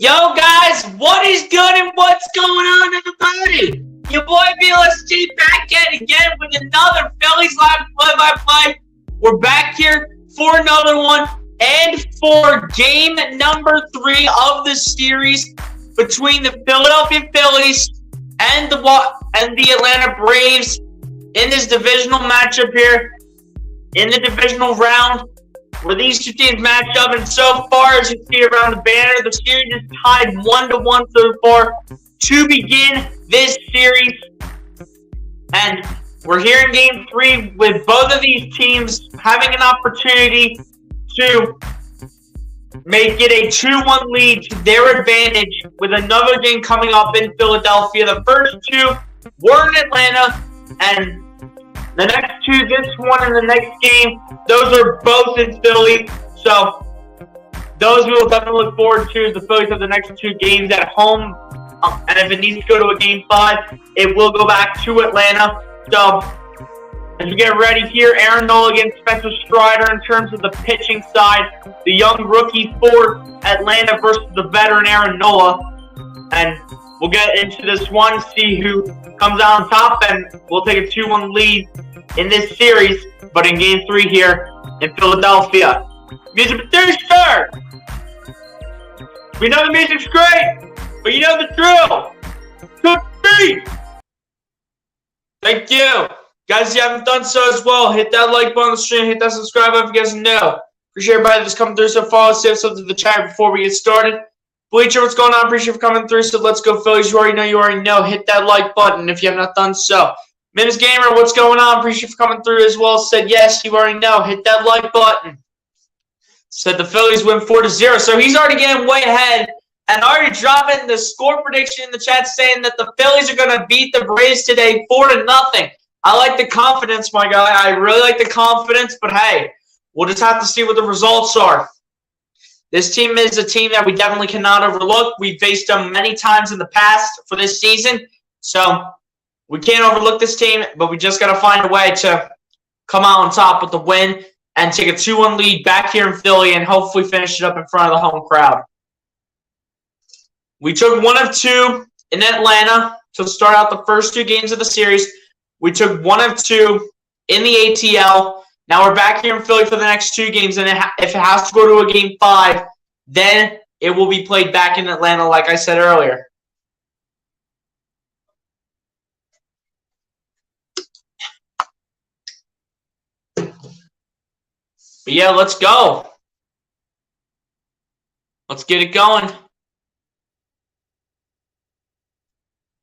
Yo guys, what is good and what's going on everybody? Your boy BLSG back at it again with another Phillies Live play-by-play. We're back here for another one and for game number 3 of the series between the Philadelphia Phillies and the Atlanta Braves in this divisional matchup here in the divisional round, where these two teams match up, and so far, as you see around the banner, the series is tied 1-1 so far to begin this series. And we're here in Game 3 with both of these teams having an opportunity to make it a 2-1 lead to their advantage with another game coming up in Philadelphia. The first two were in Atlanta, and the next two, this one and the next game, those are both in Philly. So those we will definitely look forward to as the Phillies have the next two games at home. And if it needs to go to a Game 5, it will go back to Atlanta. So as we get ready here, Aaron Nola against Spencer Strider in terms of the pitching side. The young rookie for Atlanta versus the veteran Aaron Nola. And we'll get into this one, see who comes out on top, and we'll take a 2-1 lead in this series, but in Game 3 here in Philadelphia. Music producer! We know the music's great, but you know the drill. Good beat! Thank you. Guys, if you haven't done so as well, hit that like button on the stream, hit that subscribe button if you guys know. Appreciate everybody that's coming through so far. Let's say something to the chat before we get started. Bleacher, what's going on? Appreciate you for coming through. So let's go, Phillies. You already know. Hit that like button if you have not done so. Mims Gamer, what's going on? Appreciate you for coming through as well. Said yes, you already know. Hit that like button. Said the Phillies win 4-0. So he's already getting way ahead and already dropping the score prediction in the chat saying that the Phillies are going to beat the Braves today 4-0. I like the confidence, my guy. I really like the confidence, but hey, we'll just have to see what the results are. This team is a team that we definitely cannot overlook. We've faced them many times in the past for this season. So we can't overlook this team, but we just got to find a way to come out on top with the win and take a 2-1 lead back here in Philly and hopefully finish it up in front of the home crowd. We took 1 of 2 in Atlanta to start out the first 2 games of the series. We took 1 of 2 in the ATL. Now we're back here in Philly for the next 2 games, and if it has to go to a Game 5, then it will be played back in Atlanta, like I said earlier. But yeah, let's go. Let's get it going.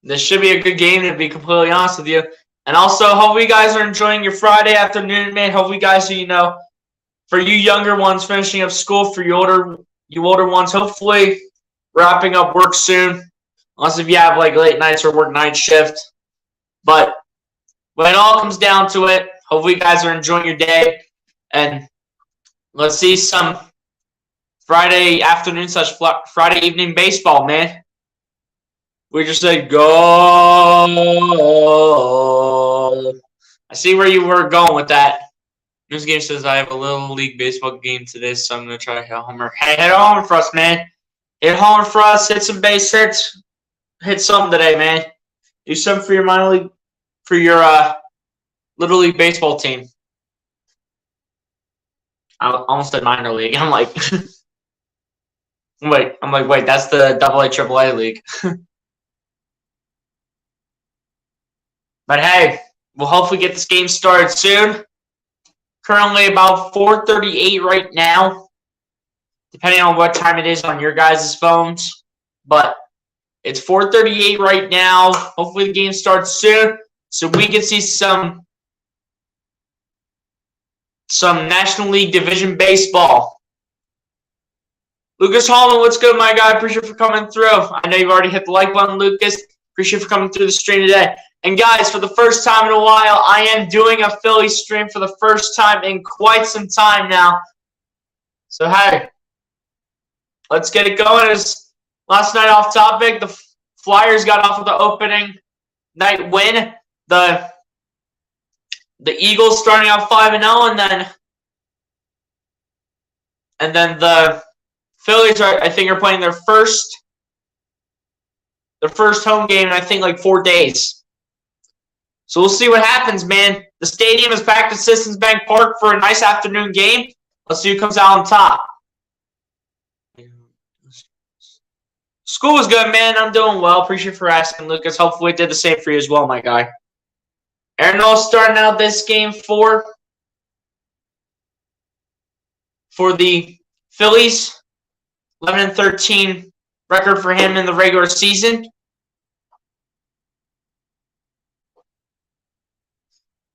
This should be a good game, to be completely honest with you. And also, hope you guys are enjoying your Friday afternoon, man. Hope you guys, for you younger ones finishing up school, for you older ones, hopefully wrapping up work soon. Unless if you have like late nights or work night shift. But when it all comes down to it, hopefully you guys are enjoying your day. And let's see some Friday afternoon / Friday evening baseball, man. We just said go. I see where you were going with that. News Game says I have a little league baseball game today, so I'm gonna try to hit a homer. Hey, hit a homer for us, man. Hit a homer for us. Hit some base hits. Hit something today, man. Do something for your minor league, for your little league baseball team. I almost said minor league. I'm like, wait, that's the AA, AAA league. But hey, we'll hopefully get this game started soon. Currently about 4:38 right now, depending on what time it is on your guys' phones. But it's 4:38 right now. Hopefully the game starts soon so we can see some National League Division baseball. Lucas Hallman, what's good, my guy? Appreciate you for coming through. I know you've already hit the like button, Lucas. Appreciate you for coming through the stream today. And guys, for the first time in a while, I am doing a Philly stream for the first time in quite some time now. So, hey, let's get it going. As last night off topic, the Flyers got off with the opening night win. The Eagles starting out 5-0, and then the Phillies are, I think, are playing their first their first home game in, I think, like 4 days. So we'll see what happens, man. The stadium is back to Citizens Bank Park for a nice afternoon game. Let's see who comes out on top. School was good, man. I'm doing well. Appreciate you for asking, Lucas. Hopefully it did the same for you as well, my guy. Aaron Nola starting out this game for the Phillies. 11-13 record for him in the regular season.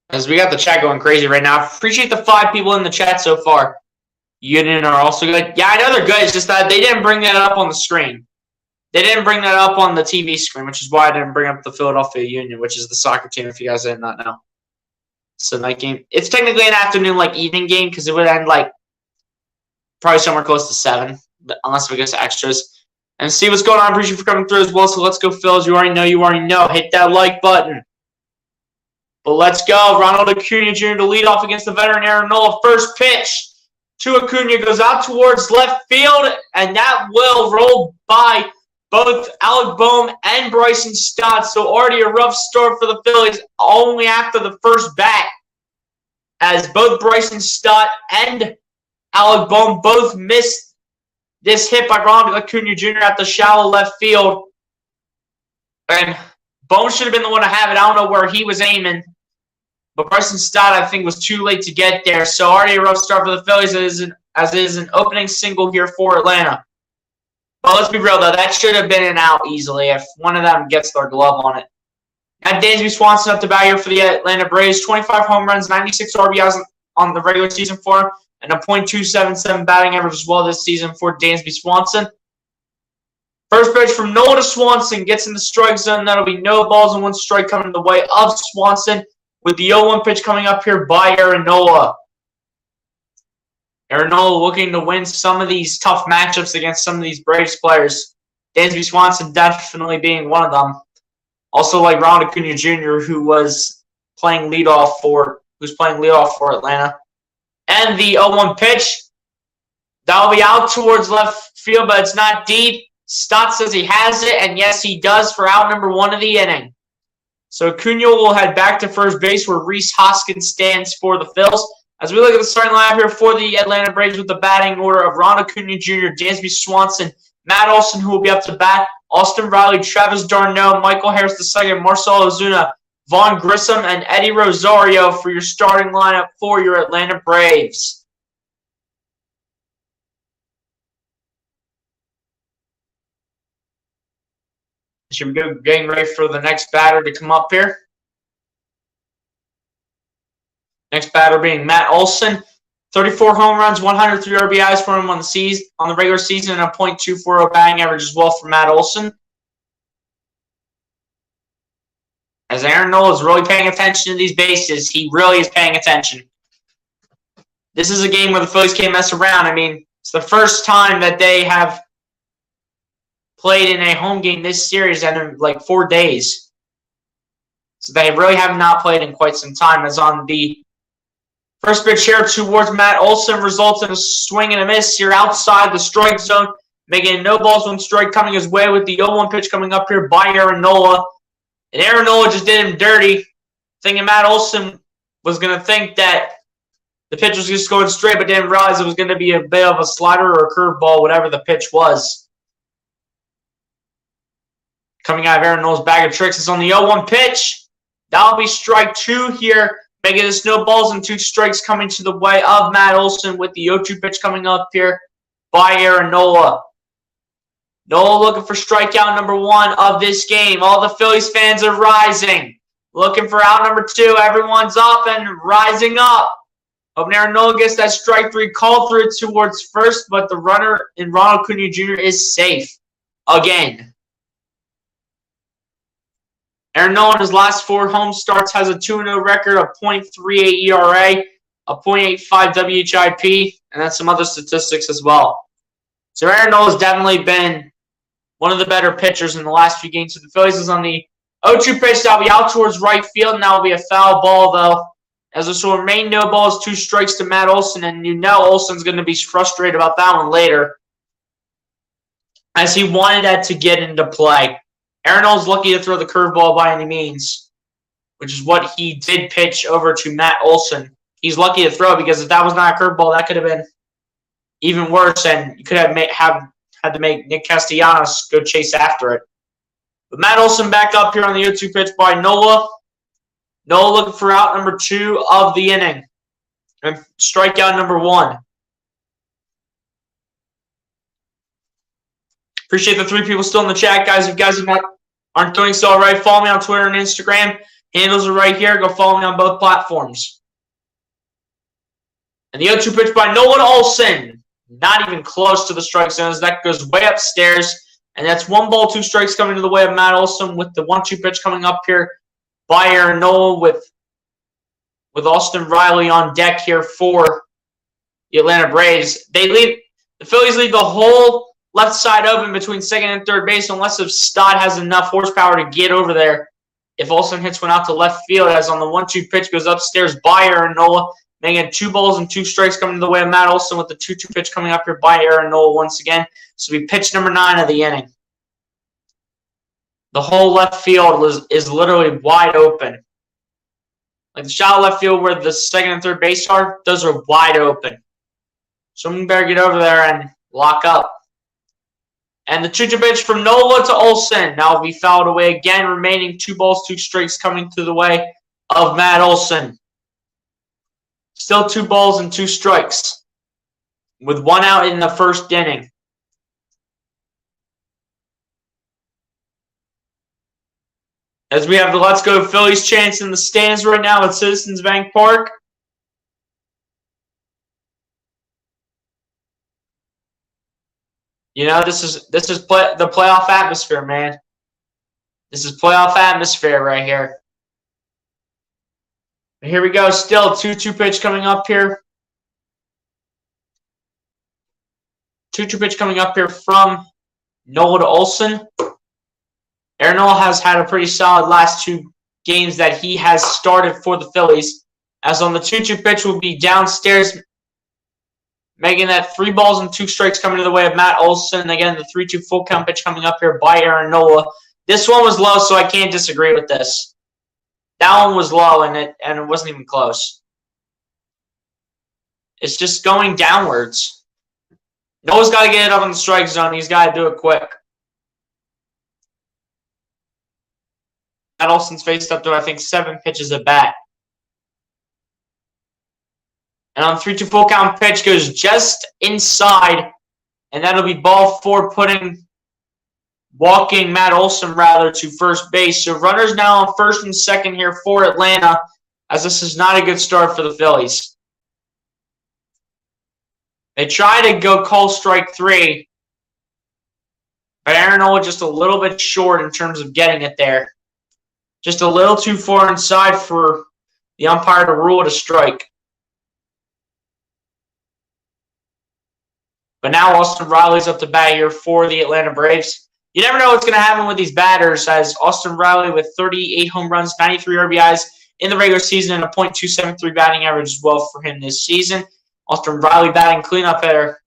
As we got the chat going crazy right now. Appreciate the 5 people in the chat so far. Union are also good. Yeah, I know they're good. It's just that they didn't bring that up on the screen. They didn't bring that up on the TV screen, which is why I didn't bring up the Philadelphia Union, which is the soccer team, if you guys did not know. It's a night game. It's technically an afternoon, like, evening game, because it would end, like, probably somewhere close to 7, unless we get to extras. And see what's going on. Appreciate you for coming through as well. So let's go, Phils. You already know. Hit that like button. But let's go. Ronald Acuna Jr. to lead off against the veteran Aaron Nola. First pitch to Acuna goes out towards left field, and that will roll by both Alec Boehm and Bryson Stott. So already a rough start for the Phillies only after the first bat, as both Bryson Stott and Alec Boehm both missed this hit by Ronald Acuna Jr. at the shallow left field. And Boehm should have been the one to have it. I don't know where he was aiming. But Bryson Stott, I think, was too late to get there. So already a rough start for the Phillies as it is an opening single here for Atlanta. But let's be real, though. That should have been an out easily if one of them gets their glove on it. Now, Dansby Swanson up to bat here for the Atlanta Braves. 25 home runs, 96 RBIs on the regular season for him, and a .277 batting average as well this season for Dansby Swanson. First pitch from Nola to Swanson gets in the strike zone. That'll be no balls and 1 strike coming the way of Swanson, with the 0-1 pitch coming up here by Aaron Nola. Aaron Nola looking to win some of these tough matchups against some of these Braves players. Dansby Swanson definitely being one of them. Also, like Ronald Acuna Jr., who was playing leadoff for Atlanta. And the 0-1 pitch. That'll be out towards left field, but it's not deep. Stott says he has it, and yes, he does for out number 1 of the inning. So Acuna will head back to first base where Rhys Hoskins stands for the Phils. As we look at the starting lineup here for the Atlanta Braves with the batting order of Ronald Acuna Jr., Dansby Swanson, Matt Olson, who will be up to bat, Austin Riley, Travis d'Arnaud, Michael Harris II, Marcell Ozuna, Vaughn Grissom, and Eddie Rosario for your starting lineup for your Atlanta Braves. Should we go getting ready for the next batter to come up here? Next batter being Matt Olson. 34 home runs, 103 RBIs for him on the regular season, and a .240 batting average as well for Matt Olson. As Aaron Nola is really paying attention to these bases, he really is paying attention. This is a game where the Phillies can't mess around. I mean, it's the first time that they have played in a home game this series in like 4 days. So they really have not played in quite some time. As on the first pitch here towards Matt Olson results in a swing and a miss here outside the strike zone, making no balls, 1 strike coming his way with the 0-1 pitch coming up here by Aaron Nola. And Aaron Nola just did him dirty, thinking Matt Olson was going to think that the pitch was just going straight, but didn't realize it was going to be a bit of a slider or a curveball, whatever the pitch was. Coming out of Aaron Nola's bag of tricks is on the 0-1 pitch. That'll be strike 2 here, making it no balls and 2 strikes coming to the way of Matt Olson with the 0-2 pitch coming up here by Aaron Nola. Nola looking for strikeout number 1 of this game. All the Phillies fans are rising. Looking for out number 2. Everyone's up and rising up. Hoping Aaron Nola gets that strike 3 call through towards first, but the runner in Ronald Acuna Jr. is safe again. Aaron Nola in his last 4 home starts has a 2-0 record, a .38 ERA, a .85 WHIP, and that's some other statistics as well. So Aaron Nola has definitely been one of the better pitchers in the last few games. So the Phillies is on the 0-2 pitch. That'll be out towards right field, and that will be a foul ball, though. As this will remain no balls, 2 strikes to Matt Olson, and you know Olson's going to be frustrated about that one later, as he wanted that to get into play. Aaron Nola's lucky to throw the curveball by any means, which is what he did pitch over to Matt Olson. He's lucky to throw because if that was not a curveball, that could have been even worse, and you could have had to make Nick Castellanos go chase after it. But Matt Olson back up here on the 0-2 pitch by Nola. Nola looking for out number 2 of the inning. And strikeout number 1. Appreciate the 3 people still in the chat, guys. If you guys aren't doing so already, follow me on Twitter and Instagram. Handles are right here. Go follow me on both platforms. And the 0-2 pitch by Nolan Olson. Not even close to the strike zone. That goes way upstairs. And that's 1 ball, 2 strikes coming to the way of Matt Olson with the 1-2 pitch coming up here by Aaron Nola with Austin Riley on deck here for the Atlanta Braves. The Phillies leave the whole left side open between second and third base unless if Stott has enough horsepower to get over there. If Olson hits one out to left field, as on the 1-2 pitch goes upstairs by Aaron Nola, making it 2 balls and 2 strikes coming to the way of Matt Olson with the 2-2 pitch coming up here by Aaron Nola once again. So we pitch number 9 of the inning. The whole left field is literally wide open. Like the shallow left field where the second and third base are, those are wide open. Someone better get over there and lock up. And the 2-2 pitch from Nola to Olson. Now will be fouled away again, remaining 2 balls, 2 strikes coming to the way of Matt Olson. Still 2 balls and 2 strikes with 1 out in the first inning. As we have the Let's Go Phillies chants in the stands right now at Citizens Bank Park. You know, this is the playoff atmosphere, man. This is playoff atmosphere right here. Here we go. Still 2-2 pitch coming up here. 2-2 pitch coming up here from Nola to Olson. Aaron Nola has had a pretty solid last 2 games that he has started for the Phillies. As on the 2-2 pitch will be downstairs, making that 3 balls and 2 strikes coming to the way of Matt Olson. Again, the 3-2 full count pitch coming up here by Aaron Nola. This one was low, so I can't disagree with this. That one was low, and it wasn't even close. It's just going downwards. Nola's got to get it up in the strike zone. He's got to do it quick. Matt Olson's faced up to, I think, 7 pitches at bat. And on 3-2 full count pitch goes just inside. And that'll be ball 4, walking Matt Olson rather to first base. So runners now on first and second here for Atlanta, as this is not a good start for the Phillies. They try to go call strike 3. But Aaron Nola just a little bit short in terms of getting it there. Just a little too far inside for the umpire to rule it a strike. But now Austin Riley's up to bat here for the Atlanta Braves. You never know what's going to happen with these batters, as Austin Riley with 38 home runs, 93 RBIs in the regular season, and a .273 batting average as well for him this season. Austin Riley batting cleanup hitter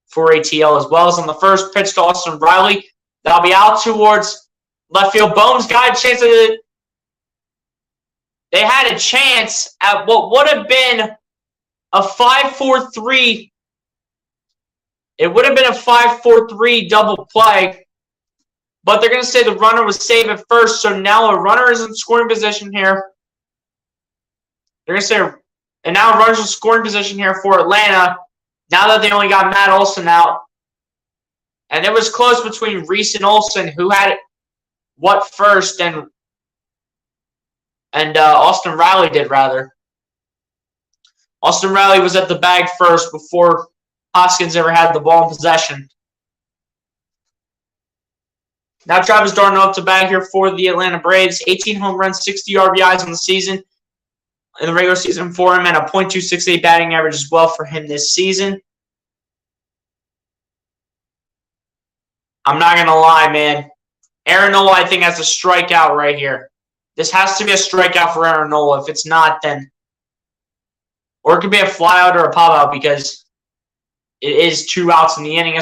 for ATL as well. As on the first pitch to Austin Riley, that'll be out towards left field. Bohm's got a chance at it. They had a chance at what would have been a 5-4-3. It would have been a 5-4-3 double play, but they're going to say the runner was safe at first, so now a runner is in scoring position here. They're going to say, and now a runner's in scoring position here for Atlanta, now that they only got Matt Olson out. And it was close between Reese and Olson, who had it first, and Austin Riley did, rather. Austin Riley was at the bag first before Hoskins ever had the ball in possession. Now Travis d'Arnaud up to bat here for the Atlanta Braves. 18 home runs, 60 RBIs on the season, in the regular season for him, and a .268 batting average as well for him this season. I'm not going to lie, man. Aaron Nola, I think, has a strikeout right here. This has to be a strikeout for Aaron Nola. If it's not, then... Or it could be a flyout or a pop-out, because it is 2 outs in the inning.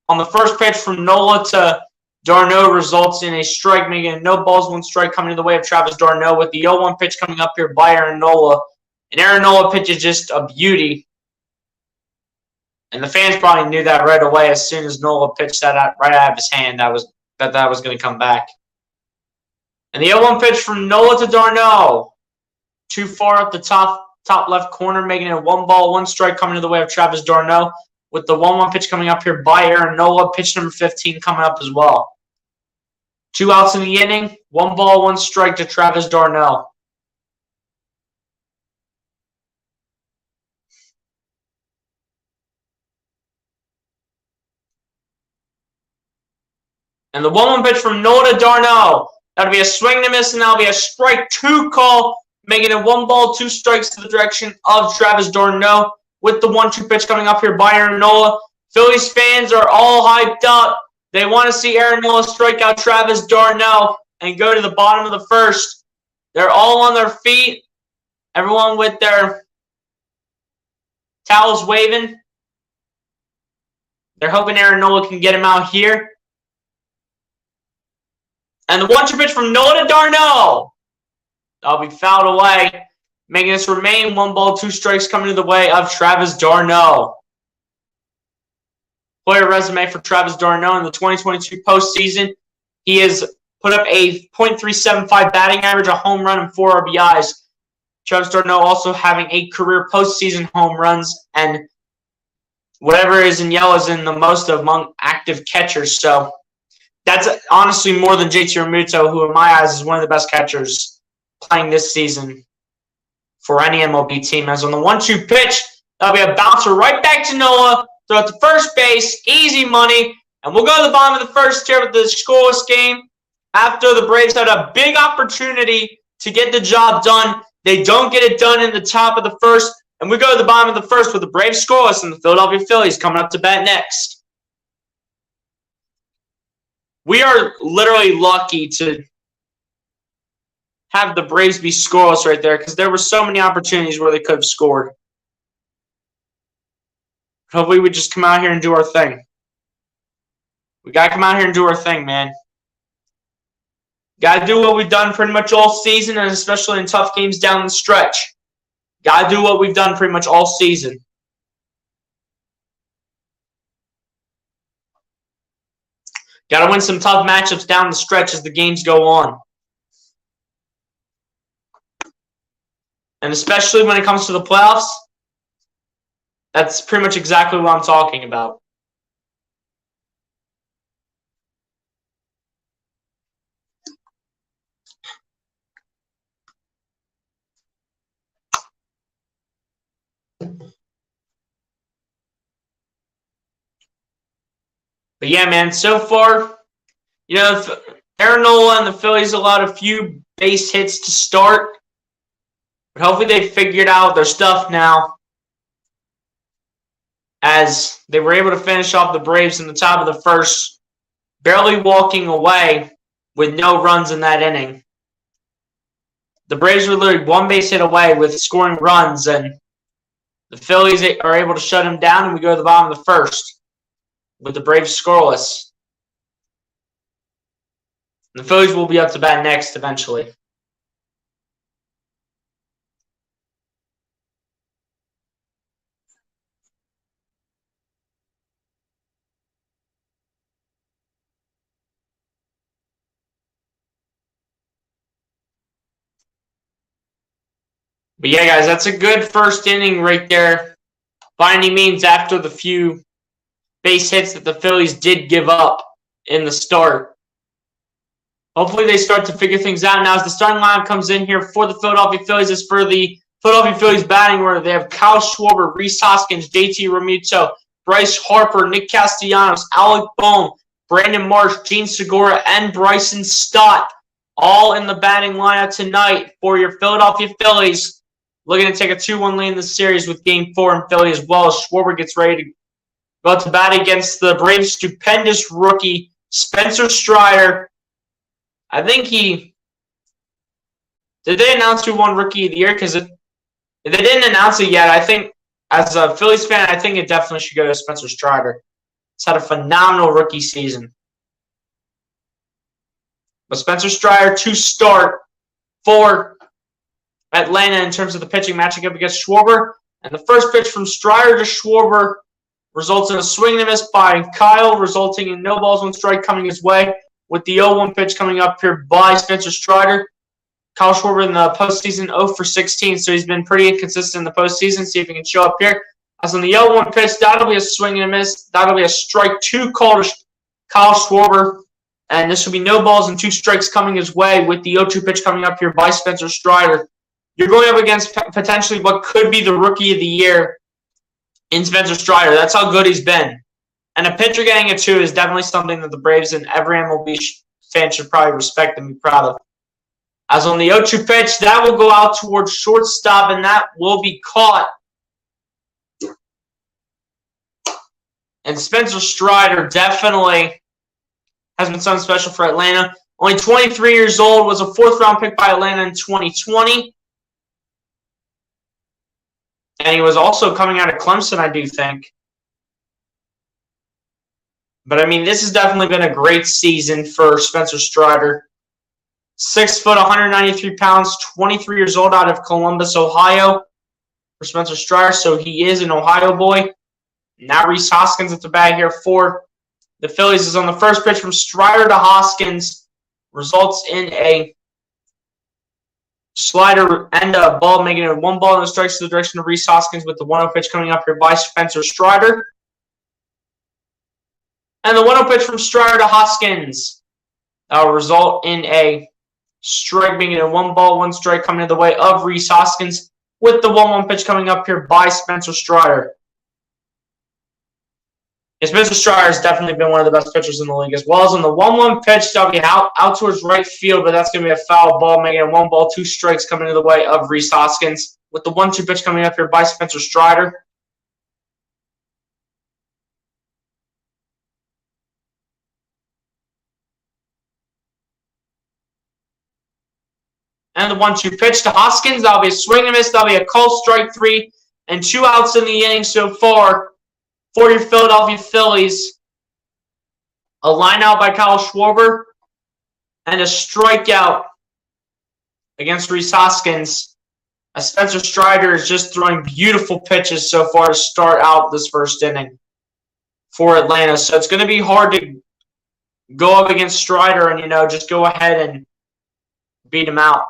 On the first pitch from Nola to d'Arnaud results in a strike, making it no balls, one strike coming to the way of Travis d'Arnaud with the 0-1 pitch coming up here by Aaron Nola. And Aaron Nola pitch is just a beauty. And the fans probably knew that right away as soon as Nola pitched that out, right out of his hand. That was going to come back. And the 0-1 pitch from Nola to d'Arnaud. Too far up the top left corner, making it a 1-1 strike coming to the way of Travis d'Arnaud. With the 1-1 pitch coming up here by Aaron Nola. Pitch number 15 coming up as well. 2 outs in the inning. 1-1 strike to Travis d'Arnaud. And the 1-1 pitch from Nola to d'Arnaud. That'll be a swing and a miss, and that'll be a strike 2 call, making it 1 2 strikes to the direction of Travis d'Arnaud. With the 1-2 pitch coming up here by Aaron Nola. Phillies fans are all hyped up. They want to see Aaron Nola strike out Travis d'Arnaud and go to the bottom of the first. They're all on their feet. Everyone with their towels waving. They're hoping Aaron Nola can get him out here. And the 1-2 pitch from Nola to d'Arnaud. That'll be fouled away, making this remain 1-2 strikes coming to the way of Travis d'Arnaud. Player resume for Travis d'Arnaud in the 2022 postseason. He has put up a .375 batting average, a home run, and 4 RBIs. Travis d'Arnaud also having 8 career postseason home runs, and whatever is in yellow is in the most among active catchers. So that's honestly more than JT Realmuto, who in my eyes is one of the best catchers playing this season for any MLB team. As on the 1-2 pitch, that'll be a bouncer right back to Nola. Throw it to first base, easy money. And we'll go to the bottom of the first here with the scoreless game. After the Braves had a big opportunity to get the job done, they don't get it done in the top of the first. And we go to the bottom of the first with the Braves scoreless and the Philadelphia Phillies coming up to bat next. We are literally lucky to have the Braves be scoreless right there because there were so many opportunities where they could have scored. Hopefully we just come out here and do our thing. We got to come out here and do our thing, man. Got to do what we've done pretty much all season, and especially in tough games down the stretch. Got to do what we've done pretty much all season. Got to win some tough matchups down the stretch as the games go on. And especially when it comes to the playoffs, that's pretty much exactly what I'm talking about. But yeah, man, so far, you know, Aaron Nola and the Phillies allowed a few base hits to start. But hopefully they figured out their stuff now, as they were able to finish off the Braves in the top of the first, barely walking away with no runs in that inning. The Braves were literally 1 base hit away with scoring runs, and the Phillies are able to shut them down, and we go to the bottom of the first with the Braves scoreless. And the Phillies will be up to bat next eventually. But yeah, guys, that's a good first inning right there. By any means, after the few base hits that the Phillies did give up in the start. Hopefully they start to figure things out. Now as the starting lineup comes in here for the Philadelphia Phillies, is for the Philadelphia Phillies batting order. They have Kyle Schwarber, Rhys Hoskins, JT Realmuto, Bryce Harper, Nick Castellanos, Alec Bohm, Brandon Marsh, Gene Segura, and Bryson Stott, all in the batting lineup tonight for your Philadelphia Phillies. Looking to take a 2-1 lead in the series with Game 4 in Philly, as well as Schwarber gets ready to go to bat against the Braves' stupendous rookie, Spencer Strider. I think did they announce who won Rookie of the Year? Because if they didn't announce it yet, I think, as a Phillies fan, I think it definitely should go to Spencer Strider. He's had a phenomenal rookie season. But Spencer Strider to start for Atlanta in terms of the pitching matching up against Schwarber. And the first pitch from Strider to Schwarber results in a swing and a miss by Kyle, resulting in no balls, one strike coming his way. With the 0-1 pitch coming up here by Spencer Strider. Kyle Schwarber in the postseason 0 for 16, so he's been pretty inconsistent in the postseason. See if he can show up here. As on the 0-1 pitch, that'll be a swing and a miss. That'll be a strike 2 call to Kyle Schwarber. And this will be no balls and 2 strikes coming his way with the 0-2 pitch coming up here by Spencer Strider. You're going up against potentially what could be the rookie of the year in Spencer Strider. That's how good he's been. And a pitcher getting a 2 is definitely something that the Braves and every MLB fan should probably respect and be proud of. As on the 0-2 pitch, that will go out towards shortstop, and that will be caught. And Spencer Strider definitely has been something special for Atlanta. Only 23 years old, was a 4th-round pick by Atlanta in 2020. And he was also coming out of Clemson, I do think. But, I mean, this has definitely been a great season for Spencer Strider. 6 foot, 193 pounds, 23 years old, out of Columbus, Ohio, for Spencer Strider. So he is an Ohio boy. Now Rhys Hoskins at the bat here for the Phillies is on the first pitch from Strider to Hoskins. Results in a slider and a ball, making it 1 ball, no strikes to the direction of Rhys Hoskins with the 1-0 pitch coming up here by Spencer Strider. And the 1-0 pitch from Strider to Hoskins will result in a strike, being a 1 ball, 1 strike coming in the way of Rhys Hoskins with the 1-1 pitch coming up here by Spencer Strider. And Spencer Strider has definitely been one of the best pitchers in the league, as well as on the 1-1 pitch, that'll be out towards right field, but that's going to be a foul ball, making it 1 ball, 2 strikes coming in the way of Rhys Hoskins with the 1-2 pitch coming up here by Spencer Strider. And the 1-2 pitch to Hoskins. That'll be a swing and miss. That'll be a call, strike 3, and 2 outs in the inning so far for your Philadelphia Phillies. A line out by Kyle Schwarber and a strikeout against Rhys Hoskins. As Spencer Strider is just throwing beautiful pitches so far to start out this first inning for Atlanta. So it's going to be hard to go up against Strider and, just go ahead and beat him out.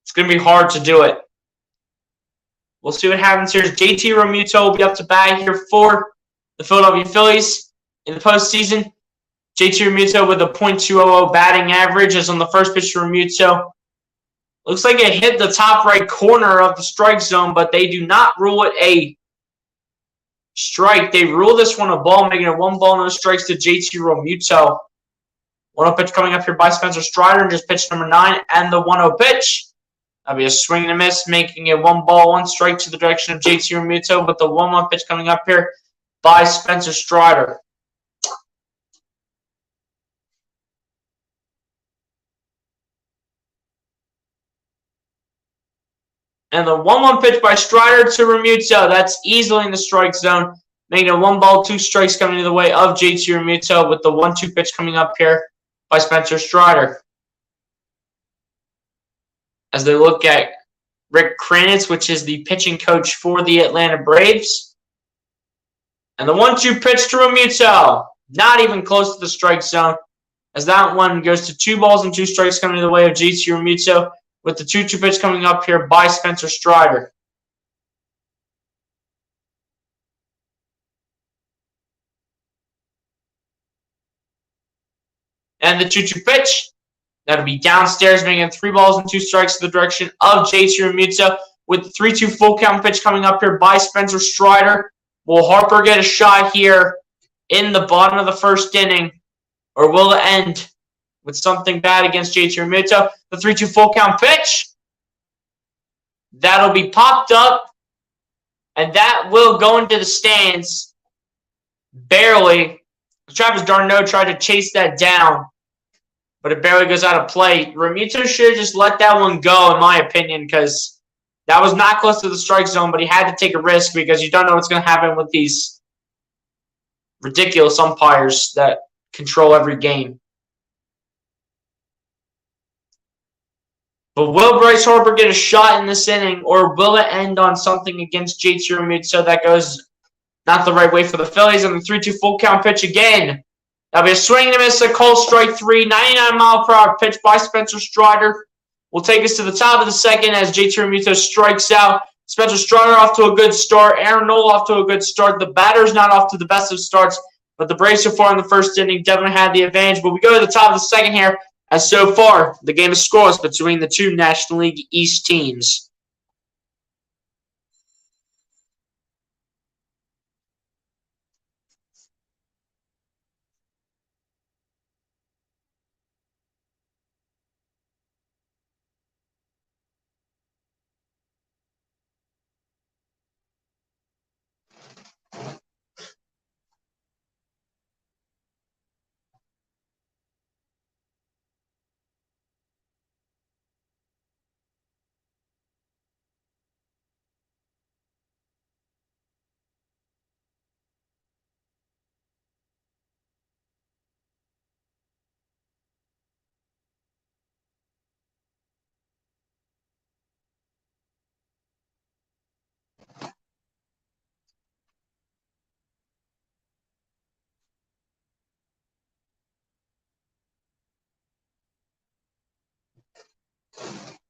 It's going to be hard to do it. We'll see what happens here. JT Realmuto will be up to bat here for the Philadelphia Phillies in the postseason. JT Realmuto with a .200 batting average is on the first pitch to Realmuto. Looks like it hit the top right corner of the strike zone, but they do not rule it a strike. They rule this one a ball, making it 1 ball, no strikes to JT Realmuto. 1-0 pitch coming up here by Spencer Strider, and just pitch number 9, and the 1-0 pitch. That'll be a swing and a miss, making it 1 ball, 1 strike to the direction of JT Realmuto, with the 1-1 pitch coming up here by Spencer Strider. And the 1-1 pitch by Strider to Realmuto. That's easily in the strike zone, making it 1 ball, 2 strikes coming to the way of JT Realmuto, with the 1-2 pitch coming up here by Spencer Strider. As they look at Rick Kranitz, which is the pitching coach for the Atlanta Braves. And the 1-2 pitch to Realmuto. Not even close to the strike zone, as that one goes to 2 balls and 2 strikes coming the way of JT Realmuto, with the 2-2 pitch coming up here by Spencer Strider. And the 2-2 pitch. That'll be downstairs, making 3 balls and 2 strikes to the direction of JT Realmuto, with the 3-2 full count pitch coming up here by Spencer Strider. Will Harper get a shot here in the bottom of the first inning, or will it end with something bad against JT Realmuto? The 3-2 full count pitch. That'll be popped up, and that will go into the stands. Barely. Travis d'Arnaud tried to chase that down, but it barely goes out of play. Realmuto should have just let that one go, in my opinion, because that was not close to the strike zone, but he had to take a risk because you don't know what's going to happen with these ridiculous umpires that control every game. But will Bryce Harper get a shot in this inning, or will it end on something against JT Realmuto that goes not the right way for the Phillies? And the 3-2 full count pitch again. That'll be a swing and a miss, a call, strike three. 99-mile-per-hour pitch by Spencer Strider will take us to the top of the second as JT Realmuto strikes out. Spencer Strider off to a good start. Aaron Nola off to a good start. The batter's not off to the best of starts, but the Braves so far in the first inning definitely had the advantage. But we go to the top of the second here, as so far the game is scoreless between the two National League East teams.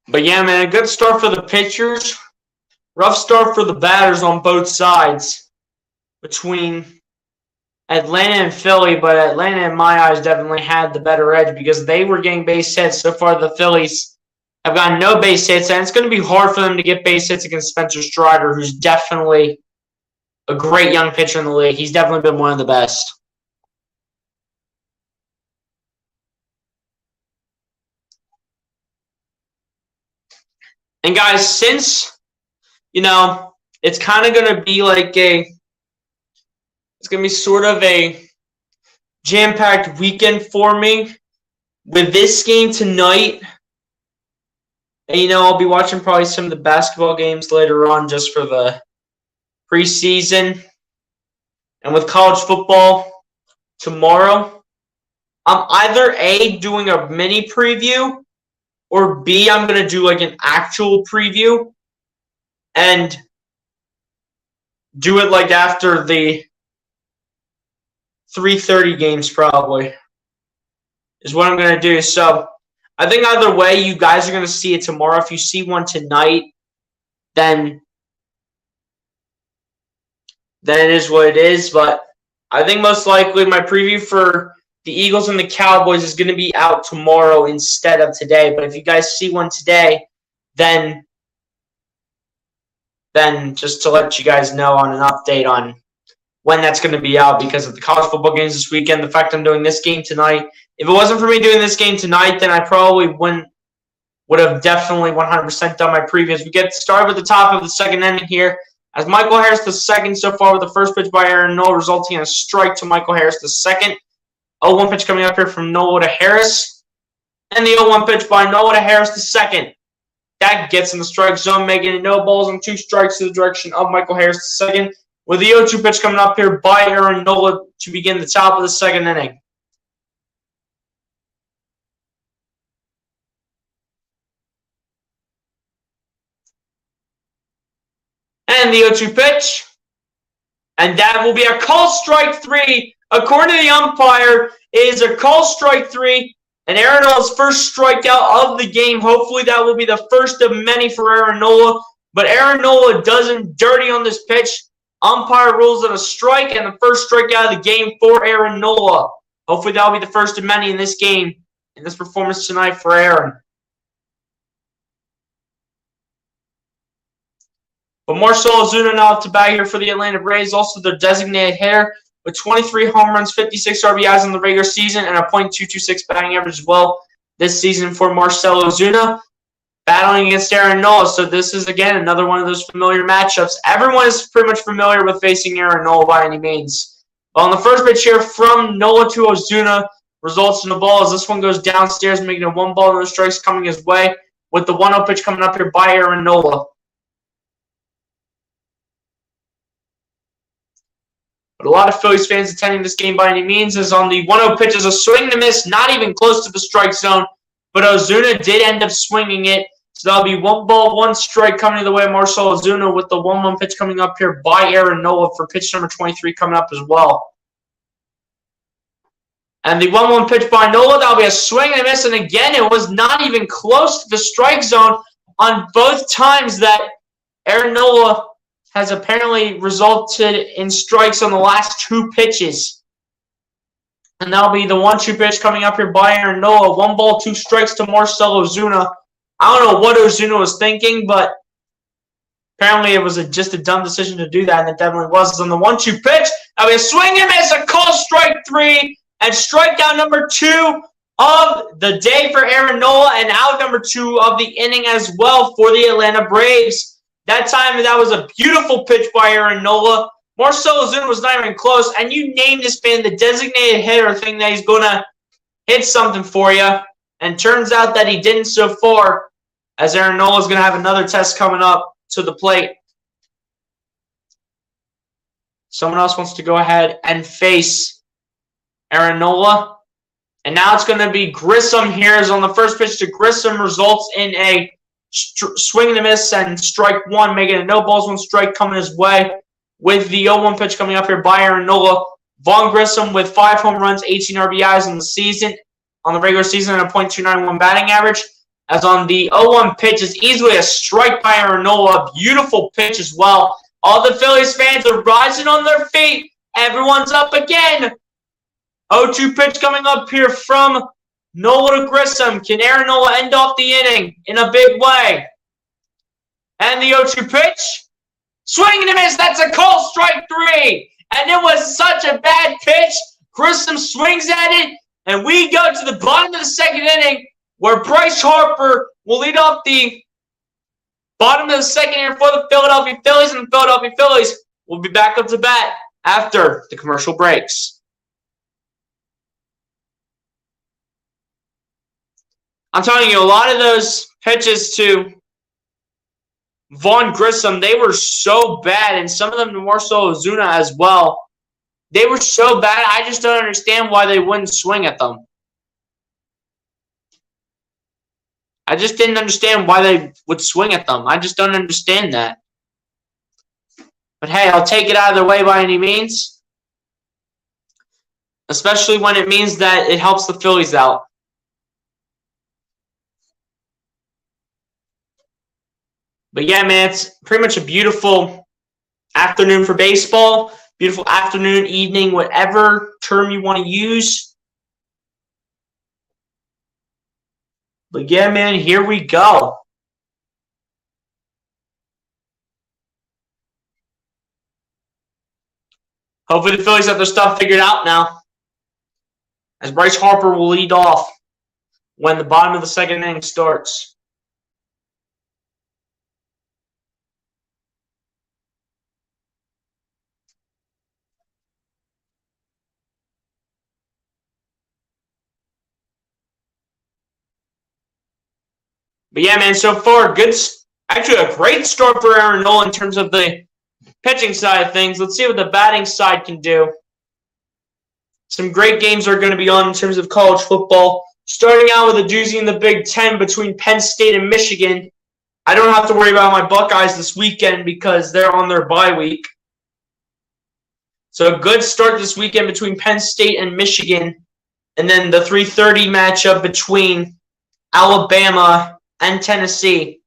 But yeah, man, a good start for the pitchers. Rough start for the batters on both sides between Atlanta and Philly, but Atlanta, in my eyes, definitely had the better edge because they were getting base hits. So far, the Phillies have gotten no base hits, and it's going to be hard for them to get base hits against Spencer Strider, who's definitely a great young pitcher in the league. He's definitely been one of the best. And guys, since, it's kind of going to be like it's going to be sort of a jam-packed weekend for me with this game tonight. And, I'll be watching probably some of the basketball games later on just for the preseason. And with college football tomorrow, I'm either A, doing a mini preview, or B, I'm going to do like an actual preview and do it like after the 3:30 games probably is what I'm going to do. So I think either way, you guys are going to see it tomorrow. If you see one tonight, then it is what it is. But I think most likely my preview for the Eagles and the Cowboys is going to be out tomorrow instead of today. But if you guys see one today, then just to let you guys know on an update on when that's going to be out because of the college football games this weekend, the fact I'm doing this game tonight. If it wasn't for me doing this game tonight, then I probably would have definitely 100% done my previews. We get started with the top of the second inning here as Michael Harris the second so far with the first pitch by Aaron Nola, resulting in a strike to Michael Harris the second. 0-1 pitch coming up here from Nola to Harris. And the 0-1 pitch by Nola to Harris the second. That gets in the strike zone, making it no balls and 2 strikes to the direction of Michael Harris the second. With the 0-2 pitch coming up here by Aaron Nola to begin the top of the second inning. And the 0-2 pitch. And that will be a call strike 3. According to the umpire, it is a call strike 3. And Aaron Nola's first strikeout of the game. Hopefully that will be the first of many for Aaron Nola. But Aaron Nola does him dirty on this pitch. Umpire rules it a strike and the first strikeout of the game for Aaron Nola. Hopefully that will be the first of many in this game, in this performance tonight for Aaron. But Marcell Ozuna now up to bat here for the Atlanta Braves. Also their designated hitter with 23 home runs, 56 RBIs in the regular season, and a .226 batting average as well this season for Marcell Ozuna. Battling against Aaron Nola, so this is, again, another one of those familiar matchups. Everyone is pretty much familiar with facing Aaron Nola by any means. But on the first pitch here from Nola to Ozuna results in a ball as this one goes downstairs, making a 1 ball, no strikes coming his way with the 1-0 pitch coming up here by Aaron Nola. But a lot of Phillies fans attending this game by any means as on the 1-0 pitch is a swing and a miss, not even close to the strike zone. But Ozuna did end up swinging it So that'll be 1-1 coming the way of Marcell Ozuna with the 1-1 pitch coming up here by Aaron Nola for pitch number 23 coming up as well. And the 1-1 pitch by Nola, that'll be a swing and a miss. And again, it was not even close to the strike zone on both times that Aaron Nola has apparently resulted in strikes on the last 2 pitches. And that'll be the 1-2 pitch coming up here by Aaron Nola. 1 ball, 2 strikes to Marcell Ozuna. I don't know what Ozuna was thinking, but apparently it was just a dumb decision to do that, and it definitely was. On the 1-2 pitch, that'll be a swing and miss, a call strike 3. And strikeout number 2 of the day for Aaron Nola, and out number 2 of the inning as well for the Atlanta Braves. That time, that was a beautiful pitch by Aaron Nola. Marcell Ozuna was not even close, and you name this man the designated hitter, thinking that he's going to hit something for you. And turns out that he didn't so far, as Aaron Nola is going to have another test coming up to the plate. Someone else wants to go ahead and face Aaron Nola. And now it's going to be Grissom here. As on the first pitch to Grissom results in a swing and a miss and strike 1, making it no balls, 1 strike coming his way. With the 0-1 pitch coming up here by Aaron Nola. Vaughn Grissom with 5 home runs, 18 RBIs in the season, on the regular season, and a .291 batting average. As on the 0-1 pitch is easily a strike by Aaron Nola. Beautiful pitch as well. All the Phillies fans are rising on their feet. Everyone's up again. 0-2 pitch coming up here from Nola to Grissom. Can Aaron Nola end off the inning in a big way? And the 0-2 pitch. Swing and a miss. That's a call strike 3. And it was such a bad pitch. Grissom swings at it. And we go to the bottom of the 2nd inning where Bryce Harper will lead off the bottom of the 2nd inning for the Philadelphia Phillies. And the Philadelphia Phillies will be back up to bat after the commercial breaks. I'm telling you, a lot of those pitches to Vaughn Grissom, they were so bad, and some of them to Marcell Ozuna as well. They were so bad, I just don't understand why they wouldn't swing at them. I just didn't understand why they would swing at them. I just don't understand that. But hey, I'll take it out of their way by any means. Especially when it means that it helps the Phillies out. But yeah, man, it's pretty much a beautiful afternoon for baseball. Beautiful afternoon, evening, whatever term you want to use. But yeah, man, here we go. Hopefully the Phillies have their stuff figured out now, as Bryce Harper will lead off when the bottom of the 2nd inning starts. But yeah, man, so far, actually a great start for Aaron Nola in terms of the pitching side of things. Let's see what the batting side can do. Some great games are going to be on in terms of college football. Starting out with a doozy in the Big Ten between Penn State and Michigan. I don't have to worry about my Buckeyes this weekend because they're on their bye week. So a good start this weekend between Penn State and Michigan. And then the 3:30 matchup between Alabama and Tennessee.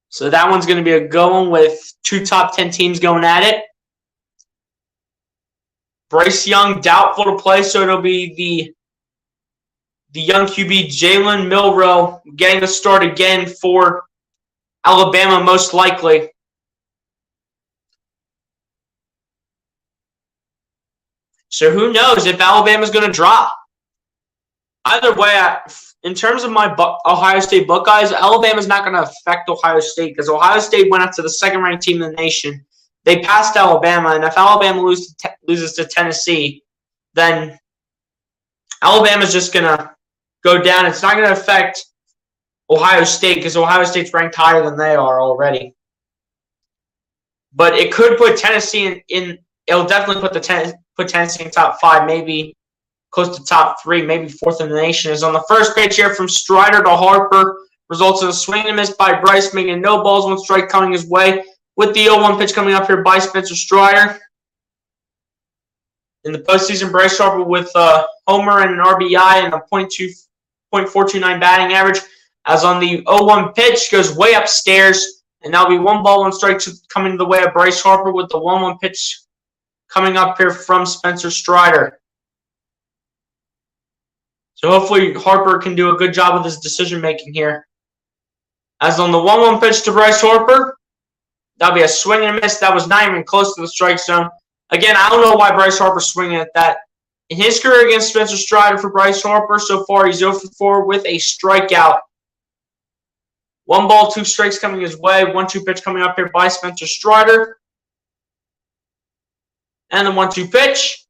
So that one's going to be a good one with 2 top 10 teams going at it. Bryce Young doubtful to play, so it'll be the young QB Jalen Milroe getting the start again for Alabama most likely. So who knows if Alabama's going to drop. Either way, in terms of my Ohio State Buckeyes, Alabama's not going to affect Ohio State because Ohio State went up to the 2nd-ranked team in the nation. They passed Alabama, and if Alabama loses to Tennessee, then Alabama's just going to go down. It's not going to affect Ohio State because Ohio State's ranked higher than they are already. But it could put Tennessee in it'll definitely put Tennessee in top 5, maybe close to top 3, maybe 4th in the nation. Is on the first pitch here from Strider to Harper results in a swing and a miss by Bryce, making no balls, 1 strike coming his way. With the 0-1 pitch coming up here by Spencer Strider. In the postseason, Bryce Harper with a homer and an RBI and a .429 batting average. As on the 0-1 pitch, goes way upstairs. And that'll be 1 ball, 1 strike coming the way of Bryce Harper with the 1-1 pitch coming up here from Spencer Strider. So hopefully Harper can do a good job with his decision making here. As on the 1-1 pitch to Bryce Harper, that'll be a swing and a miss. That was not even close to the strike zone. Again, I don't know why Bryce Harper's swinging at that. In his career against Spencer Strider for Bryce Harper, so far he's 0 for 4 with a strikeout. 1 ball, 2 strikes coming his way. 1-2 pitch coming up here by Spencer Strider. And the 1-2 pitch.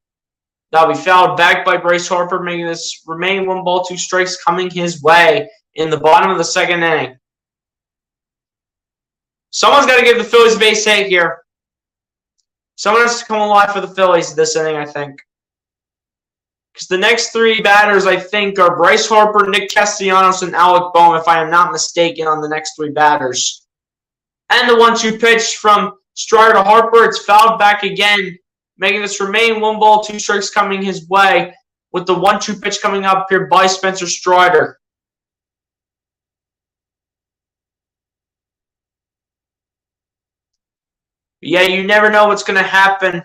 That'll be fouled back by Bryce Harper, making this remaining 1 ball, 2 strikes coming his way in the bottom of the 2nd inning. Someone's got to give the Phillies a base hit here. Someone has to come alive for the Phillies this inning, I think. Because the next 3 batters, I think, are Bryce Harper, Nick Castellanos, and Alec Bohm, if I am not mistaken, on the next 3 batters. And the 1-2 pitch from Strider to Harper. It's fouled back again, making this remain 1 ball, 2 strikes coming his way with the 1-2 pitch coming up here by Spencer Strider. Yeah, you never know what's going to happen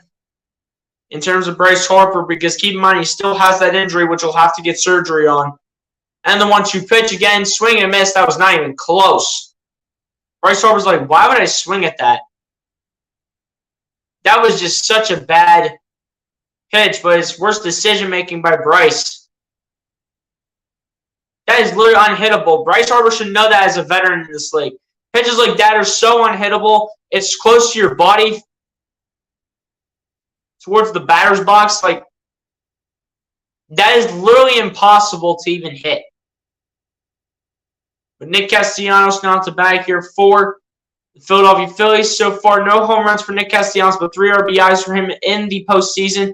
in terms of Bryce Harper because keep in mind he still has that injury which he'll have to get surgery on. And the 1-2 pitch again, swing and a miss. That was not even close. Bryce Harper's like, why would I swing at that? That was just such a bad pitch, but it's worst decision-making by Bryce. That is literally unhittable. Bryce Harper should know that as a veteran in this league. Pitches like that are so unhittable. It's close to your body towards the batter's box. Like, that is literally impossible to even hit. But Nick Castellanos now to bat here for the Philadelphia Phillies. So far, no home runs for Nick Castellanos, but 3 RBIs for him in the postseason.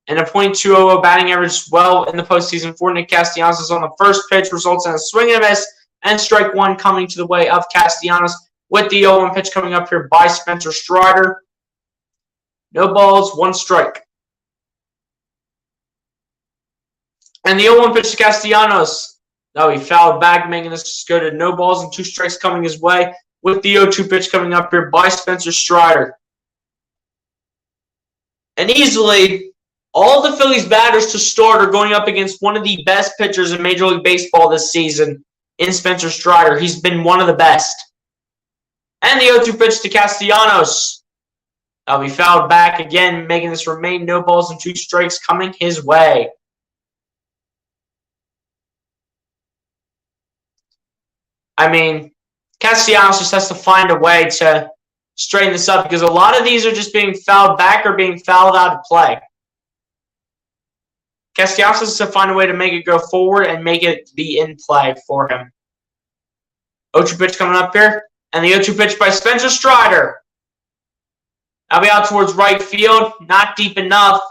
And a .200 batting average as well in the postseason for Nick Castellanos. On the first pitch, results in a swing and a miss. And strike 1 coming to the way of Castellanos with the 0-1 pitch coming up here by Spencer Strider. No balls, 1 strike. And the 0-1 pitch to Castellanos. That'll be fouled back, making this go to no balls and 2 strikes coming his way with the 0-2 pitch coming up here by Spencer Strider. And easily, all the Phillies batters to start are going up against one of the best pitchers in Major League Baseball this season. In Spencer Strider. He's been one of the best. And the 0-2 pitch to Castellanos. That'll be fouled back again, making this remain no balls and 2 strikes coming his way. I mean, Castellanos just has to find a way to straighten this up because a lot of these are just being fouled back or being fouled out of play. Castellanos has to find a way to make it go forward and make it be in play for him. 0-2 pitch coming up here. And the 0-2 pitch by Spencer Strider. That'll be out towards right field. Not deep enough.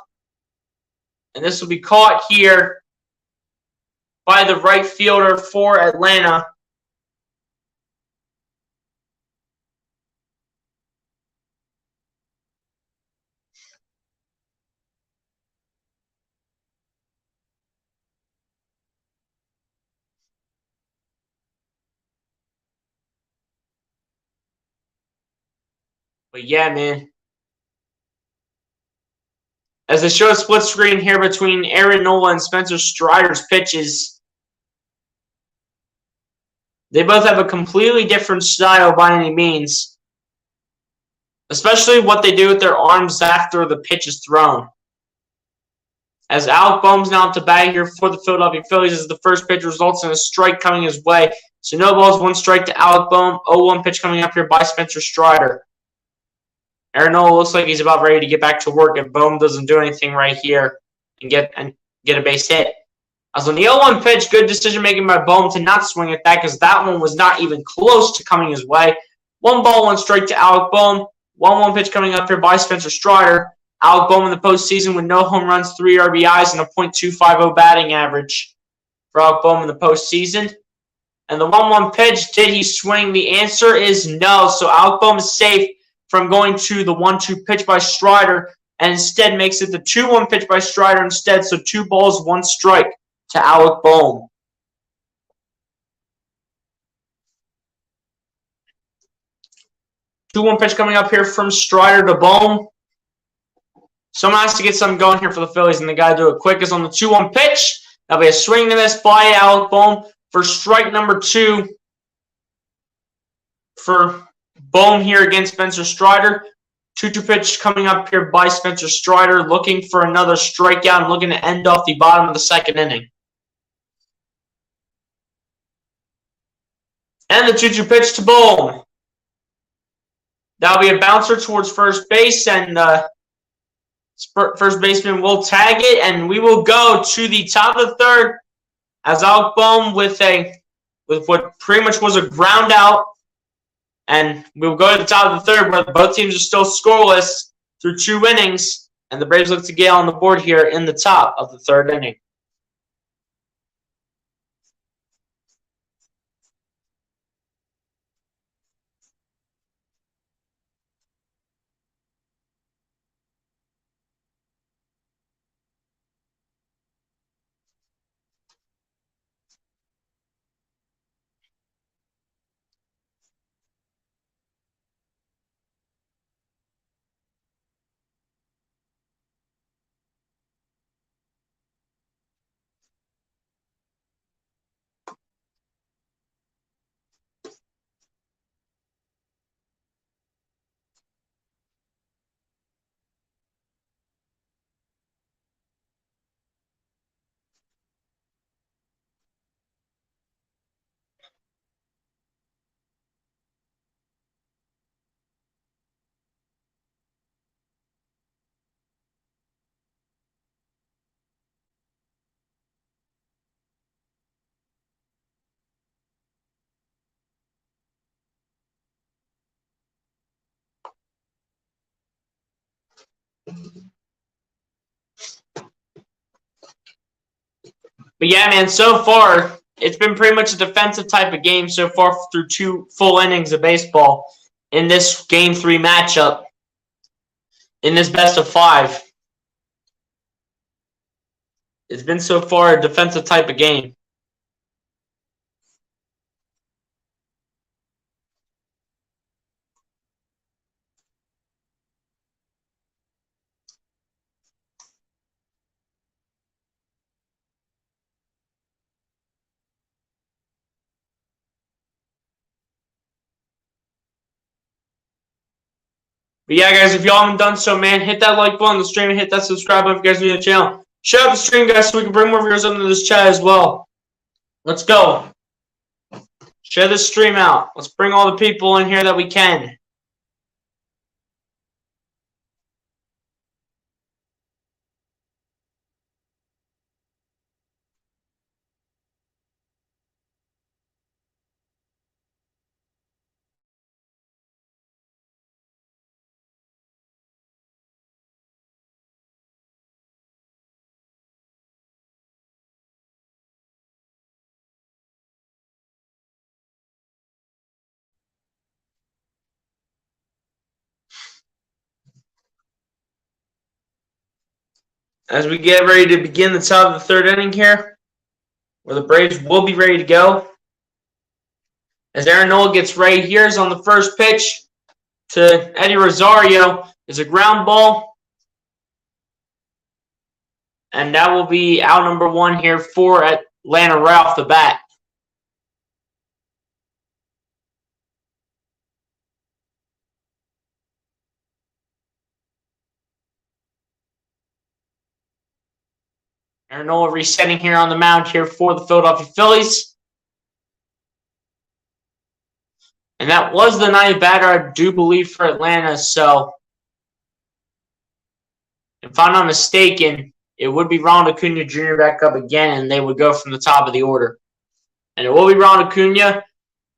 And this will be caught here by the right fielder for Atlanta. But yeah, man. As they show a split screen here between Aaron Nola and Spencer Strider's pitches, they both have a completely different style by any means. Especially what they do with their arms after the pitch is thrown. As Alec Bohm's now to bat here for the Philadelphia Phillies as the first pitch results in a strike coming his way. So no balls, 1 strike to Alec Bohm. 0-1 pitch coming up here by Spencer Strider. Aaron Nola looks like he's about ready to get back to work if Bohm doesn't do anything right here and get a base hit. As on the 0-1 pitch, good decision making by Bohm to not swing at that because that one was not even close to coming his way. 1 ball, 1 strike to Alec Bohm. 1-1 pitch coming up here by Spencer Strider. Alec Bohm in the postseason with no home runs, 3 RBIs, and a .250 batting average for Alec Bohm in the postseason. And the 1-1 pitch, did he swing? The answer is no. So Alec Bohm is safe from going to the 1-2 pitch by Strider, and instead makes it the 2-1 pitch by Strider instead. So 2 balls, 1 strike to Alec Bohm. Two-one pitch coming up here from Strider to Bohm. Someone has to get something going here for the Phillies, and they got to do it quick. Is on the 2-1 pitch. That'll be a swing and a miss by Alec Bohm for strike number 2 for Bohm here against Spencer Strider. 2-2 pitch coming up here by Spencer Strider, looking for another strikeout and looking to end off the bottom of the 2nd inning. And the 2-2 pitch to Bohm. That'll be a bouncer towards first base, and first baseman will tag it, and we will go to the top of the 3rd as Alec Bohm with what pretty much was a ground out, and we'll go to the top of the 3rd where both teams are still scoreless through 2 innings, and the Braves look to get on the board here in the top of the 3rd inning. But yeah, man, so far, it's been pretty much a defensive type of game so far through 2 full innings of baseball in this Game 3 matchup, in this best of 5. It's been so far a defensive type of game. But yeah, guys, if y'all haven't done so, man, hit that like button on the stream and hit that subscribe button if you guys are new to the channel. Share out the stream, guys, so we can bring more viewers into this chat as well. Let's go. Share this stream out. Let's bring all the people in here that we can. As we get ready to begin the top of the 3rd inning here, where the Braves will be ready to go. As Aaron Nola gets ready, here's on the first pitch to Eddie Rosario is a ground ball. And that will be out number 1 here for Atlanta right off the bat. Aaron Nola resetting here on the mound here for the Philadelphia Phillies. And that was the 9th batter, I do believe, for Atlanta. So, if I'm not mistaken, it would be Ronald Acuna Jr. back up again, and they would go from the top of the order. And it will be Ronald Acuna.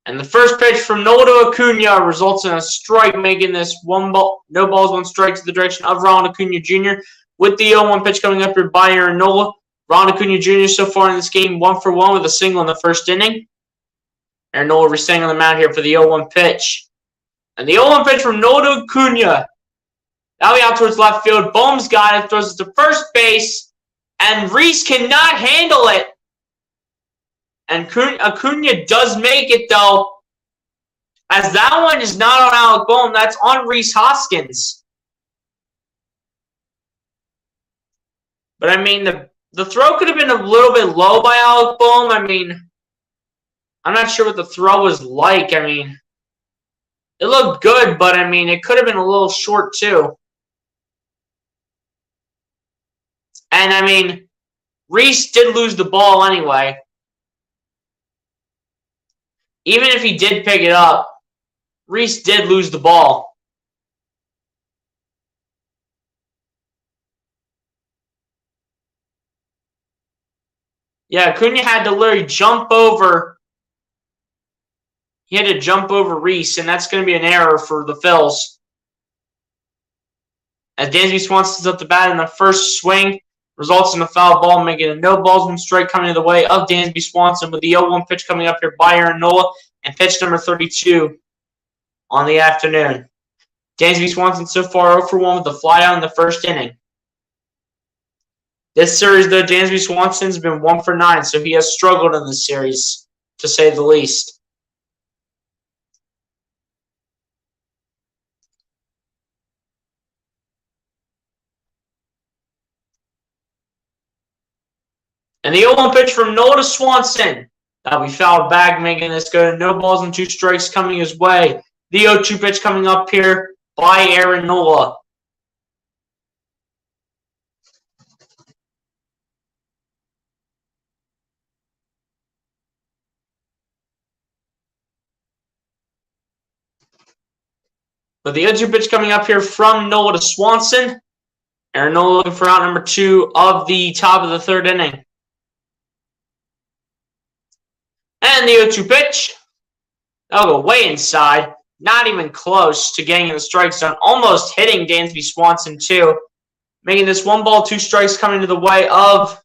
And the first pitch from Nola to Acuna results in a strike, making this no balls, 1 strike to the direction of Ronald Acuna Jr. With the 0-1 pitch coming up here by Aaron Nola. Ronald Acuna Jr. so far in this game 1 for 1 with a single in the 1st inning. Aaron Nola restaying on the mound here for the 0-1 pitch. And the 0-1 pitch from Nola Acuna. Now out towards left field. Bohm's got it. Throws it to first base. And Reese cannot handle it. And Acuna does make it, though. As that one is not on Alec Bohm. That's on Rhys Hoskins. But, I mean, the throw could have been a little bit low by Alec Bohm. I mean, I'm not sure what the throw was like. I mean, it looked good, but, I mean, it could have been a little short, too. And, I mean, Reese did lose the ball anyway. Even if he did pick it up, Reese did lose the ball. Yeah, Acuna had to literally jump over. He had to jump over Reese, and that's going to be an error for the Phils. As Dansby Swanson's up the bat in the first swing, results in a foul ball, making a no balls, one strike coming to the way of Dansby Swanson with the 0-1 pitch coming up here by Aaron Nola and pitch number 32 on the afternoon. Dansby Swanson so far 0 for 1 with the flyout in the first inning. This series, though, Dansby Swanson's been 1 for 9, so he has struggled in this series, to say the least. And the 0-1 pitch from Nola to Swanson. That'll be fouled back, making this go to no balls and 2 strikes coming his way. The 0-2 pitch coming up here by Aaron Nola. But the 0-2 pitch coming up here from Nola to Swanson. Aaron Nola looking for out number 2 of the top of the 3rd inning. And the 0-2 pitch. That'll go way inside. Not even close to getting in the strike zone. Almost hitting Dansby Swanson, too. Making this 1 ball, 2 strikes coming to the way of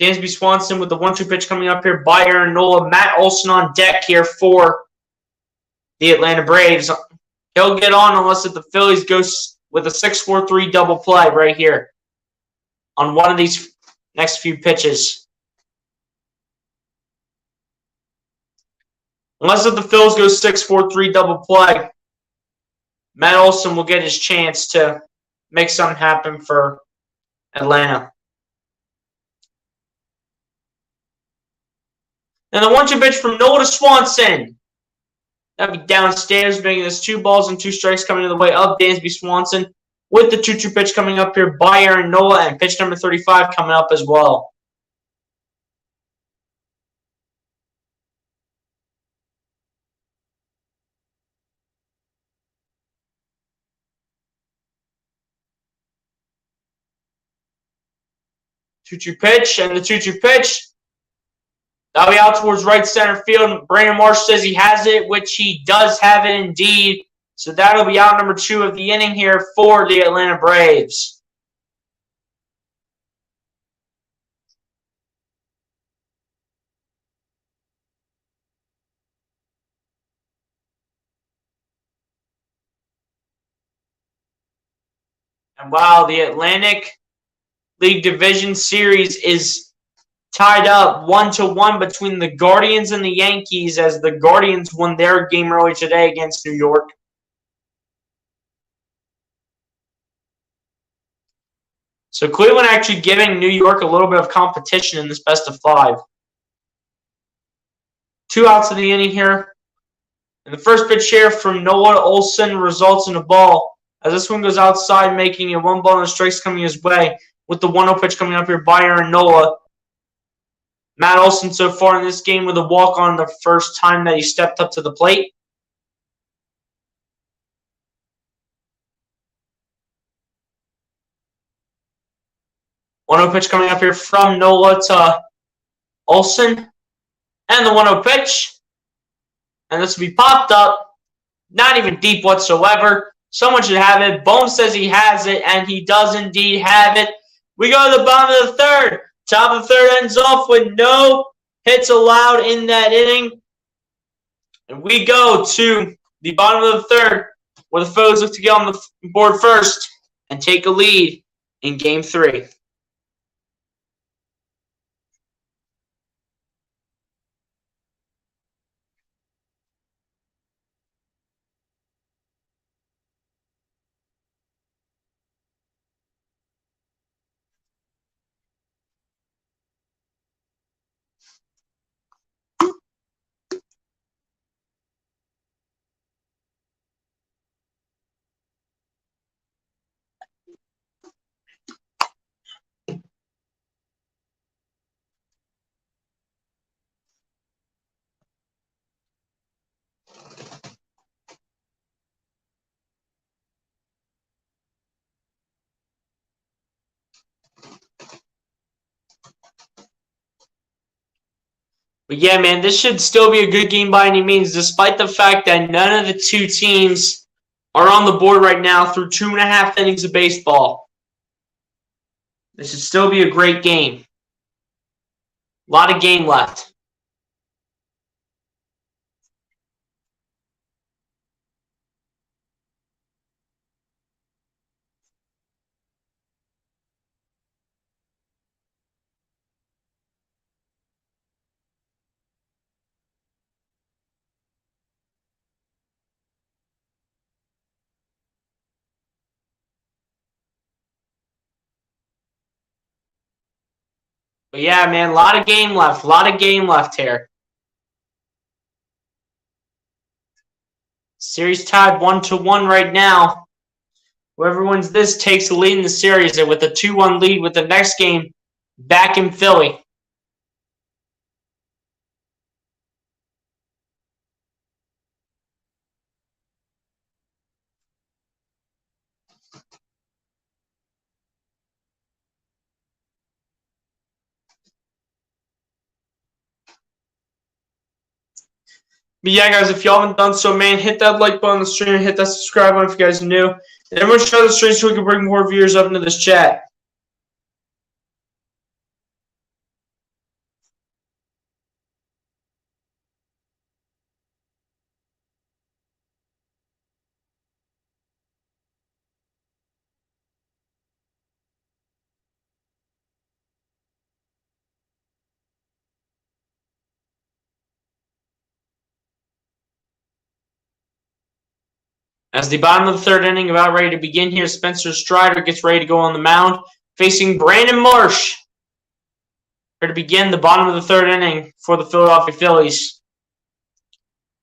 Dansby Swanson with the 1-2 pitch coming up here by Aaron Nola. Matt Olson on deck here for the Atlanta Braves. He'll get on unless if the Phillies go with a 6-4-3 double play right here on one of these next few pitches. Unless if the Phillies go 6-4-3 double play, Matt Olson will get his chance to make something happen for Atlanta. And the 1-2 pitch from Nola to Swanson. That'll be downstairs, making this 2 balls and 2 strikes coming to the way of Dansby Swanson with the 2-2 pitch coming up here by Aaron Nola and pitch number 35 coming up as well. Two-two pitch, and the 2-2 pitch. That'll be out towards right center field. Brandon Marsh says he has it, which he does have it indeed. So that'll be out number 2 of the inning here for the Atlanta Braves. And while the Atlantic League Division Series is tied up 1-1 between the Guardians and the Yankees as the Guardians won their game early today against New York. So Cleveland actually giving New York a little bit of competition in this best of 5. 2 outs of the inning here. And the first pitch here from Nola Olson results in a ball. As this one goes outside, making it 1 ball and strikes coming his way with the 1-0 pitch coming up here by Aaron Nola. Matt Olson so far in this game with a walk-on the first time that he stepped up to the plate. One-0 pitch coming up here from Nola to Olson. And the 1-0 pitch. And this will be popped up. Not even deep whatsoever. Someone should have it. Bohm says he has it, and he does indeed have it. We go to the bottom of the 3rd. Top of the 3rd ends off with no hits allowed in that inning. And we go to the bottom of the third, where the Phillies look to get on the board first and take a lead in Game 3. But yeah, man, this should still be a good game by any means, despite the fact that none of the two teams are on the board right now through 2.5 innings of baseball. This should still be a great game. A lot of game left. But yeah, man, a lot of game left. A lot of game left here. Series tied 1-1 right now. Whoever wins this takes the lead in the series, and with a 2-1 lead with the next game back in Philly. But yeah, guys, if y'all haven't done so, man, hit that like button on the stream and hit that subscribe button if you guys are new. And everyone share the stream so we can bring more viewers up into this chat. As the bottom of the third inning about ready to begin here, Spencer Strider gets ready to go on the mound, facing Brandon Marsh. Here to begin the bottom of the third inning for the Philadelphia Phillies.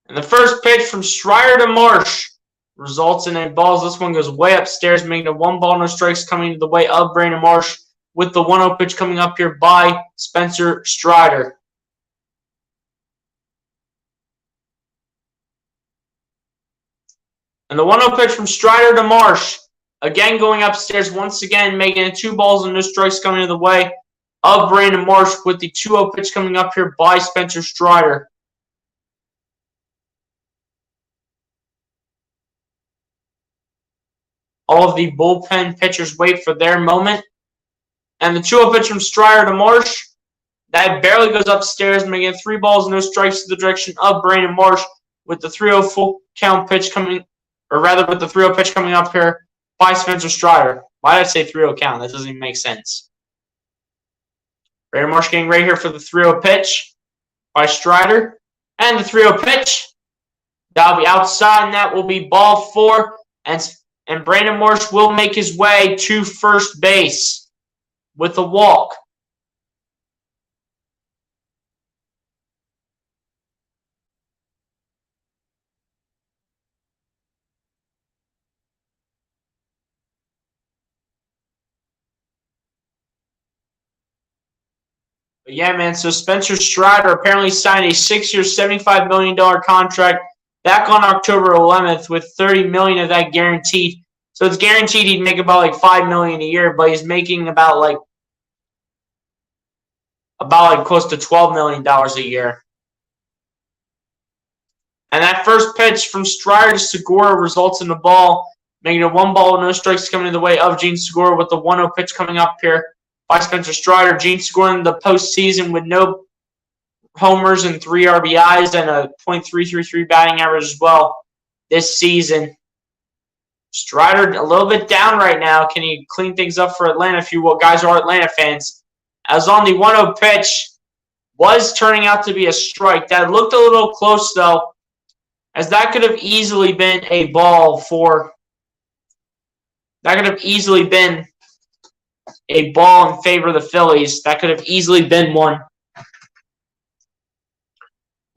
And the first pitch from Strider to Marsh results in a ball. This one goes way upstairs, making a 1-ball, no strikes coming to the way of Brandon Marsh, with the 1-0 pitch coming up here by Spencer Strider. And the 1-0 pitch from Strider to Marsh, again going upstairs, once again making it 2 balls and no strikes coming to the way of Brandon Marsh, with the 2-0 pitch coming up here by Spencer Strider. All of the bullpen pitchers wait for their moment. And the 2-0 pitch from Strider to Marsh, that barely goes upstairs, making it 3 balls and no strikes to the direction of Brandon Marsh, with the 3-0 full count pitch coming, or rather with the 3-0 pitch coming up here by Spencer Strider. Why did I say 3-0 count? That doesn't even make sense. Brandon Marsh getting ready here for the 3-0 pitch by Strider. And the 3-0 pitch, that'll be outside, and that will be ball 4. And Brandon Marsh will make his way to first base with a walk. But yeah, man, so Spencer Strider apparently signed a 6-year, $75 million contract back on October 11th with $30 million of that guaranteed. So it's guaranteed he'd make about like $5 million a year, but he's making about close to $12 million a year. And that first pitch from Strider to Segura results in the ball, making it 1 ball, no strikes coming in the way of Gene Segura, with the 1-0 pitch coming up here by Spencer Strider. Gene Segura in the postseason with no homers and 3 RBIs and a .333 batting average as well this season. Strider a little bit down right now. Can he clean things up for Atlanta if you guys are Atlanta fans? As on the 1-0 pitch, was turning out to be a strike. That looked a little close, though, as that could have easily been a ball for... That could have easily been a ball in favor of the Phillies. That could have easily been one.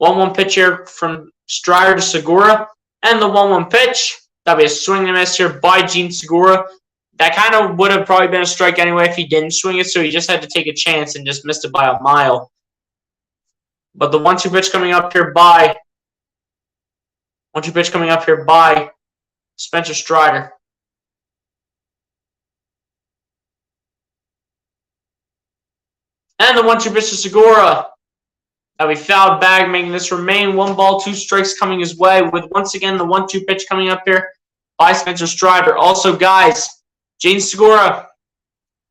1-1 pitch here from Strider to Segura. And the 1-1 pitch. That'll be a swing and miss here by Gene Segura. That kind of would have probably been a strike anyway if he didn't swing it, so he just had to take a chance and just missed it by a mile. But the 1-2 pitch coming up here by... 1-2 pitch coming up here by Spencer Strider. And the 1-2 pitch to Segura. That'll be fouled back, making this remain 1 ball, 2 strikes coming his way, with once again the 1-2 pitch coming up here by Spencer Strider. Also, guys, Gene Segura,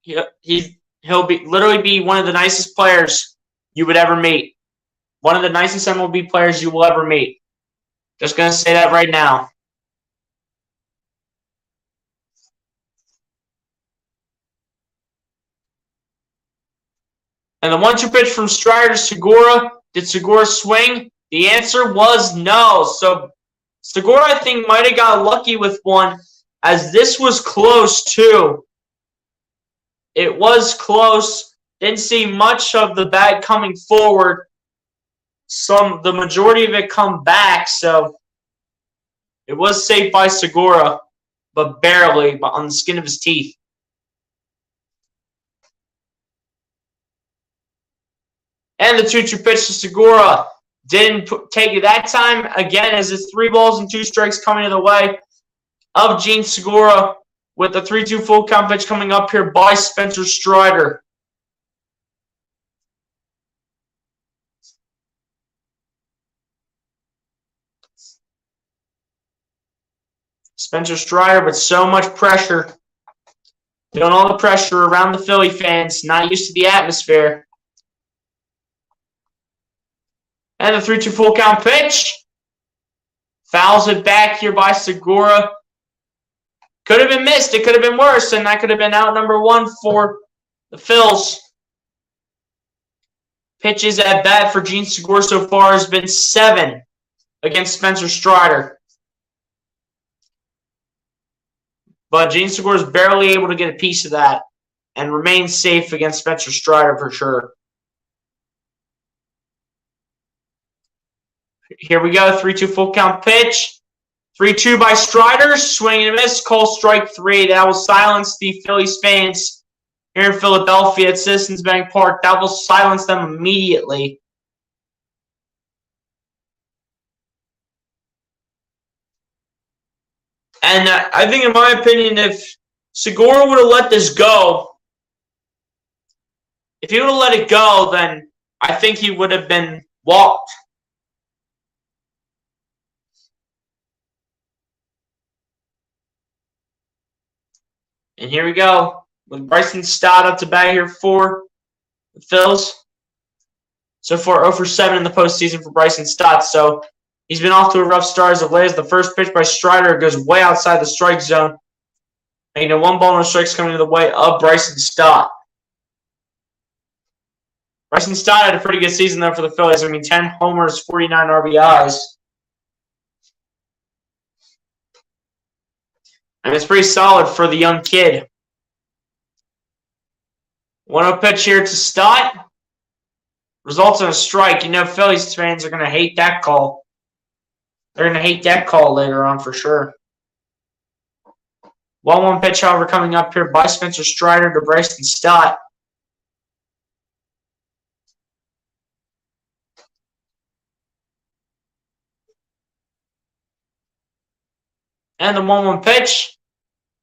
he'll literally be one of the nicest players you would ever meet. One of the nicest MLB players you will ever meet. Just going to say that right now. And the 1-2 pitch from Strider to Segura. Did Segura swing? The answer was no. So Segura, I think, might have got lucky with one, as this was close, too. It was close. Didn't see much of the bat coming forward. The majority of it come back, so it was saved by Segura, but barely, but on the skin of his teeth. And the 2-2 pitch to Segura. Didn't take it that time. Again, as it's 3 balls and 2 strikes coming to the way of Gene Segura, with the 3-2 full count pitch coming up here by Spencer Strider. Spencer Strider, but so much pressure. Feeling all the pressure around the Philly fans, not used to the atmosphere. And the 3-2 full count pitch. Fouls it back here by Segura. Could have been missed. It could have been worse, and that could have been out number 1 for the Phils. Pitches at bat for Gene Segura so far has been 7 against Spencer Strider. But Gene Segura is barely able to get a piece of that and remains safe against Spencer Strider for sure. Here we go, 3-2 full count pitch. 3-2 by Strider, swing and a miss, call strike 3. That will silence the Phillies fans here in Philadelphia at Citizens Bank Park. That will silence them immediately. And I think, in my opinion, if Segura would have let this go, if he would have let it go, then I think he would have been walked. And here we go, with Bryson Stott up to bat here for the Phils. So far, 0 for 7 in the postseason for Bryson Stott. So he's been off to a rough start as of late, as the first pitch by Strider goes way outside the strike zone. And 1 ball, no strikes coming to the way of Bryson Stott. Bryson Stott had a pretty good season, though, for the Phillies. 10 homers, 49 RBIs. And it's pretty solid for the young kid. 1-0 pitch here to Stott. Results in a strike. Phillies fans are going to hate that call. They're going to hate that call later on for sure. 1-1 pitch, however, coming up here by Spencer Strider to Bryson Stott. And the 1-1 pitch.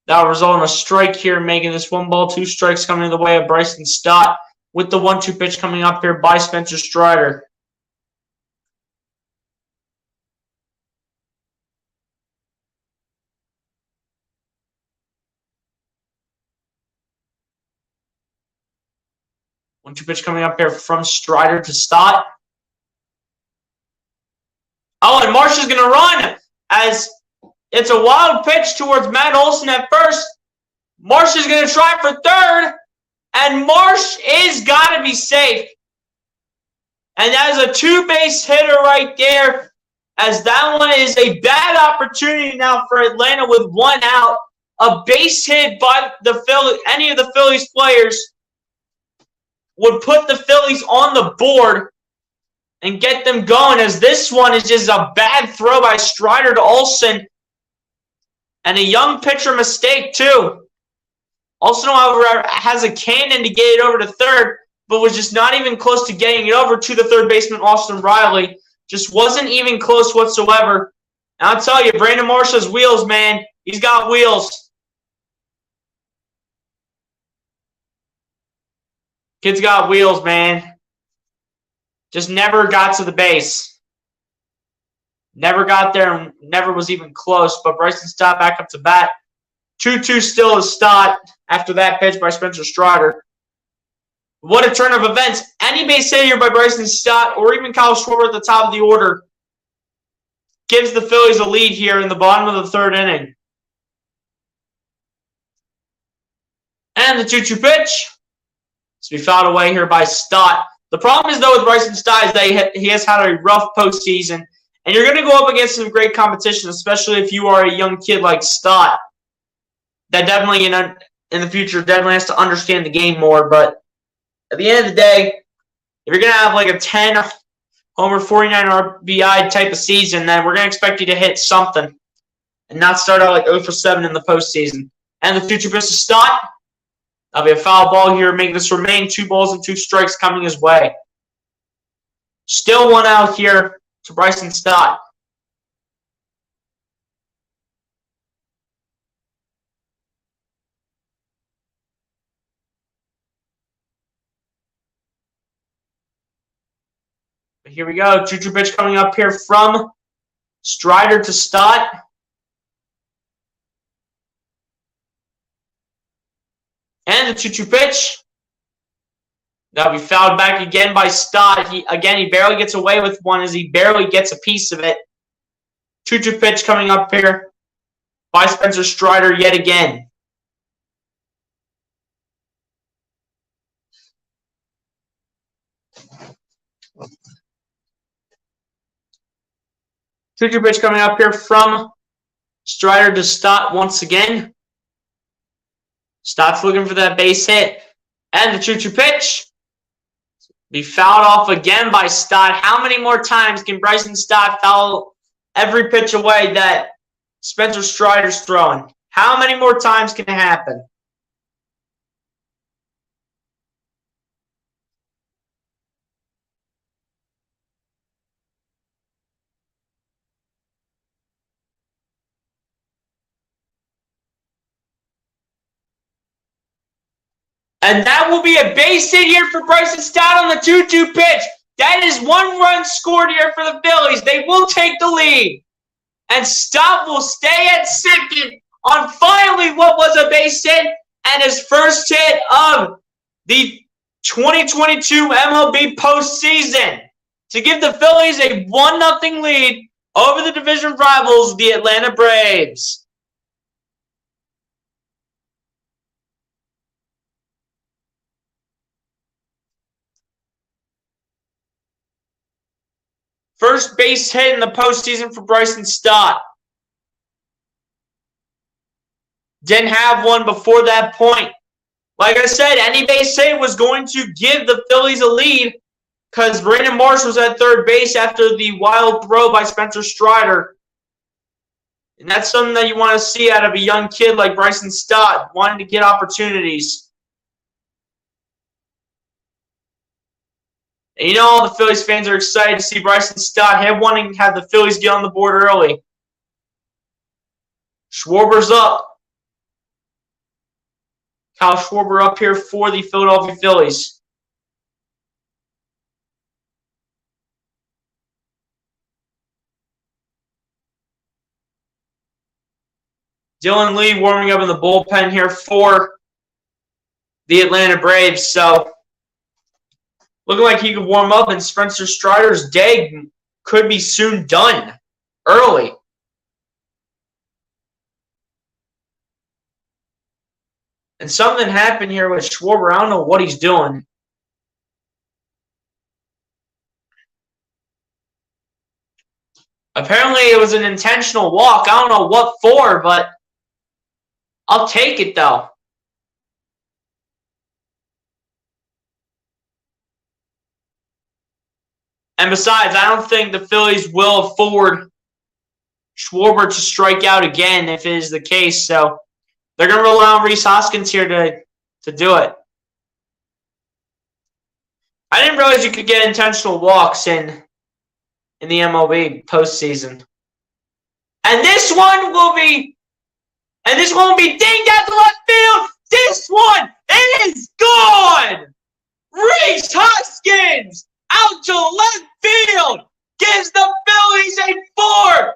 That will result in a strike here, making this 1 ball, 2 strikes coming in the way of Bryson Stott, with the 1-2 pitch coming up here by Spencer Strider. One-two pitch coming up here from Strider to Stott. Marsh is going to run as it's a wild pitch towards Matt Olson at first. Marsh is going to try for third, and Marsh is got to be safe. And that is a two-base hitter right there, as that one is a bad opportunity now for Atlanta with one out. A base hit by any of the Phillies players would put the Phillies on the board and get them going, as this one is just a bad throw by Strider to Olson. And a young pitcher mistake, too. Olson, however, has a cannon to get it over to third, but was just not even close to getting it over to the third baseman, Austin Riley. Just wasn't even close whatsoever. And I'll tell you, Brandon Marsh has wheels, man. He's got wheels. Kid's got wheels, man. Just never got to the base. Never got there and never was even close. But Bryson Stott back up to bat. 2-2 still is Stott after that pitch by Spencer Strider. What a turn of events. Any base hit here by Bryson Stott or even Kyle Schwarber at the top of the order gives the Phillies a lead here in the bottom of the third inning. And the 2-2 pitch. To be fouled away here by Stott. The problem is, though, with Bryson Stott is that he has had a rough postseason. And you're going to go up against some great competition, especially if you are a young kid like Stott. That definitely, in the future, definitely has to understand the game more. But at the end of the day, if you're going to have like a 10 homer, 49 RBI type of season, then we're going to expect you to hit something and not start out like 0 for 7 in the postseason. And the 2-2 pitch to Stott. That'll be a foul ball here, making this remain 2 balls and 2 strikes coming his way. Still one out here to Bryson Stott. But here we go. 2-2 pitch coming up here from Strider to Stott. And the 2-2 pitch. That'll be fouled back again by Stott. He barely gets away with one as he barely gets a piece of it. 2-2 pitch coming up here by Spencer Strider yet again. Two-two pitch coming up here from Strider to Stott once again. Stott's looking for that base hit. And the 2-2 pitch. Be fouled off again by Stott. How many more times can Bryson Stott foul every pitch away that Spencer Strider's throwing? How many more times can it happen? And that will be a base hit here for Bryson Stott on the 2-2 pitch. That is 1 run scored here for the Phillies. They will take the lead. And Stott will stay at second on finally what was a base hit and his first hit of the 2022 MLB postseason to give the Phillies a 1-0 lead over the division rivals, the Atlanta Braves. First base hit in the postseason for Bryson Stott. Didn't have one before that point. Like I said, any base hit was going to give the Phillies a lead because Brandon Marsh was at third base after the wild throw by Spencer Strider. And that's something that you want to see out of a young kid like Bryson Stott, wanting to get opportunities. And you know all the Phillies fans are excited to see Bryson Stott wanting to have the Phillies get on the board early. Schwarber's up. Kyle Schwarber up here for the Philadelphia Phillies. Dylan Lee warming up in the bullpen here for the Atlanta Braves. So, looking like he could warm up, and Spencer Strider's day could be soon done early. And something happened here with Schwarber. I don't know what he's doing. Apparently, it was an intentional walk. I don't know what for, but I'll take it, though. And besides, I don't think the Phillies will afford Schwarber to strike out again if it is the case. So they're going to rely on Rhys Hoskins here to do it. I didn't realize you could get intentional walks in the MLB postseason. And this one will be dinged out to left field. This one is gone. Rhys Hoskins out to left field gives the Phillies a 4-0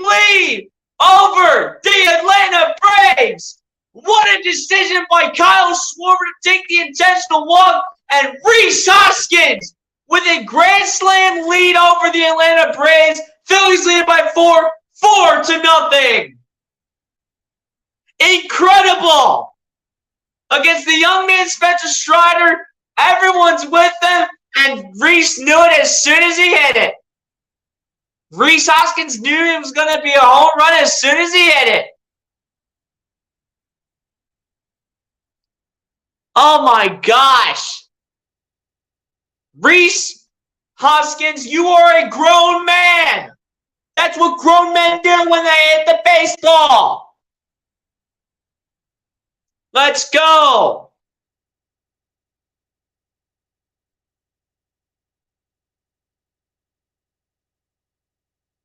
lead over the Atlanta Braves. What a decision by Kyle Schwarber to take the intentional walk, and Rhys Hoskins with a grand slam lead over the Atlanta Braves. Phillies lead by 4-0. Incredible! Against the young man Spencer Strider, everyone's with them, and Rhys knew it as soon as he hit it. Rhys Hoskins knew it was going to be a home run as soon as he hit it. Oh my gosh. Rhys Hoskins, you are a grown man. That's what grown men do when they hit the baseball. Let's go.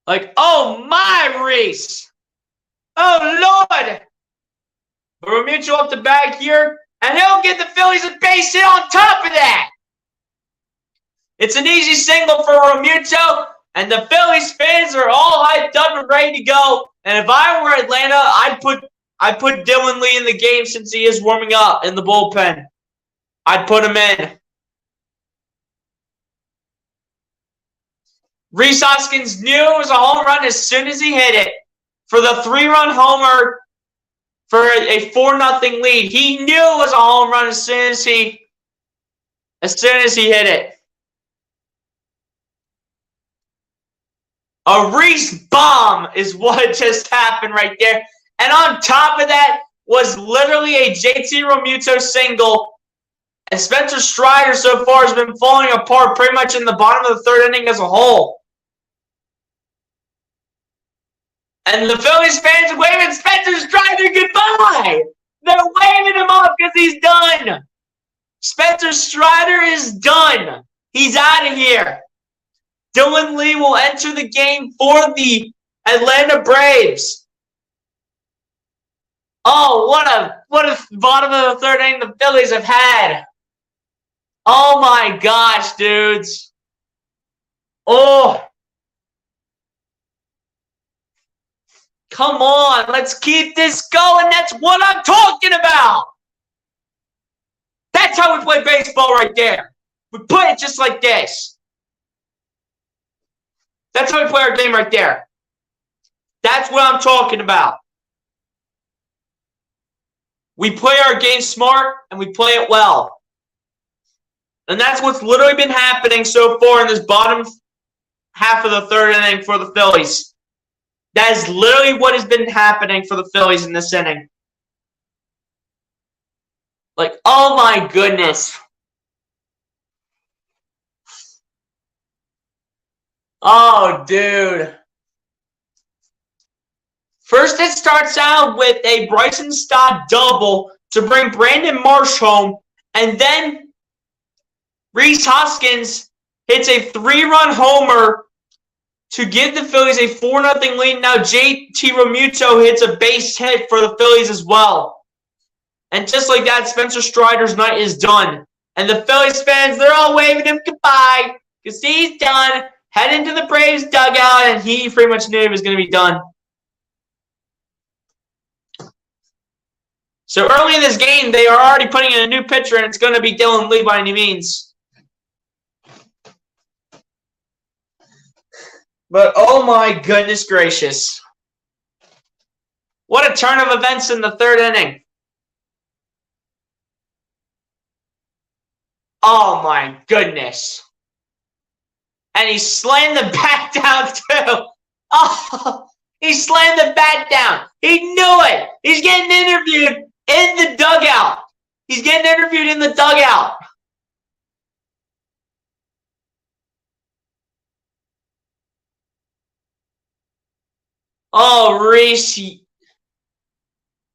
Like, oh my, Rhys. Oh, Lord. Realmuto up the bag here, and he'll get the Phillies a base hit on top of that. It's an easy single for Realmuto, and the Phillies fans are all hyped up and ready to go. And if I were Atlanta, I'd put Dylan Lee in the game since he is warming up in the bullpen. I'd put him in. Rhys Hoskins knew it was a home run as soon as he hit it for the 3-run homer for a 4-0 lead. He knew it was a home run as soon as he hit it. A Rhys bomb is what just happened right there. And on top of that was literally a JT Realmuto single. And Spencer Strider so far has been falling apart pretty much in the bottom of the third inning as a whole. And the Phillies fans are waving Spencer Strider goodbye. They're waving him off because he's done. Spencer Strider is done. He's out of here. Dylan Lee will enter the game for the Atlanta Braves. Oh, what a bottom of the third inning the Phillies have had. Oh my gosh, dudes. Oh. Come on, let's keep this going. That's what I'm talking about. That's how we play baseball right there. We play it just like this. That's how we play our game right there. That's what I'm talking about. We play our game smart, and we play it well. And that's what's literally been happening so far in this bottom half of the third inning for the Phillies. That is literally what has been happening for the Phillies in this inning. Like, oh my goodness. Oh, dude. First, it starts out with a Bryson Stott double to bring Brandon Marsh home. And then Rhys Hoskins hits a 3-run homer to give the Phillies a 4-0 lead. Now JT Realmuto hits a base hit for the Phillies as well. And just like that, Spencer Strider's night is done. And the Phillies fans, they're all waving him goodbye because he's done. Head into the Braves dugout, and he pretty much knew it was going to be done. So early in this game, they are already putting in a new pitcher, and it's going to be Dylan Lee by any means. But oh my goodness gracious. What a turn of events in the third inning. Oh my goodness. And he slammed the bat down too. Oh, he slammed the bat down. He knew it. He's getting interviewed in the dugout. He's getting interviewed in the dugout. Oh, Reese,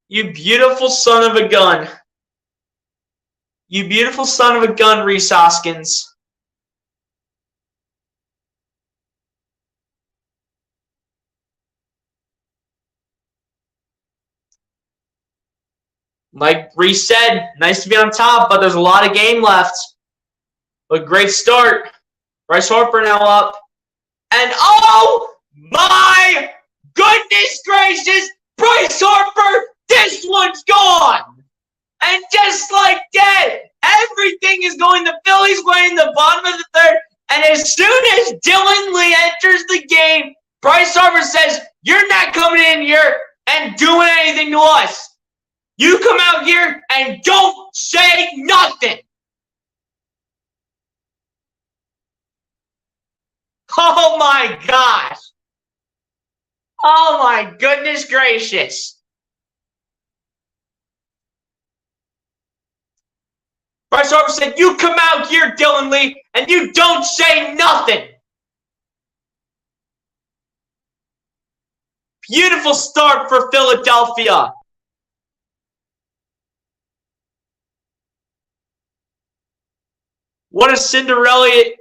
you beautiful son of a gun. You beautiful son of a gun, Reese Hoskins. Like Reese said, nice to be on top, but there's a lot of game left. But great start. Bryce Harper now up. And oh my goodness gracious, Bryce Harper, this one's gone. And just like that, everything is going the Phillies' way in the bottom of the third. And as soon as Dylan Lee enters the game, Bryce Harper says, "You're not coming in here and doing anything to us. You come out here and don't say nothing." Oh my gosh. Oh my goodness gracious. Bryce Harper said, "You come out here, Dylan Lee, and you don't say nothing." Beautiful start for Philadelphia. What a Cinderella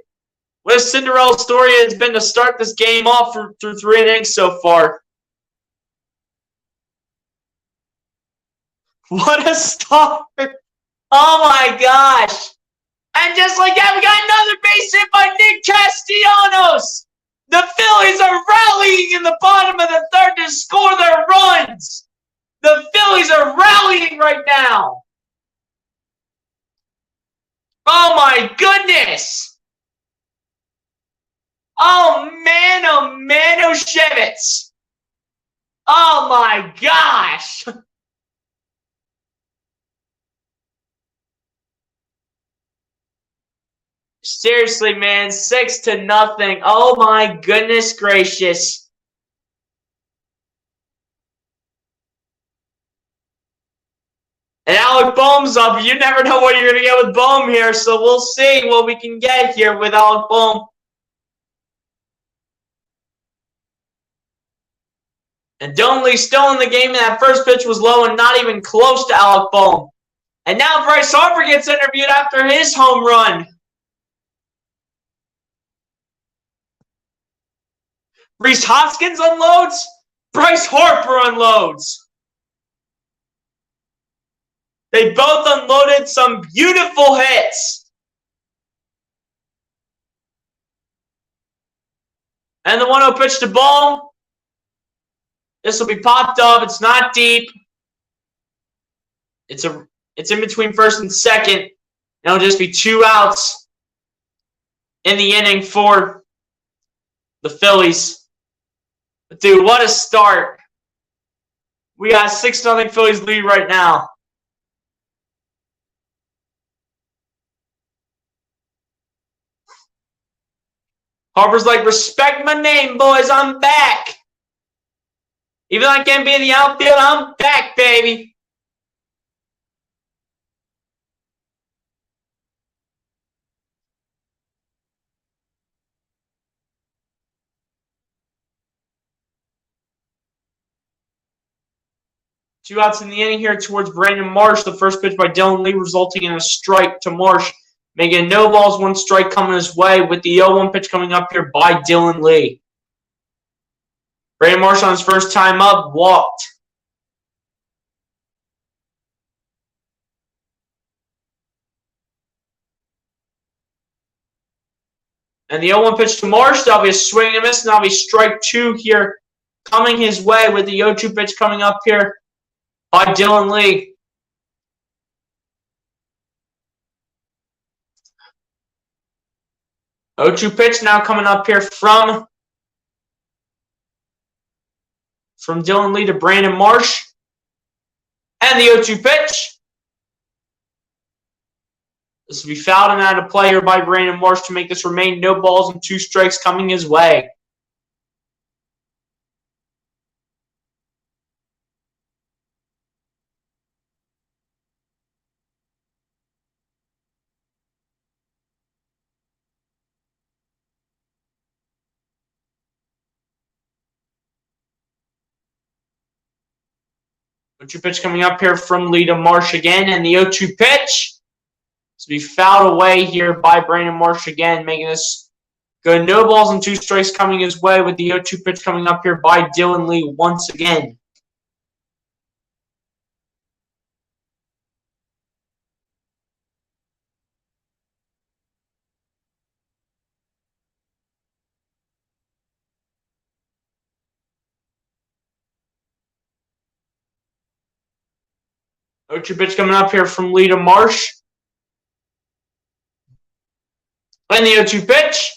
story it has been to start this game off through 3 innings so far. What a start. Oh my gosh. And just like that, we got another base hit by Nick Castellanos. The Phillies are rallying in the bottom of the third to score their runs. The Phillies are rallying right now. Oh my goodness. Oh man, Shevitz. Oh my gosh. Seriously, man, 6-0. Oh my goodness gracious. And Alec Boehm's up. You never know what you're going to get with Boehm here, so we'll see what we can get here with Alec Boehm. And Dylan Lee still in the game, and that first pitch was low and not even close to Alec Boehm. And now Bryce Harper gets interviewed after his home run. Rhys Hoskins unloads. Bryce Harper unloads. They both unloaded some beautiful hits. And the 1-0 pitch to Boehm. This will be popped up. It's not deep. It's in between first and second. It'll just be 2 outs in the inning for the Phillies. But dude, what a start. We got 6-0 Phillies lead right now. Harper's like, "Respect my name, boys. I'm back. Even though I can't be in the outfield, I'm back, baby." Two outs in the inning here towards Brandon Marsh. The first pitch by Dylan Lee resulting in a strike to Marsh. Making no balls, 1 strike coming his way with the 0-1 pitch coming up here by Dylan Lee. Brandon Marsh on his first time up, walked. And the 0-1 pitch to Marsh, that'll be a swing and a miss, and that'll be strike 2 here coming his way with the 0-2 pitch coming up here by Dylan Lee. O2 pitch now coming up here from from Dylan Lee to Brandon Marsh. And the 0-2 pitch. This will be fouled and out of play here by Brandon Marsh to make this remain no balls and 2 strikes coming his way. The 0-2 pitch coming up here from Lee to Marsh again, and the 0-2 pitch. To be fouled away here by Brandon Marsh again, making this go no balls and 2 strikes coming his way with the 0-2 pitch coming up here by Dylan Lee once again. The 0-2 pitch coming up here from Lee to Marsh. And the 0-2 pitch.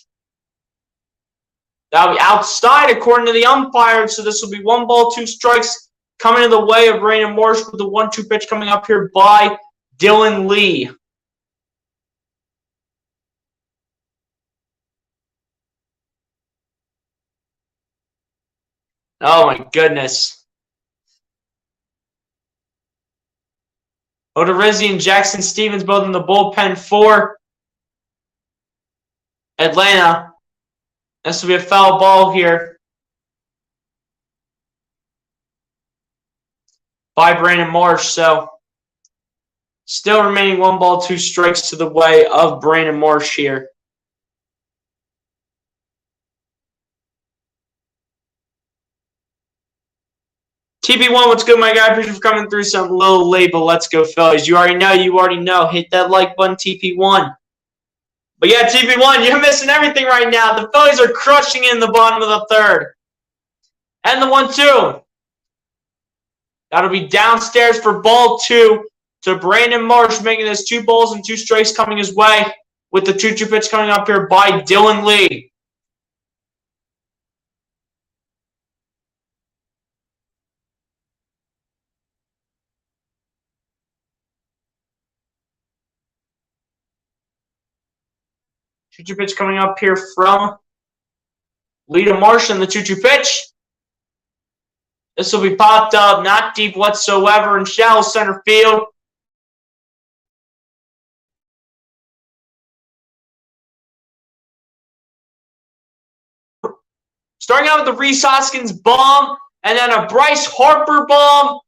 That'll be outside according to the umpire. So this will be 1 ball, 2 strikes coming in the way of Brandon Marsh with the 1-2 pitch coming up here by Dylan Lee. Oh my goodness. Odorizzi and Jackson Stevens both in the bullpen for Atlanta. This will be a foul ball here by Brandon Marsh. So still remaining 1 ball, 2 strikes to the way of Brandon Marsh here. TP1, what's good, my guy? Appreciate you for coming through. Something a little late, but let's go, Phillies. You already know. Hit that like button, TP1. But yeah, TP1, you're missing everything right now. The Phillies are crushing in the bottom of the 3rd. And the 1-2. That'll be downstairs for ball 2 to Brandon Marsh, making this 2 balls and 2 strikes coming his way with the 2-2 pitch coming up here by Dylan Lee. Two-two pitch coming up here from Lee to Marsh, and the 2-2 pitch. This will be popped up, not deep whatsoever in shallow center field. Starting out with the Rhys Hoskins bomb, and then a Bryce Harper bomb.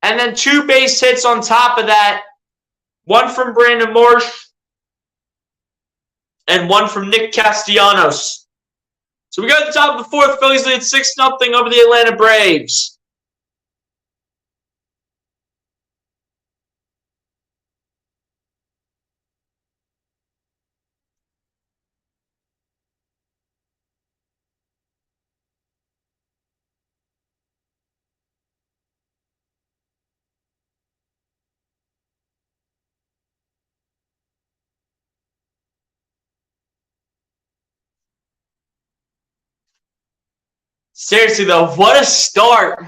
And then 2 base hits on top of that. 1 from Brandon Marsh and 1 from Nick Castellanos. So we go to the top of the 4th. Phillies lead 6-0 over the Atlanta Braves. Seriously, though, what a start.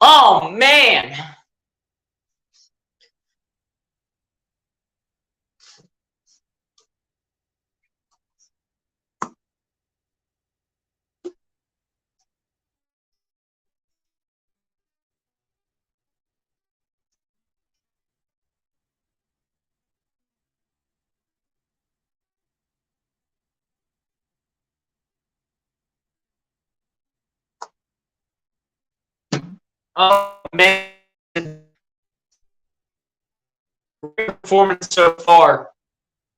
Oh, man. Oh, man. Great performance so far.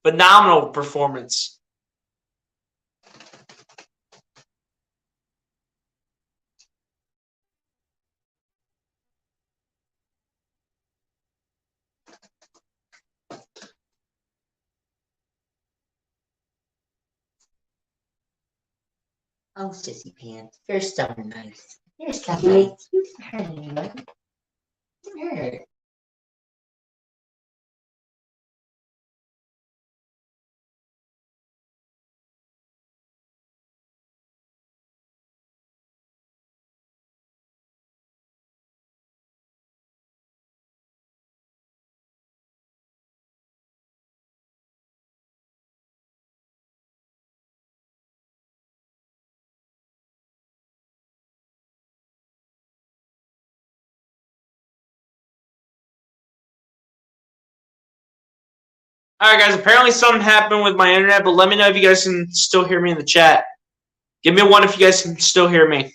Phenomenal performance. Oh, sissy pants. You're so nice. You're so nice. You can hurt anyone. You can hurt. Alright, guys, apparently something happened with my internet, but let me know if you guys can still hear me in the chat. Give me a 1 if you guys can still hear me.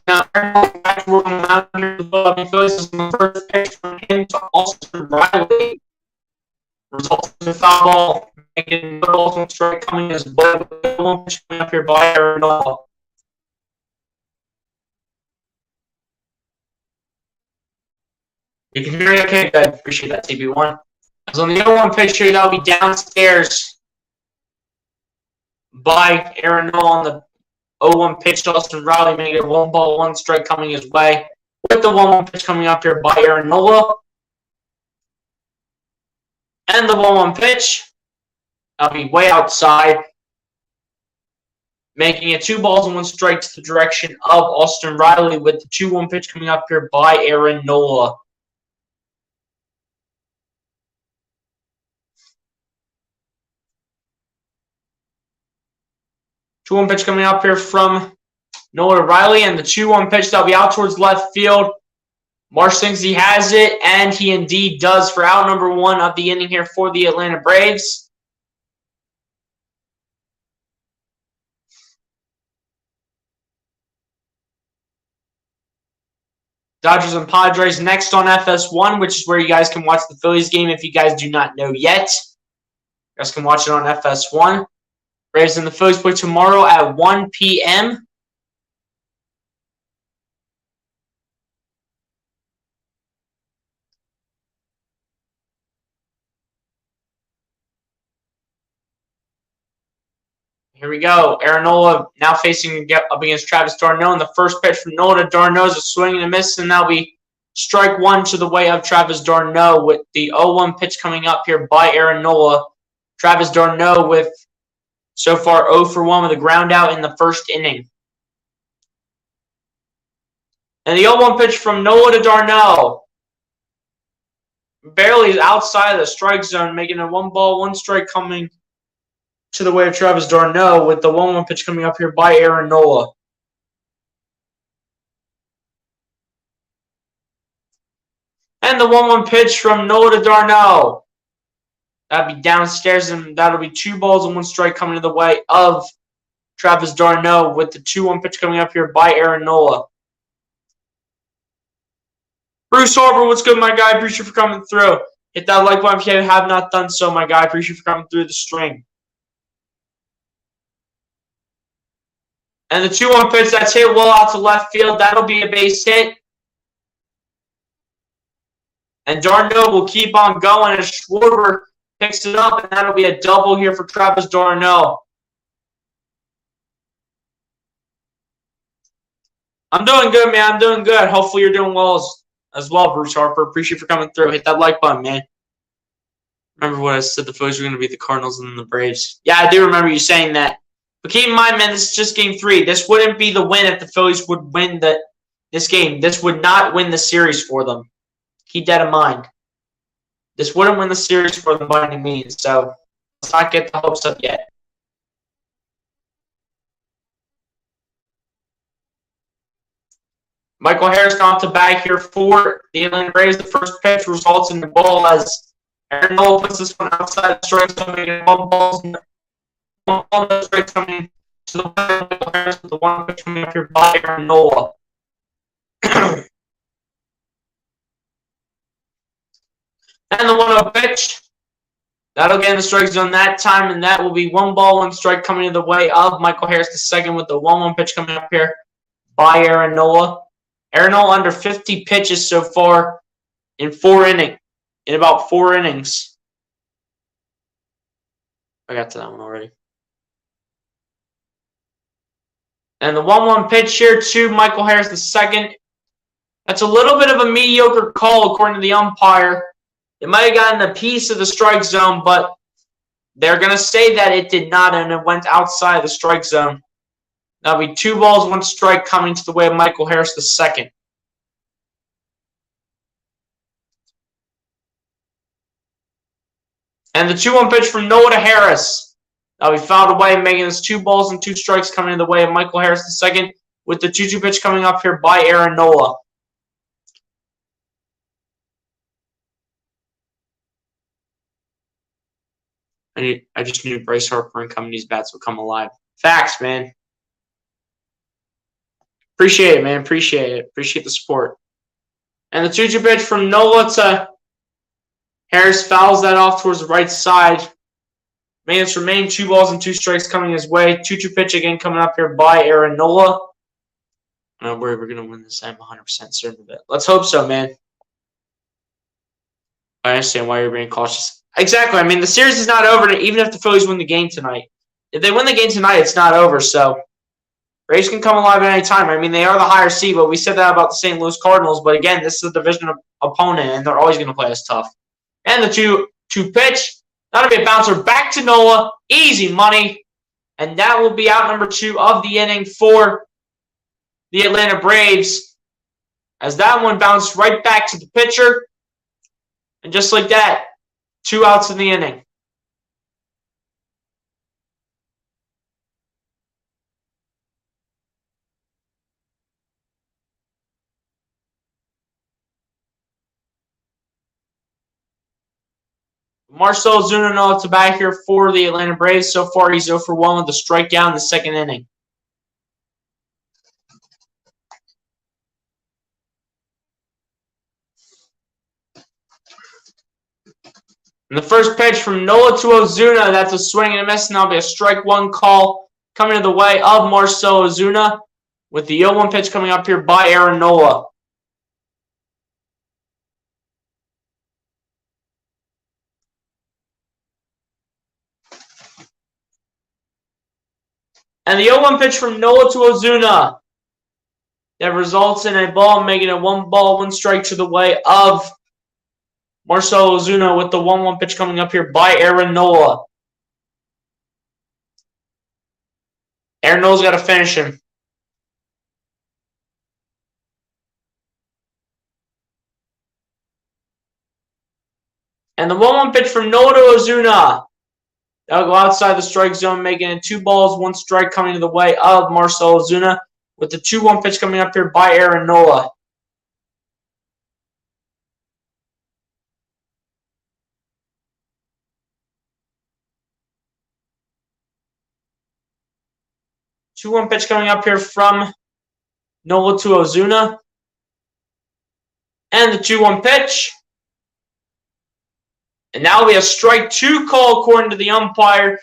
Now, back to where I'm out here. The Phillies is the first pitch from him to Austin Riley. Results in a foul ball, making the ultimate strike coming as well. One pitch coming up here by Aaron Nola. You can hear me okay? Good. Appreciate that, TB1. So on the 0-1 pitch here, that'll be downstairs by Aaron Nola on the 0-1 pitch to Austin Riley, making it 1 ball, 1 strike coming his way. With the 1-1 pitch coming up here by Aaron Nola. And the 1-1 pitch, that'll be way outside, making it 2 balls and 1 strike to the direction of Austin Riley with the 2-1 pitch coming up here by Aaron Nola. Two-one pitch coming up here from Nola to Riley, and the 2-1 pitch that'll be out towards left field. Marsh thinks he has it, and he indeed does for out number 1 of the inning here for the Atlanta Braves. Dodgers and Padres next on FS1, which is where you guys can watch the Phillies game if you guys do not know yet. You guys can watch it on FS1. Braves and the Phillies play tomorrow at 1 p.m. Here we go. Aaron Nola now facing up against Travis d'Arnaud. And the first pitch from Nola to d'Arnaud is a swing and a miss, and that'll be strike 1 to the way of Travis d'Arnaud with the 0-1 pitch coming up here by Aaron Nola. Travis d'Arnaud with so far 0 for 1 with a ground out in the first inning. And the 0-1 pitch from Nola to d'Arnaud. Barely outside of the strike zone, making a 1 ball, 1 strike coming to the way of Travis d'Arnaud with the 1-1 pitch coming up here by Aaron Nola. And the 1-1 pitch from Nola to d'Arnaud. That'll be downstairs, and that'll be 2 balls and 1 strike coming to the way of Travis d'Arnaud with the 2-1 pitch coming up here by Aaron Nola. Bruce Harper, what's good, my guy? Appreciate you for coming through. Hit that like button if you have not done so, my guy. Appreciate you for coming through the stream. And the 2-1 pitch that's hit well out to left field. That'll be a base hit. And d'Arnaud will keep on going as Schwarber picks it up, and that'll be a double here for Travis d'Arnaud. I'm doing good, man. I'm doing good. Hopefully you're doing well as well, Bruce Harper. Appreciate you for coming through. Hit that like button, man. Remember what I said, the Phillies were going to be the Cardinals and then the Braves. Yeah, I do remember you saying that. But keep in mind, man, this is just Game 3. This wouldn't be the win if the Phillies would win this game. This would not win the series for them. Keep that in mind. This wouldn't win the series for them by any means. So let's not get the hopes up yet. Michael Harris gone to bat here for the Atlanta Braves. The first pitch results in the ball as Aaron Nola puts this one outside the strike zone, making 1 ball, no strikes coming to the way of Michael Harris with the 1 pitch coming up here by Aaron Nola. And the 1-0 pitch. That'll get in the strike zone that time, and that will be 1 ball, 1 strike coming to the way of Michael Harris the second with the 1-1 pitch coming up here by Aaron Nola. Aaron Nola under 50 pitches so far in about 4 innings. I got to that one already. And the 1-1 pitch here to Michael Harris the second. That's a little bit of a mediocre call according to the umpire. It might have gotten a piece of the strike zone, but They're going to say that it did not, and it went outside the strike zone. That'll be 2 balls, 1 strike coming to the way of Michael Harris II. And the 2-1 pitch from Noah to Harris. That'll be fouled away, making this 2 balls and 2 strikes coming in the way of Michael Harris II, with the 2-2 pitch coming up here by Aaron Nola. I just knew Bryce Harper and Cummings' bats would come alive. Facts, man. Appreciate it, man. Appreciate it. Appreciate the support. And the 2-2 pitch from Nola to Harris fouls that off towards the right side. Man's remain 2 balls and 2 strikes coming his way. 2-2 pitch again coming up here by Aaron Nola. I don't worry, we're going to win this. I'm 100% certain of it. Let's hope so, man. I understand why you're being cautious. Exactly. I mean, the series is not over, even if the Phillies win the game tonight. If they win the game tonight, it's not over, so Braves can come alive at any time. I mean, they are the higher seed, but we said that about the St. Louis Cardinals. But again, this is a division opponent, and they're always going to play us tough. And the 2-2 pitch. That'll be a bouncer back to Nola. Easy money. And that will be out number 2 of the inning for the Atlanta Braves. As that one bounced right back to the pitcher. And just like that, 2 outs in the inning. Marcell Ozuna now to bat here for the Atlanta Braves. So far, he's 0 for 1 with a strikeout in the second inning. And the first pitch from Nola to Ozuna, that's a swing and a miss, and that'll be a strike 1 call coming to the way of Marcell Ozuna with the 0-1 pitch coming up here by Aaron Nola. And the 0-1 pitch from Nola to Ozuna that results in a ball, making it 1 ball, 1 strike to the way of Marcell Ozuna with the 1-1 pitch coming up here by Aaron Nola. Aaron Nola's got to finish him. And the 1-1 pitch from Nola to Ozuna. That'll go outside the strike zone, making it 2 balls, 1 strike coming to the way of Marcell Ozuna with the 2-1 pitch coming up here by Aaron Nola. Two-one pitch coming up here from Nola to Ozuna. And the 2-1 pitch. And now we have strike 2 call according to the umpire.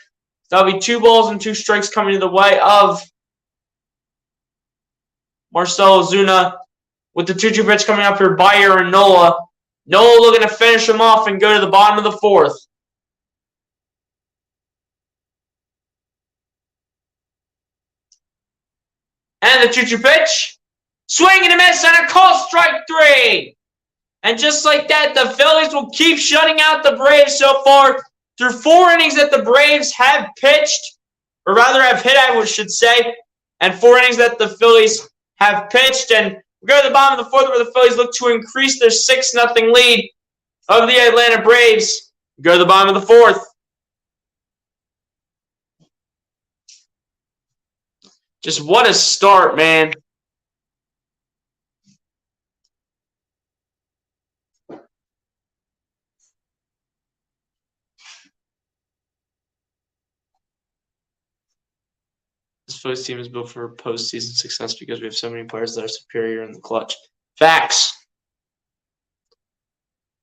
That'll be 2 balls and 2 strikes coming to the way of Marcell Ozuna with the 2-2 pitch coming up here by Aaron Nola. Nola looking to finish him off and go to the bottom of the 4th. And the 2-2 pitch. Swing and a miss and a call, strike 3. And just like that, the Phillies will keep shutting out the Braves so far through 4 innings that the Braves have pitched, or rather have hit, I should say, and 4 innings that the Phillies have pitched. And we go to the bottom of the 4th where the Phillies look to increase their 6-0 lead of the Atlanta Braves. We go to the bottom of the 4th. Just what a start, man. This Phillies team is built for postseason success because we have so many players that are superior in the clutch. Facts.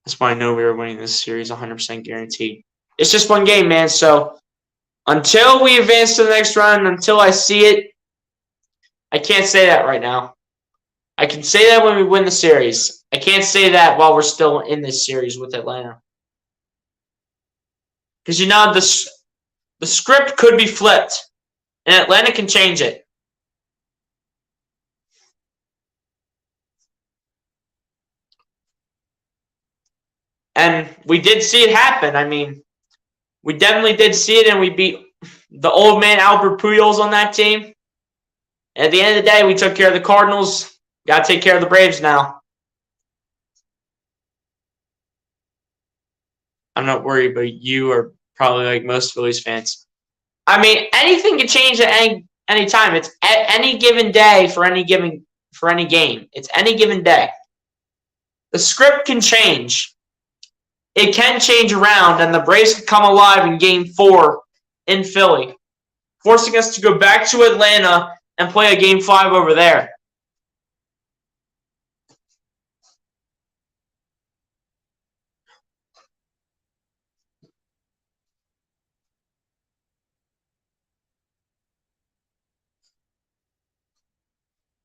That's why I know we are winning this series 100% guaranteed. It's just 1 game, man. So until we advance to the next round, until I see it, I can't say that right now. I can say that when we win the series. I can't say that while we're still in this series with Atlanta. Because, you know, the script could be flipped. And Atlanta can change it. And we did see it happen. I mean, We definitely did see it, and we beat the old man Albert Pujols on that team. And at the end of the day, we took care of the Cardinals. Got to take care of the Braves now. I'm not worried, but you are probably like most Phillies fans. I mean, anything can change at any time. It's at any given day for any game. It's any given day. The script can change. It can change around, and the Braves could come alive in Game 4 in Philly, forcing us to go back to Atlanta and play a Game 5 over there.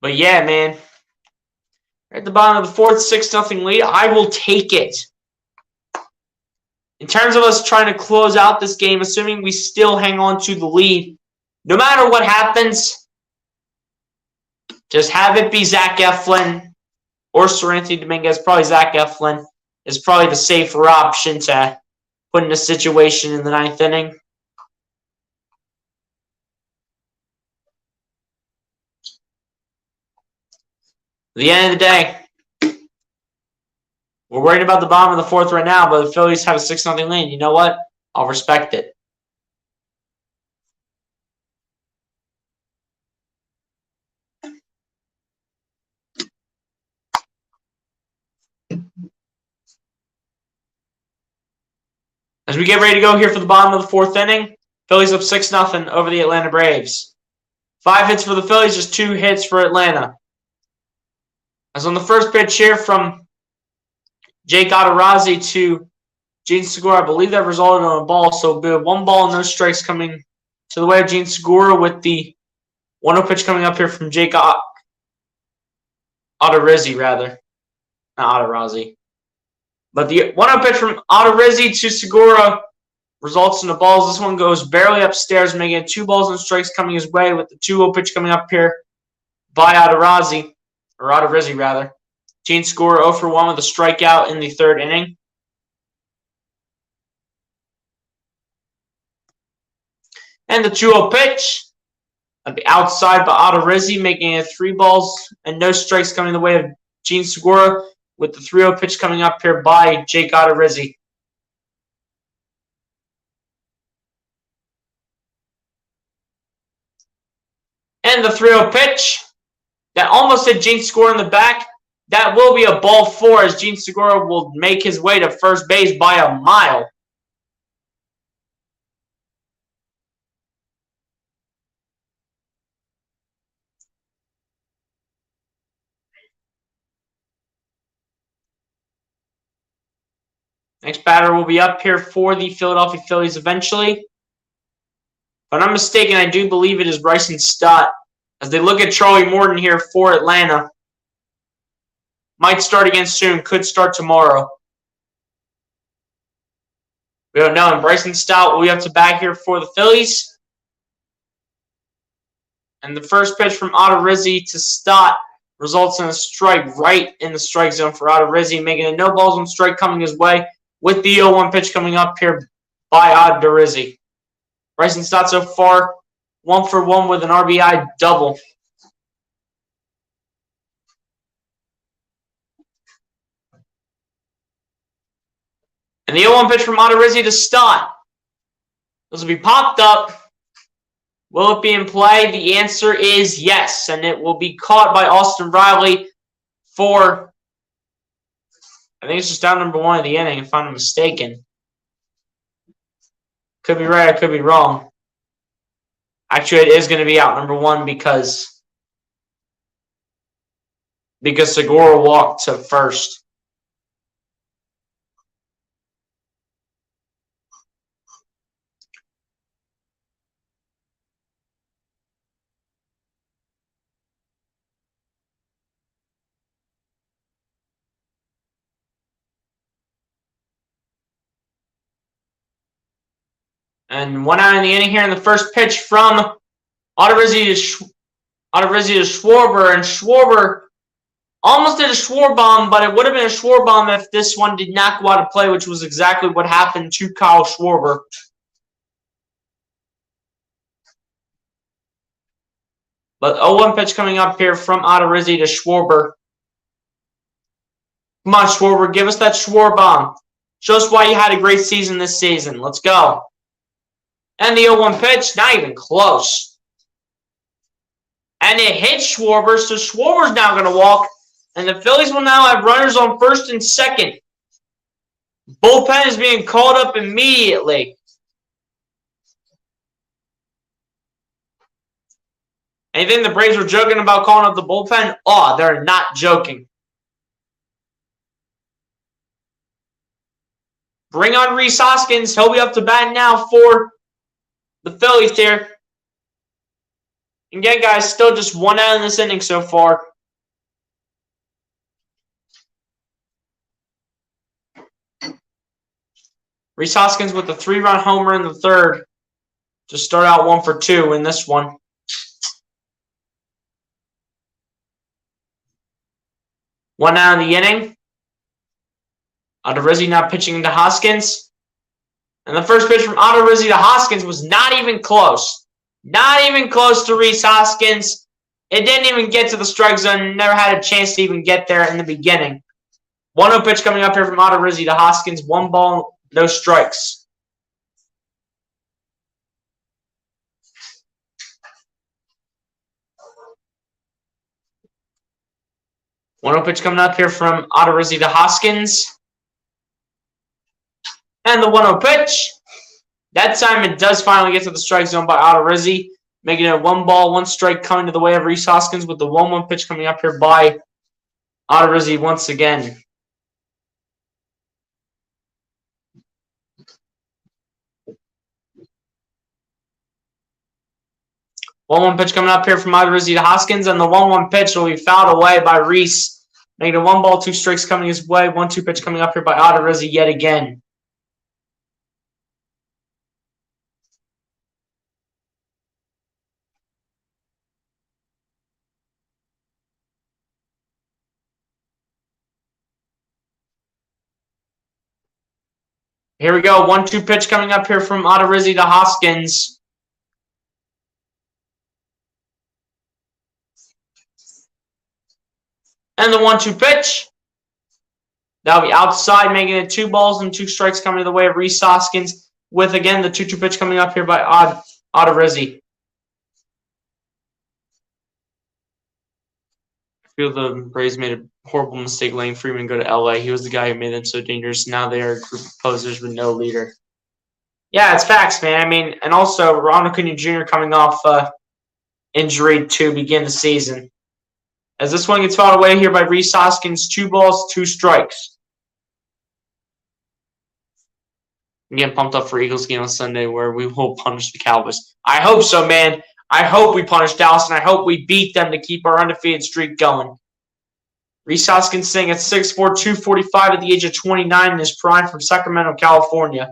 But yeah, man. At the bottom of the fourth, 6-0 lead. I will take it. In terms of us trying to close out this game, assuming we still hang on to the lead, no matter what happens, just have it be Zach Eflin or Seranthony Dominguez. Probably Zach Eflin is probably the safer option to put in a situation in the ninth inning. At the end of the day, we're worried about the bottom of the fourth right now, but the Phillies have a 6-0 lead. You know what? I'll respect it. As we get ready to go here for the bottom of the fourth inning, Phillies up 6-0 over the Atlanta Braves. 5 hits for the Phillies, just 2 hits for Atlanta. As on the first pitch here from Jake Odorizzi to Gene Segura, I believe that resulted in a ball. So we have 1 ball and no strikes coming to the way of Gene Segura with the 1-0 pitch coming up here from Jake Odorizzi, rather. Not Odorizzi. But the 1-0 pitch from Odorizzi to Segura results in the balls. This one goes barely upstairs, making it 2 balls and strikes coming his way with the 2-0 pitch coming up here by Odorizzi, or Odorizzi, rather. Gene Segura 0 for 1 with a strikeout in the third inning. And the 2-0 pitch at the outside by Odorizzi, making it 3 balls and no strikes coming the way of Gene Segura with the 3-0 pitch coming up here by Jake Odorizzi. And the 3-0 pitch that almost hit Gene Segura in the back. That will be a ball 4 as Gene Segura will make his way to first base by a mile. Next batter will be up here for the Philadelphia Phillies eventually. If I'm not mistaken, I do believe it is Bryson Stott. As they look at Charlie Morton here for Atlanta. Might start again soon. Could start tomorrow. We don't know. And Bryson Stott will be up to bat here for the Phillies. And the first pitch from Odorizzi to Stott results in a strike right in the strike zone for Odorizzi, making it no balls on strike coming his way with the 0-1 pitch coming up here by Odorizzi. Bryson Stott so far 1 for 1 with an RBI double. And the 0-1 pitch from Odorizzi to Stott. This will be popped up. Will it be in play? The answer is yes, and it will be caught by Austin Riley for, I think it's just down number 1 of the inning, if I'm not mistaken. Could be right, I could be wrong. Actually, it is going to be out number 1 because Segura walked to first. And 1 out in the inning here in the first pitch from Odorizzi to Schwarber. And Schwarber almost did a Schwarbomb, but it would have been a Schwarbomb if this one did not go out of play, which was exactly what happened to Kyle Schwarber. But 0-1 pitch coming up here from Odorizzi to Schwarber. Come on, Schwarber. Give us that Schwarber bomb. Show us why you had a great season this season. Let's go. And the 0-1 pitch, not even close. And it hits Schwarber, so Schwarber's now going to walk. And the Phillies will now have runners on first and second. Bullpen is being called up immediately. Anything the Braves were joking about calling up the bullpen? Oh, they're not joking. Bring on Rhys Hoskins. He'll be up to bat now for the Phillies here. Again, guys, still just 1 out in this inning so far. Rhys Hoskins with a 3-run homer in the third to start out 1 for 2 in this one. One out in the inning. Odorizzi now pitching into Hoskins. And the first pitch from Odorizzi to Hoskins was not even close. Not even close to Rhys Hoskins. It didn't even get to the strike zone. Never had a chance to even get there in the beginning. 1-0 pitch coming up here from Odorizzi to Hoskins. 1 ball, no strikes. One 0 pitch coming up here from Odorizzi to Hoskins. And the 1-0 pitch. That time it does finally get to the strike zone by Odorizzi, making it 1 ball, 1 strike coming to the way of Rhys Hoskins with the 1-1 pitch coming up here by Odorizzi once again. One pitch coming up here from Odorizzi to Hoskins, and the 1-1 pitch will be fouled away by Rhys, making it 1 ball, 2 strikes coming his way. 1-2 pitch coming up here by Odorizzi yet again. Here we go. 1-2 pitch coming up here from Odorizzi to Hoskins. And the 1-2 pitch. That'll be outside, making it 2 balls and 2 strikes coming to the way of Rhys Hoskins, with, again, the 2-2 pitch coming up here by Odorizzi. I feel the Braves made a horrible mistake letting Freeman go to LA. He was the guy who made them so dangerous. Now they are a group of posers with no leader. Yeah, it's facts, man. I mean, and also Ronald Acuna Jr. coming off injury to begin the season. As this one gets fouled away here by Rhys Hoskins, 2 balls, 2 strikes. I'm getting pumped up for Eagles game on Sunday where we will punish the Cowboys. I hope so, man. I hope we punish Dallas, and I hope we beat them to keep our undefeated streak going. Rhys Hoskins sitting at 6'4", 245 at the age of 29 in his prime from Sacramento, California.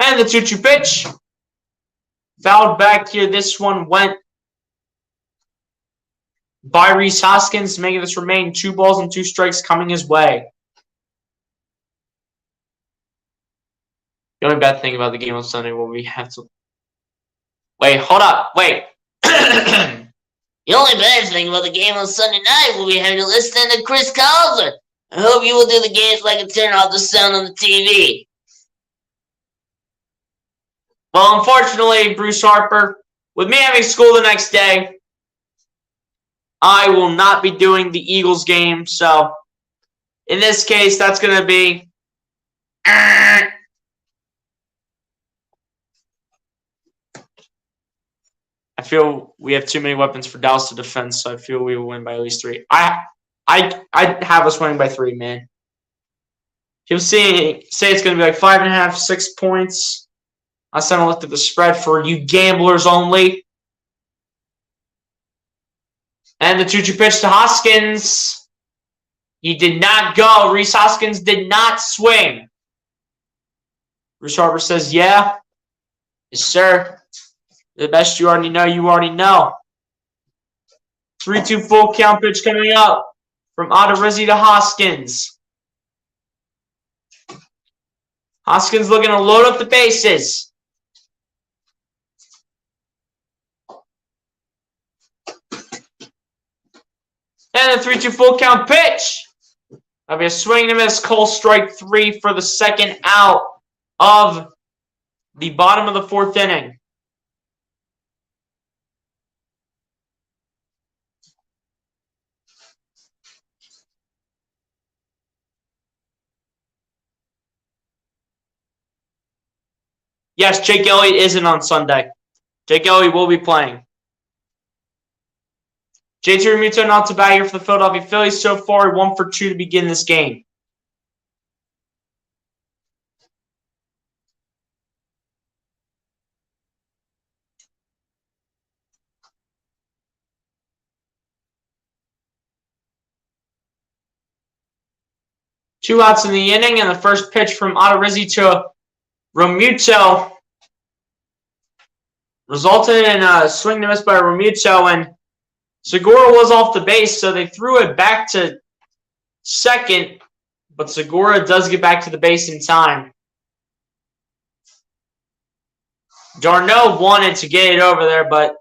And the 2-2 pitch. Fouled back here. This one went by Rhys Hoskins, making this remain 2 balls and 2 strikes coming his way. The only bad thing about the game on Sunday will we have to... Wait, hold up. Wait. The only bad thing about the game on Sunday night will be having to listen to Chris Collinsworth. I hope you will do the game so I can turn off the sound on the TV. Well, unfortunately, Bruce Harper, with me having school the next day, I will not be doing the Eagles game. So, in this case, that's going to be... I feel we have too many weapons for Dallas to defend, so I feel we will win by at least 3. I have us winning by 3, man. He'll say it's going to be like 5.5, 6 points. Last time I looked at the spread for you gamblers only. And the 2-2 pitch to Hoskins. He did not go. Rhys Hoskins did not swing. Bruce Harper says, yeah. Yes, sir. The best you already know. 3-2 full count pitch coming up from Odorizzi to Hoskins. Hoskins looking to load up the bases. 2-2 full count pitch. That'll be a swing and a miss. Cole strike 3 for the second out of the bottom of the 4th inning. Yes, Jake Elliott isn't on Sunday. Jake Elliott will be playing. JT Realmuto not to bat here for the Philadelphia Phillies. So far, 1 for 2 to begin this game. Two outs in the inning, and the first pitch from Odorizzi to Realmuto resulted in a swing and a miss by Realmuto, and Segura was off the base, so they threw it back to second, but Segura does get back to the base in time. Darno wanted to get it over there, but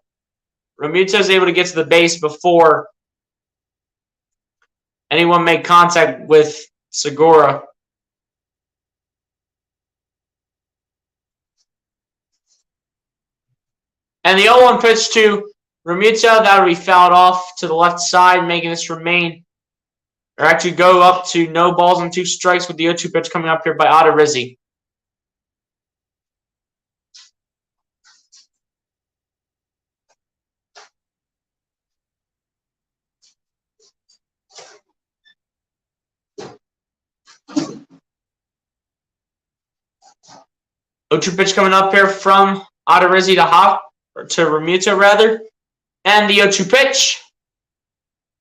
Realmuto is able to get to the base before anyone made contact with Segura. And the 0-1 pitch to Realmuto, that'll be fouled off to the left side, making this remain, or actually go up to no balls and 2 strikes with the 0-2 pitch coming up here by Odorizzi. O2 pitch coming up here from Odorizzi to Realmuto rather. And the 0-2 pitch.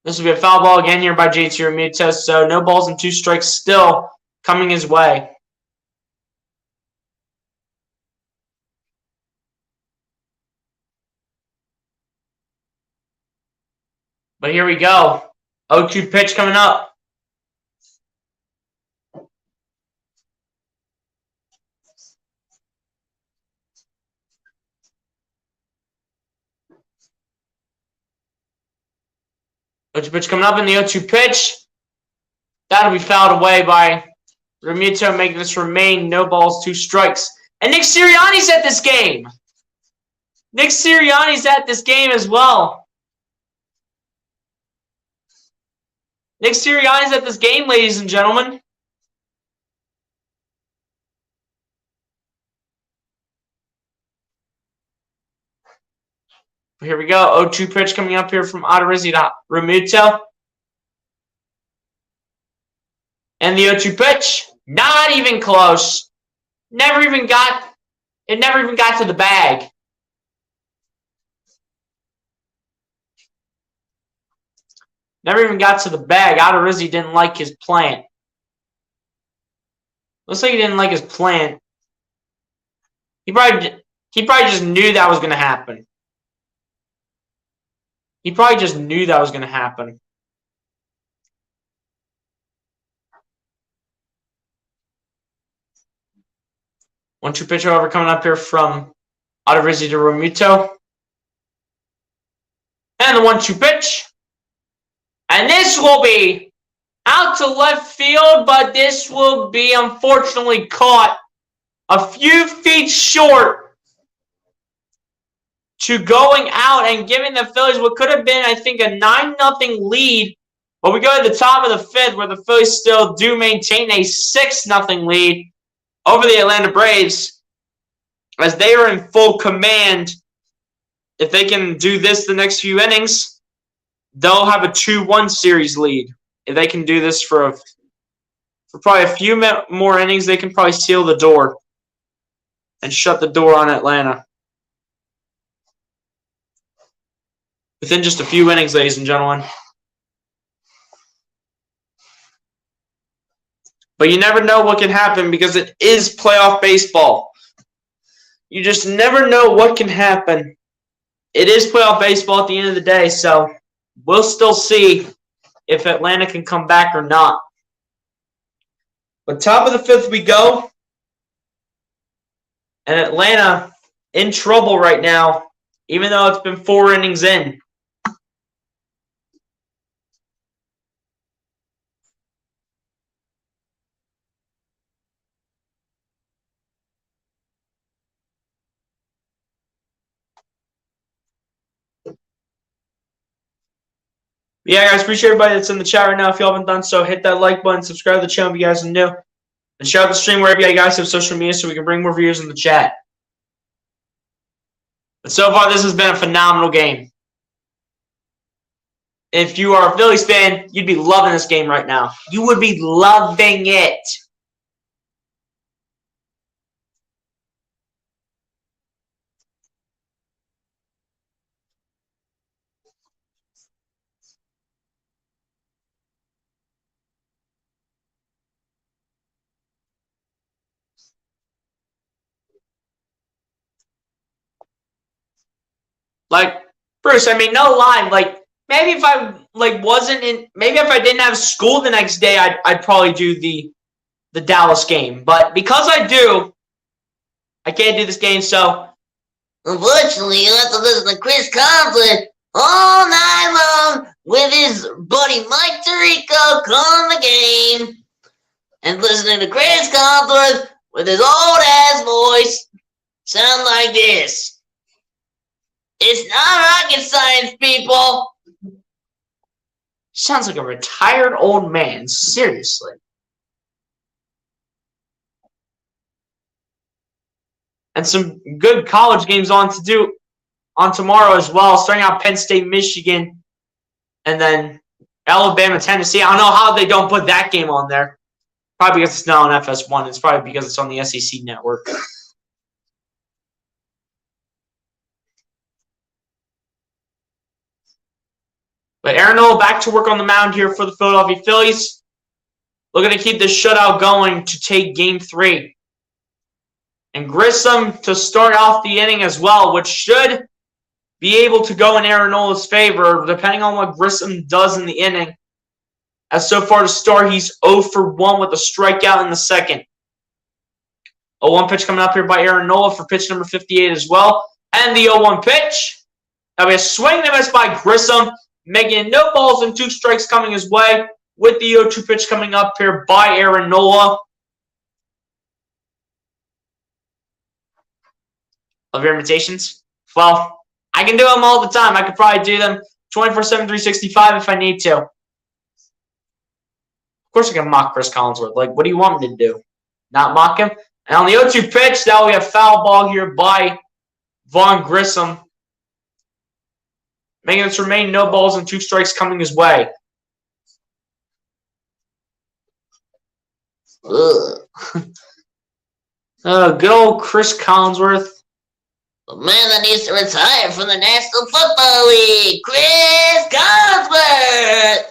This will be a foul ball again here by JT Realmuto. So no balls and 2 strikes still coming his way. But here we go. 0-2 pitch coming up. O2 pitch coming up in the 0-2 pitch. That'll be fouled away by Realmuto, making this remain no balls, 2 strikes. And Nick Sirianni's at this game. Nick Sirianni's at this game as well. Nick Sirianni's at this game, ladies and gentlemen. Here we go. 0-2 pitch coming up here from Odorizzi to Realmuto. And the 0-2 pitch, not even close. It never even got to the bag. Never even got to the bag. Odorizzi didn't like his plant. Looks like he didn't like his plant. He probably just knew that was going to happen. He probably just knew that was going to happen. One-two pitch, however, coming up here from Odorizzi to Realmuto. And the 1-2 pitch. And this will be out to left field, but this will be unfortunately caught a few feet short to going out and giving the Phillies what could have been, I think, a 9-0 lead. But we go to the top of the 5th where the Phillies still do maintain a 6-0 lead over the Atlanta Braves as they are in full command. If they can do this the next few innings, they'll have a 2-1 series lead. If they can do this for probably a few more innings, they can probably seal the door and shut the door on Atlanta. Within just a few innings, ladies and gentlemen. But you never know what can happen because it is playoff baseball. You just never know what can happen. It is playoff baseball at the end of the day, so we'll still see if Atlanta can come back or not. But top of the 5th we go. And Atlanta in trouble right now, even though it's been 4 innings in. Yeah, guys, appreciate everybody that's in the chat right now. If you haven't done so, hit that like button, subscribe to the channel if you guys are new, and share out the stream wherever you guys have social media so we can bring more viewers in the chat. But so far, this has been a phenomenal game. If you are a Phillies fan, you'd be loving this game right now. You would be loving it. Like, Bruce, I mean, no lie. Like, maybe if I maybe if I didn't have school the next day, I'd probably do the Dallas game. But because I do, I can't do this game. So unfortunately, you have to listen to Chris Conklin all night long with his buddy Mike Tirico calling the game, and listening to Chris Conklin with his old ass voice sound like this. It's not rocket science, people. sounds like a retired old man. Seriously. And some good college games on tomorrow as well. Starting out Penn State, Michigan, and then Alabama, Tennessee. I don't know how they don't put that game on there. Probably because it's not on FS1. It's probably because it's on the SEC network. But Aaron Nola back to work on the mound here for the Philadelphia Phillies. Looking to keep this shutout going to take Game 3. And Grissom to start off the inning as well, which should be able to go in Aaron Nola's favor, depending on what Grissom does in the inning. As so far to start, he's 0 for 1 with a strikeout in the second. 0-1 pitch coming up here by Aaron Nola for pitch number 58 as well. And the 0-1 pitch. That'll be a swing and a miss by Grissom, making no balls and 2 strikes coming his way with the 0-2 pitch coming up here by Aaron Nola. Love your imitations? Well, I can do them all the time. I could probably do them 24/7, 365 if I need to. Of course I can mock Chris Collinsworth. Like, what do you want me to do? Not mock him? And on the 0-2 pitch, that will be a foul ball here by Vaughn Grissom, making this remain no balls and 2 strikes coming his way. Good old Chris Collinsworth. The man that needs to retire from the National Football League, Chris Collinsworth.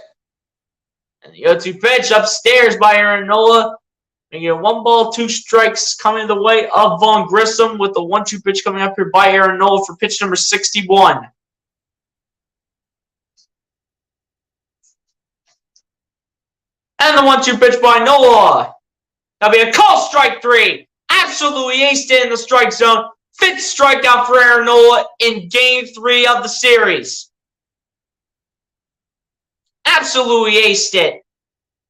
And the 0-2 pitch upstairs by Aaron Nola. Making it 1 ball, 2 strikes coming the way of Vaughn Grissom with the 1-2 pitch coming up here by Aaron Nola for pitch number 61. And the 1-2 pitch by Nola. That'll be a call, strike 3. Absolutely aced it in the strike zone. 5th strikeout for Aaron Nola in Game 3 of the series. Absolutely aced it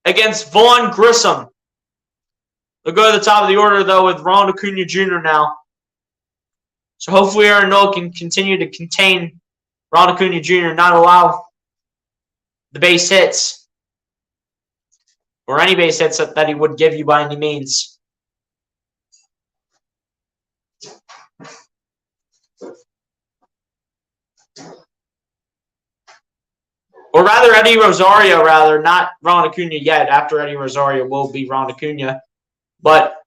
against Vaughn Grissom. They'll go to the top of the order, though, with Ronald Acuna Jr. now. So hopefully Aaron Nola can continue to contain Ronald Acuna Jr., not allow the base hits or any base hits that he would give you by any means. Or rather, Eddie Rosario, not Ron Acuna yet. After Eddie Rosario will be Ron Acuna. But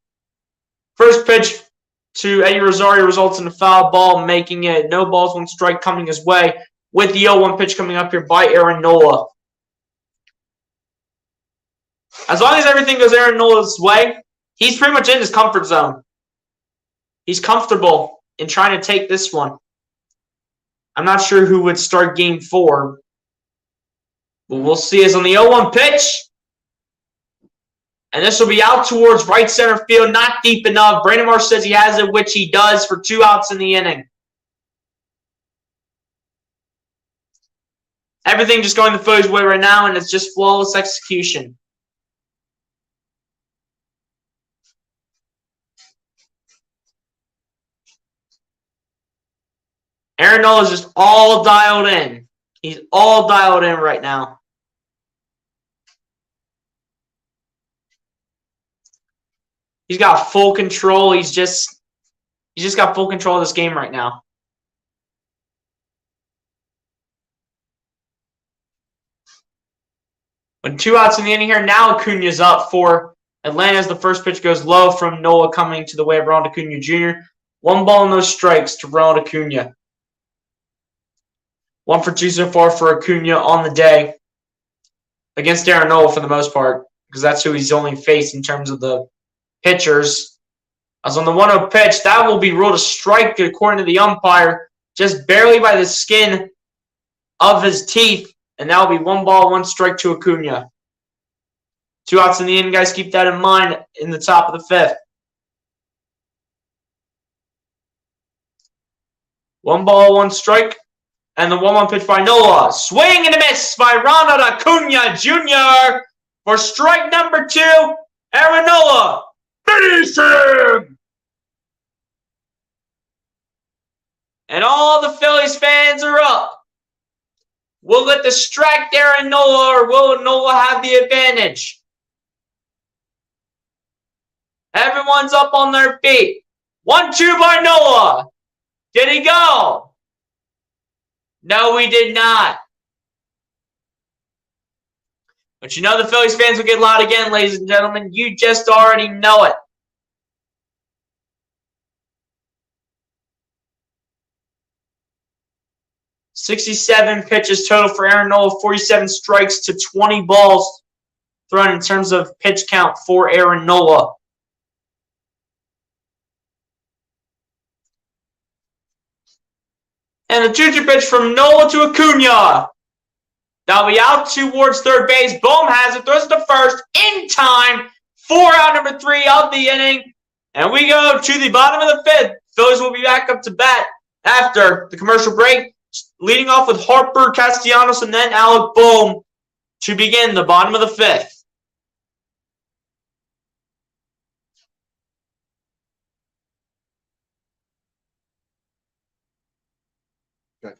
first pitch to Eddie Rosario results in a foul ball, making it no balls, 1 strike coming his way with the 0-1 pitch coming up here by Aaron Nola. As long as everything goes Aaron Nola's way, he's pretty much in his comfort zone. He's comfortable in trying to take this one. I'm not sure who would start Game 4. But we'll see. As on the 0-1 pitch. And this will be out towards right center field. Not deep enough. Brandon Marsh says he has it, which he does, for 2 outs in the inning. Everything just going the Phillies' way right now, and it's just flawless execution. Aaron Nola is just all dialed in. He's all dialed in right now. He's got full control. He's just got full control of this game right now. With 2 outs in the inning here, now Acuna's up for Atlanta as the first pitch goes low from Nola coming to the way of Ronald Acuna Jr. 1 ball and no strikes to Ronald Acuna. 1 for 2 so far for Acuna on the day against Aaron Nola for the most part, because that's who he's only faced in terms of the pitchers. As on the 1-0 pitch, that will be ruled a strike according to the umpire, just barely by the skin of his teeth, and that will be 1 ball, 1 strike to Acuna. 2 outs in the inning, guys. Keep that in mind in the top of the 5th. 1 ball, 1 strike. And the 1-1 pitch by Nola. Swing and a miss by Ronald Acuna Jr. for strike number 2. Aaron Nola. Finish him! And all the Phillies fans are up. Will it distract Aaron Nola, or will Nola have the advantage? Everyone's up on their feet. 1-2 by Nola. Did he go? No, he did not. But you know the Phillies fans will get loud again, ladies and gentlemen. You just already know it. '67 pitches total for Aaron Nola, 47 strikes to 20 balls thrown in terms of pitch count for Aaron Nola. And the 2-2 pitch from Nola to Acuna. That'll be out towards third base. Bohm has it, throws it to first in time for out number 3 of the inning. And we go to the bottom of the 5th. Phillies will be back up to bat after the commercial break, leading off with Harper, Castellanos, and then Alec Bohm to begin the bottom of the 5th. Okay.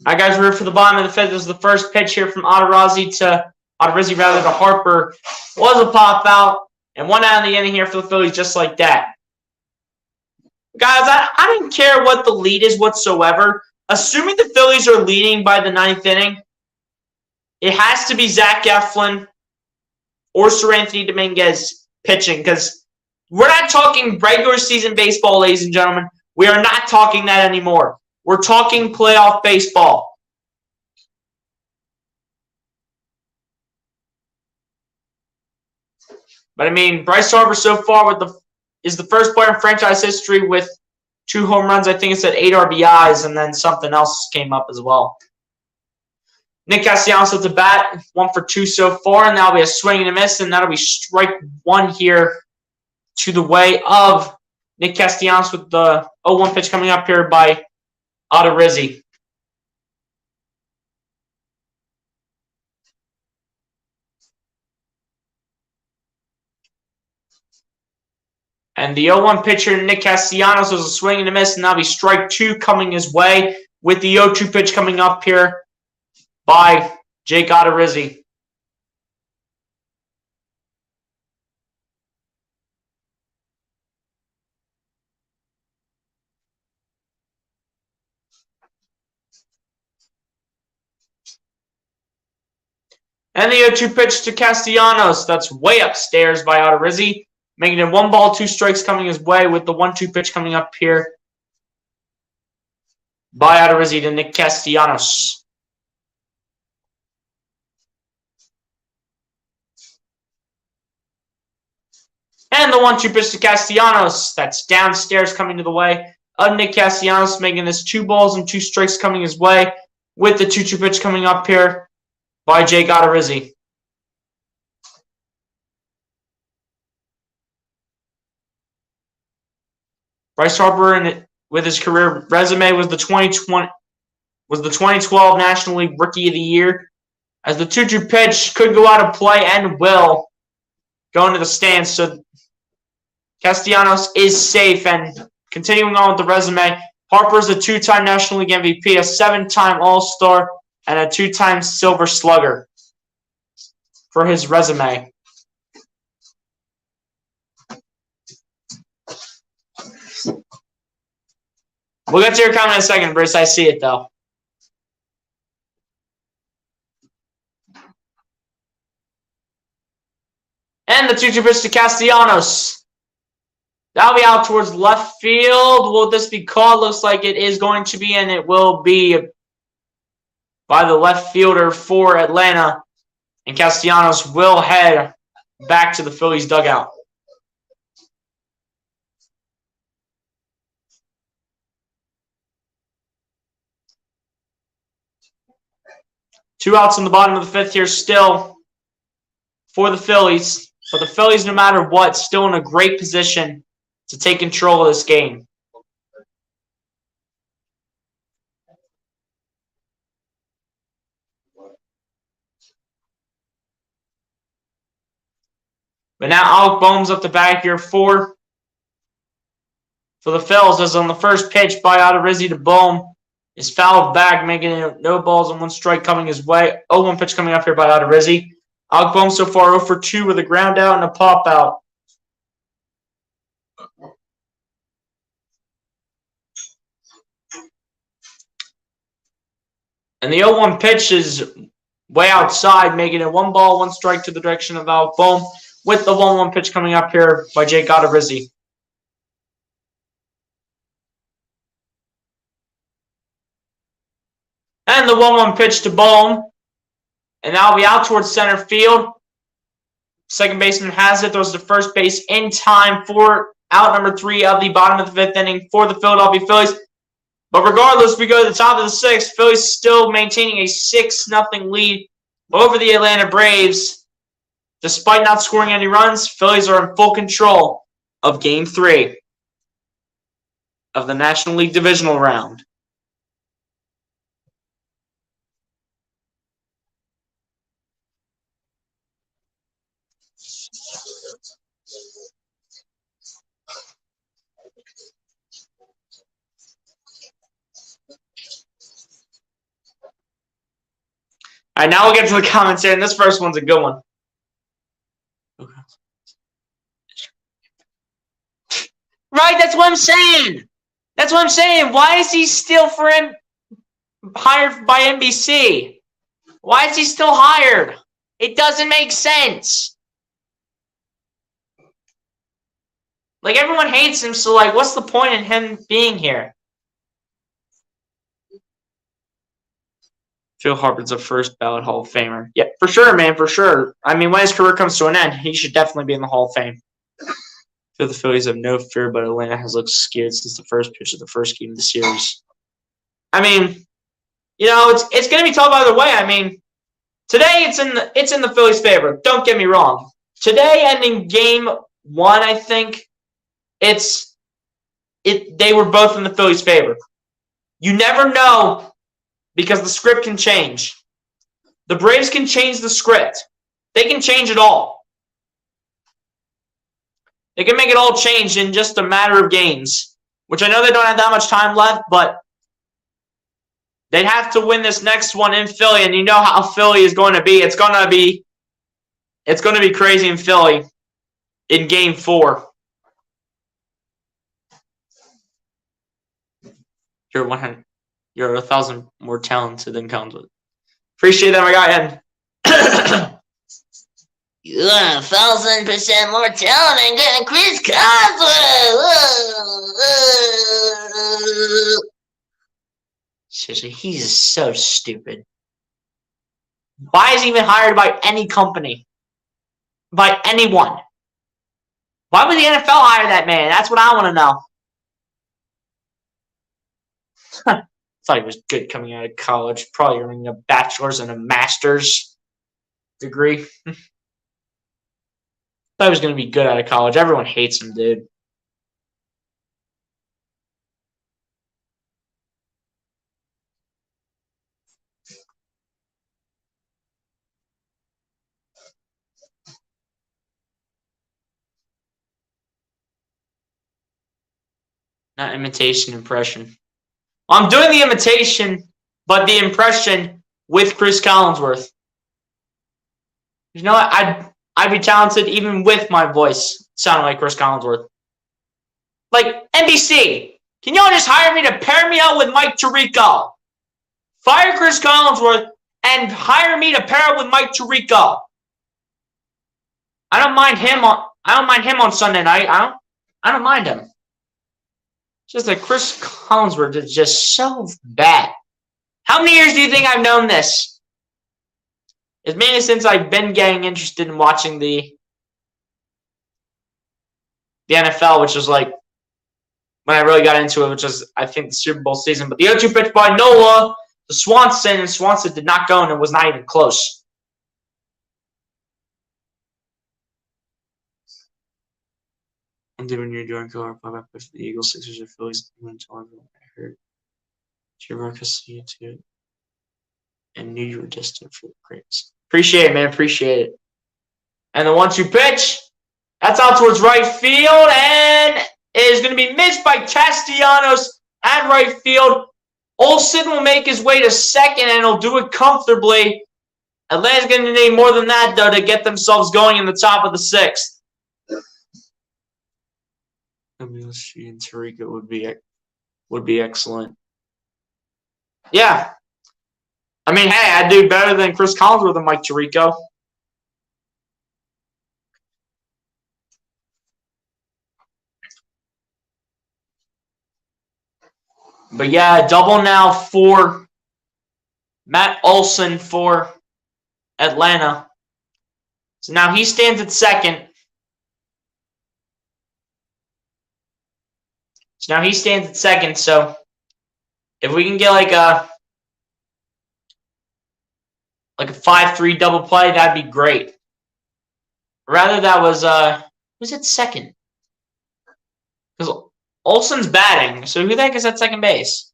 All right, guys, we're for the bottom of the fifth. This is the first pitch here from Odorizzi to Harper. Was a pop out, and 1 out of the inning here for the Phillies, just like that. Guys, I don't care what the lead is whatsoever. Assuming the Phillies are leading by the 9th inning, it has to be Zach Eflin or Sir Anthony Dominguez pitching, because we're not talking regular season baseball, ladies and gentlemen. We are not talking that anymore. We're talking playoff baseball. But I mean, Bryce Harper so far is the first player in franchise history with 2 home runs. I think it's at 8 RBIs, and then something else came up as well. Nick Castellanos at the bat, 1 for 2 so far, and that'll be a swing and a miss, and that'll be strike 1 here to the way of Nick Castellanos with the 0-1 pitch coming up here by Odorizzi. And the 0-1 pitcher, Nick Castellanos, was a swing and a miss, and that'll be strike 2 coming his way with the 0-2 pitch coming up here by Jake Odorizzi. And the 0-2 pitch to Castellanos. That's way upstairs by Odorizzi, making it 1 ball, 2 strikes coming his way with the 1-2 pitch coming up here by Odorizzi to Nick Castellanos. And the 1-2 pitch to Castellanos. That's downstairs coming to the way of Nick Castellanos, making this 2 balls and 2 strikes coming his way with the 2-2 pitch coming up here by Jake Odorizzi. Bryce Harper, with his career resume, was the 2012 National League Rookie of the Year. As the 2-2 pitch could go out of play and will go into the stands, so Castellanos is safe. And continuing on with the resume, Harper is a 2-time National League MVP, a 7-time All-Star, and a 2-time Silver Slugger for his resume. We'll get to your comment in a second, Bruce. I see it, though. And the 2-2 pitch to Castellanos. That'll be out towards left field. Will this be called? Looks like it is going to be, and it will be by the left fielder for Atlanta. And Castellanos will head back to the Phillies dugout. Two outs in the bottom of the fifth here still for the Phillies. But the Phillies, no matter what, still in a great position to take control of this game. But now Alec Boehm's up the bat here for the Phillies, as on the first pitch by Odorizzi to Boehm is fouled back, making it no balls and 1 strike coming his way. 0-1 pitch coming up here by Odorizzi. Alec Boehm so far 0 for 2 with a ground out and a pop out. And the 0-1 pitch is way outside, making it 1 ball, 1 strike to the direction of Alec Boehm, with the 1-1 pitch coming up here by Jake Odorizzi. And the 1-1 pitch to Boehm. And that'll be out towards center field. Second baseman has it, throws to first base in time for out number 3 of the bottom of the 5th inning for the Philadelphia Phillies. But regardless, we go to the top of the 6th. Phillies still maintaining a 6-0 lead over the Atlanta Braves. Despite not scoring any runs, Phillies are in full control of Game 3 of the National League Divisional round. All right, now we'll get to the comments here, and this first one's a good one. Right, that's what I'm saying. That's what I'm saying. Why is he still hired by NBC? Why is he still hired? It doesn't make sense. Like, everyone hates him, so, like, what's the point in him being here? Phil Harper's a first ballot Hall of Famer. Yeah, for sure, man, for sure. I mean, when his career comes to an end, he should definitely be in the Hall of Fame. I feel the Phillies have no fear, but Atlanta has looked scared since the first pitch of the first game of the series. I mean, you know, it's going to be tough either way. I mean, today it's in the Phillies' favor. Don't get me wrong. Today, ending game 1, I think they were both in the Phillies' favor. You never know because the script can change. The Braves can change the script. They can change it all. They can make it all change in just a matter of games, which I know they don't have that much time left, but they'd have to win this next one in Philly, and you know how Philly is going to be. It's going to be crazy in Philly in Game 4. You're 1,000 more talented than Collinsworth. Appreciate that, my guy. And You're 1,000% more talented than Chris Collinsworth. Seriously, he's so stupid. Why is he even hired by any company? By anyone? Why would the NFL hire that man? That's what I want to know. Thought he was good coming out of college, probably earning a bachelor's and a master's degree. Thought he was going to be good out of college. Everyone hates him, dude. Not imitation, impression. I'm doing the imitation, but the impression with Chris Collinsworth. You know what? I'd be talented even with my voice sounding like Chris Collinsworth. Like, NBC, can y'all just hire me to pair me up with Mike Tirico? Fire Chris Collinsworth and hire me to pair up with Mike Tirico. I don't mind him on Sunday night. I don't mind him. Just that Chris Collinsworth is just so bad. How many years do you think I've known this? It's mainly since I've been getting interested in watching the NFL, which was like when I really got into it, which was, I think, the Super Bowl season. But the 0-2 pitch by Nola to Swanson, and Swanson did not go, and it was not even close. And then when you're doing go up by push the Eagles, Sixers, or Phillies, I heard Marcus see you too, and knew you were destined for the Braves. Appreciate it, man. Appreciate it. And the 1-2 pitch, that's out towards right field, and it is going to be missed by Castellanos at right field. Olsen will make his way to second, and he'll do it comfortably. Atlanta's going to need more than that, though, to get themselves going in the top of the 6th. She and Tariqa would be excellent. Yeah. I mean, hey, I'd do better than Chris Collinsworth and Mike Tirico. But yeah, double now for Matt Olson for Atlanta. So now he stands at second. So if we can get like a 5-3 double play, that'd be great. Rather, that was who's at second? Because Olsen's batting, so who the heck is at second base?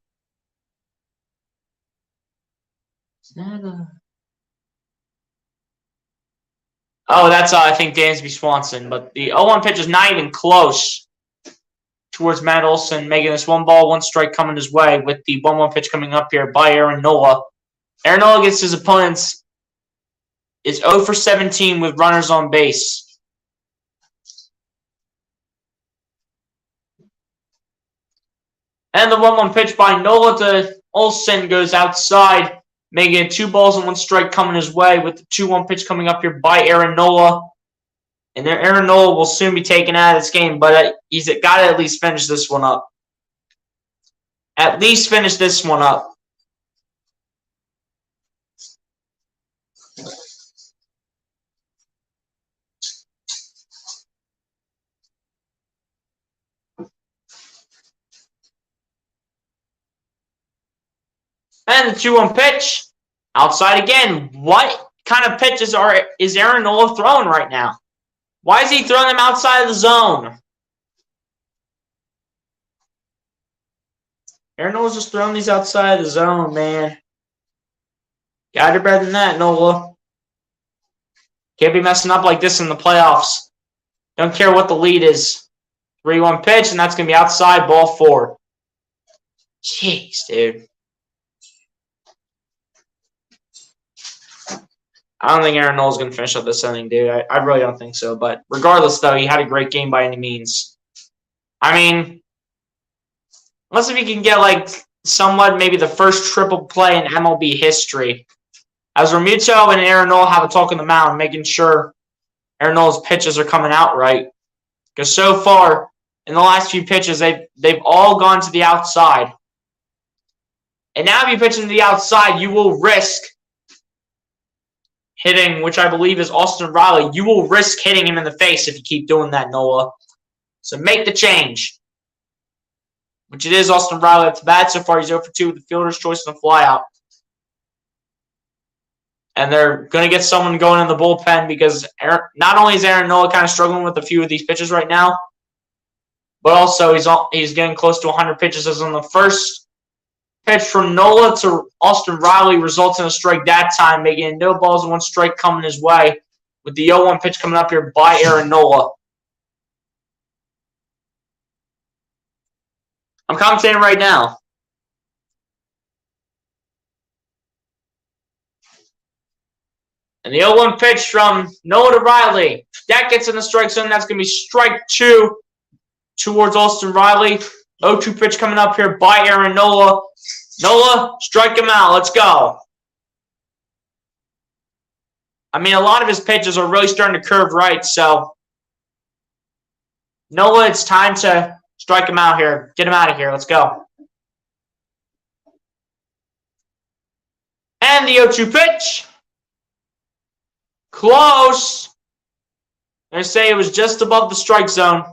Oh, that's I think Dansby Swanson, but the 0-1 pitch is not even close towards Matt Olson, making this 1-ball, 1-strike coming his way with the 1-1 pitch coming up here by Aaron Nola. Aaron Nola gets his opponent's is 0 for 17 with runners on base. And the 1-1 pitch by Nola to Olsen goes outside, making it 2 balls and 1 strike coming his way with the 2-1 pitch coming up here by Aaron Nola. And Aaron Nola will soon be taken out of this game, but he's got to at least finish this one up. At least finish this one up. And the 2-1 pitch. Outside again. What kind of pitches is Aaron Nola throwing right now? Why is he throwing them outside of the zone? Aaron Nola's just throwing these outside of the zone, man. Gotta do better than that, Nola. Can't be messing up like this in the playoffs. Don't care what the lead is. 3-1 pitch, and that's going to be outside, ball 4. Jeez, dude. I don't think Aaron Nola's going to finish up this inning, dude. I really don't think so. But regardless, though, he had a great game by any means. I mean, unless if he can get, like, somewhat maybe the first triple play in MLB history. As Realmuto and Aaron Nola have a talk on the mound, making sure Aaron Nola's pitches are coming out right. Because so far, in the last few pitches, they've all gone to the outside. And now if you pitch into the outside, you will risk hitting, which I believe is Austin Riley. You will risk hitting him in the face if you keep doing that, Nola. So make the change. Which it is Austin Riley at the bat. So far, he's 0 for 2 with the fielder's choice and a flyout. And they're going to get someone going in the bullpen because not only is Aaron Nola kind of struggling with a few of these pitches right now, but also he's getting close to 100 pitches. As on the first pitch from Nola to Austin Riley results in a strike that time, making it no balls and 1 strike coming his way with the 0-1 pitch coming up here by Aaron Nola. I'm commentating right now. And the 0-1 pitch from Nola to Riley. That gets in the strike zone. That's going to be strike 2 towards Austin Riley. 0-2 pitch coming up here by Aaron Nola. Nola, strike him out. Let's go. I mean, a lot of his pitches are really starting to curve right. So, Nola, it's time to strike him out here. Get him out of here. Let's go. And the 0-2 pitch. Close. I say it was just above the strike zone.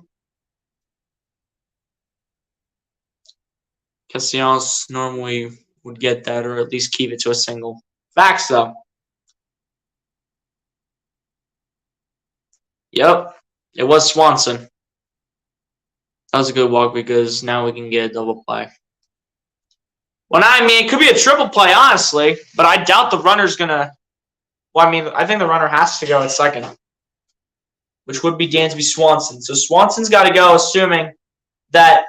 Castellanos normally would get that or at least keep it to a single. Facts, though. Yep, it was Swanson. That was a good walk because now we can get a double play. Well, I mean, it could be a triple play, honestly, but I doubt the runner's going to. Well, I mean, I think the runner has to go at second, which would be Dansby Swanson. So Swanson's got to go, assuming that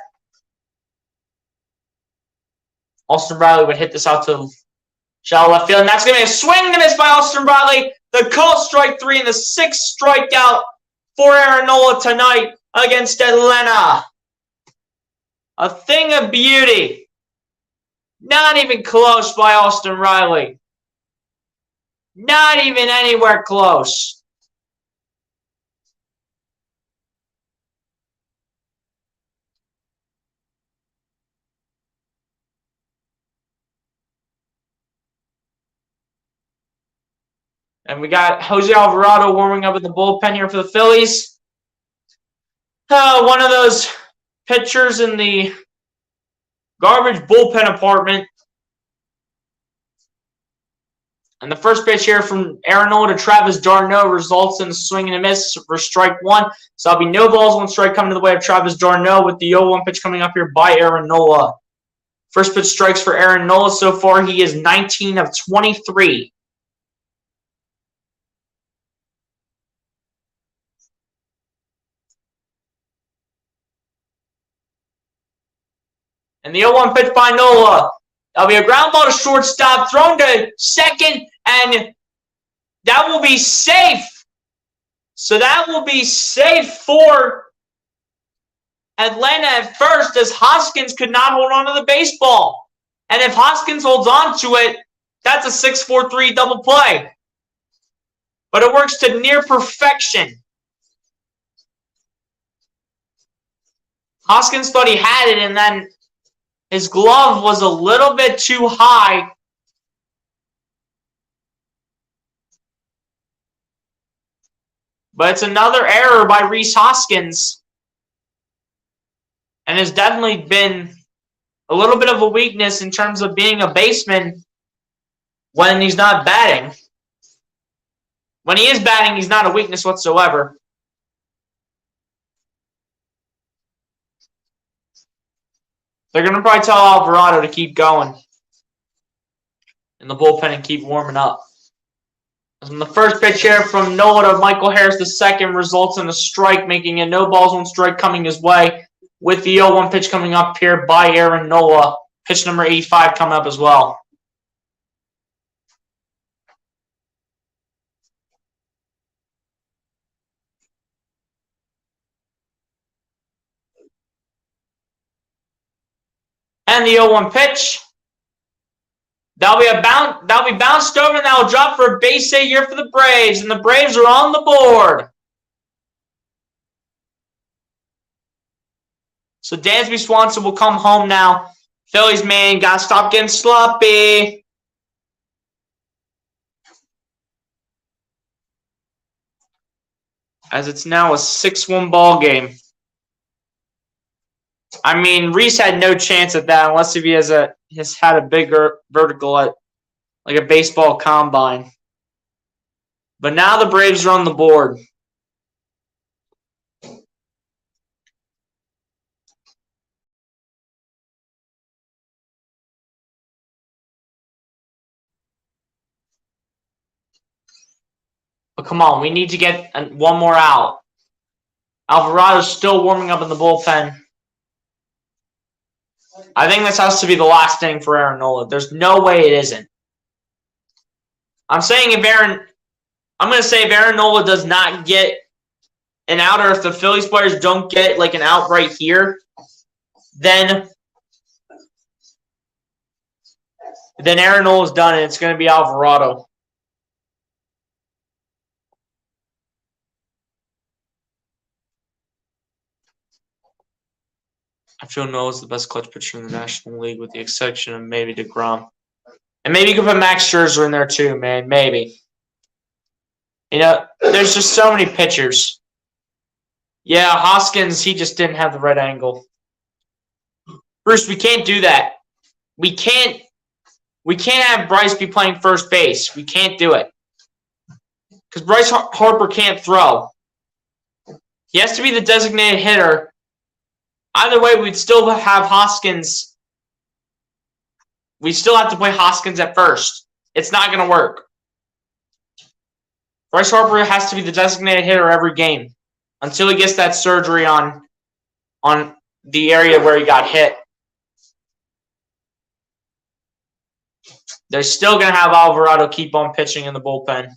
Austin Riley would hit this out to shallow left field. And that's going to be a swing and a miss by Austin Riley. The call strike 3 and the 6th strikeout for Aaron Nola tonight against Atlanta. A thing of beauty. Not even close by Austin Riley. Not even anywhere close. And we got Jose Alvarado warming up in the bullpen here for the Phillies. One of those pitchers in the garbage bullpen apartment. And the first pitch here from Aaron Nola to Travis d'Arnaud results in a swing and a miss for strike 1. So that'll be no balls, 1 strike coming to the way of Travis d'Arnaud with the 0-1 pitch coming up here by Aaron Nola. First pitch strikes for Aaron Nola so far. He is 19 of 23. And the 0-1 pitch by Nola. That'll be a ground ball to shortstop, thrown to second, and That will be safe. So that will be safe for Atlanta at first, as Hoskins could not hold on to the baseball. And if Hoskins holds on to it, that's a 6-4-3 double play. But it works to near perfection. Hoskins thought he had it, and then his glove was a little bit too high. But it's another error by Rhys Hoskins. And has definitely been a little bit of a weakness in terms of being a baseman when he's not batting. When he is batting, he's not a weakness whatsoever. They're going to probably tell Alvarado to keep going in the bullpen and keep warming up. And the first pitch here from Nola to Michael Harris, the second, results in a strike, making it no balls, one strike coming his way, with the 0-1 pitch coming up here by Aaron Nola. Pitch number 85 coming up as well. And the 0-1 pitch. That'll be bounced over, and that'll drop for a base hit here for the Braves. And the Braves are on the board. So Dansby Swanson will come home now. Phillies, man, gotta stop getting sloppy. As it's now a 6-1 ball game. I mean, Rhys had no chance at that unless if he has had a bigger vertical at like a baseball combine. But now the Braves are on the board. But come on, we need to get one more out. Alvarado's still warming up in the bullpen. I think this has to be the last inning for Aaron Nola. There's no way it isn't. I'm going to say if Aaron Nola does not get an out, or if the Phillies players don't get like an out right here, then Aaron Nola's done, and it's going to be Alvarado. I feel Nola's the best clutch pitcher in the National League, with the exception of maybe DeGrom. And maybe you can put Max Scherzer in there too, man. Maybe. You know, there's just so many pitchers. Yeah, Hoskins, he just didn't have the right angle. Bruce, we can't do that. We can't have Bryce be playing first base. We can't do it. Because Bryce Harper can't throw. He has to be the designated hitter. Either way, we'd still have Hoskins. We still have to play Hoskins at first. It's not going to work. Bryce Harper has to be the designated hitter every game until he gets that surgery on the area where he got hit. They're still going to have Alvarado keep on pitching in the bullpen.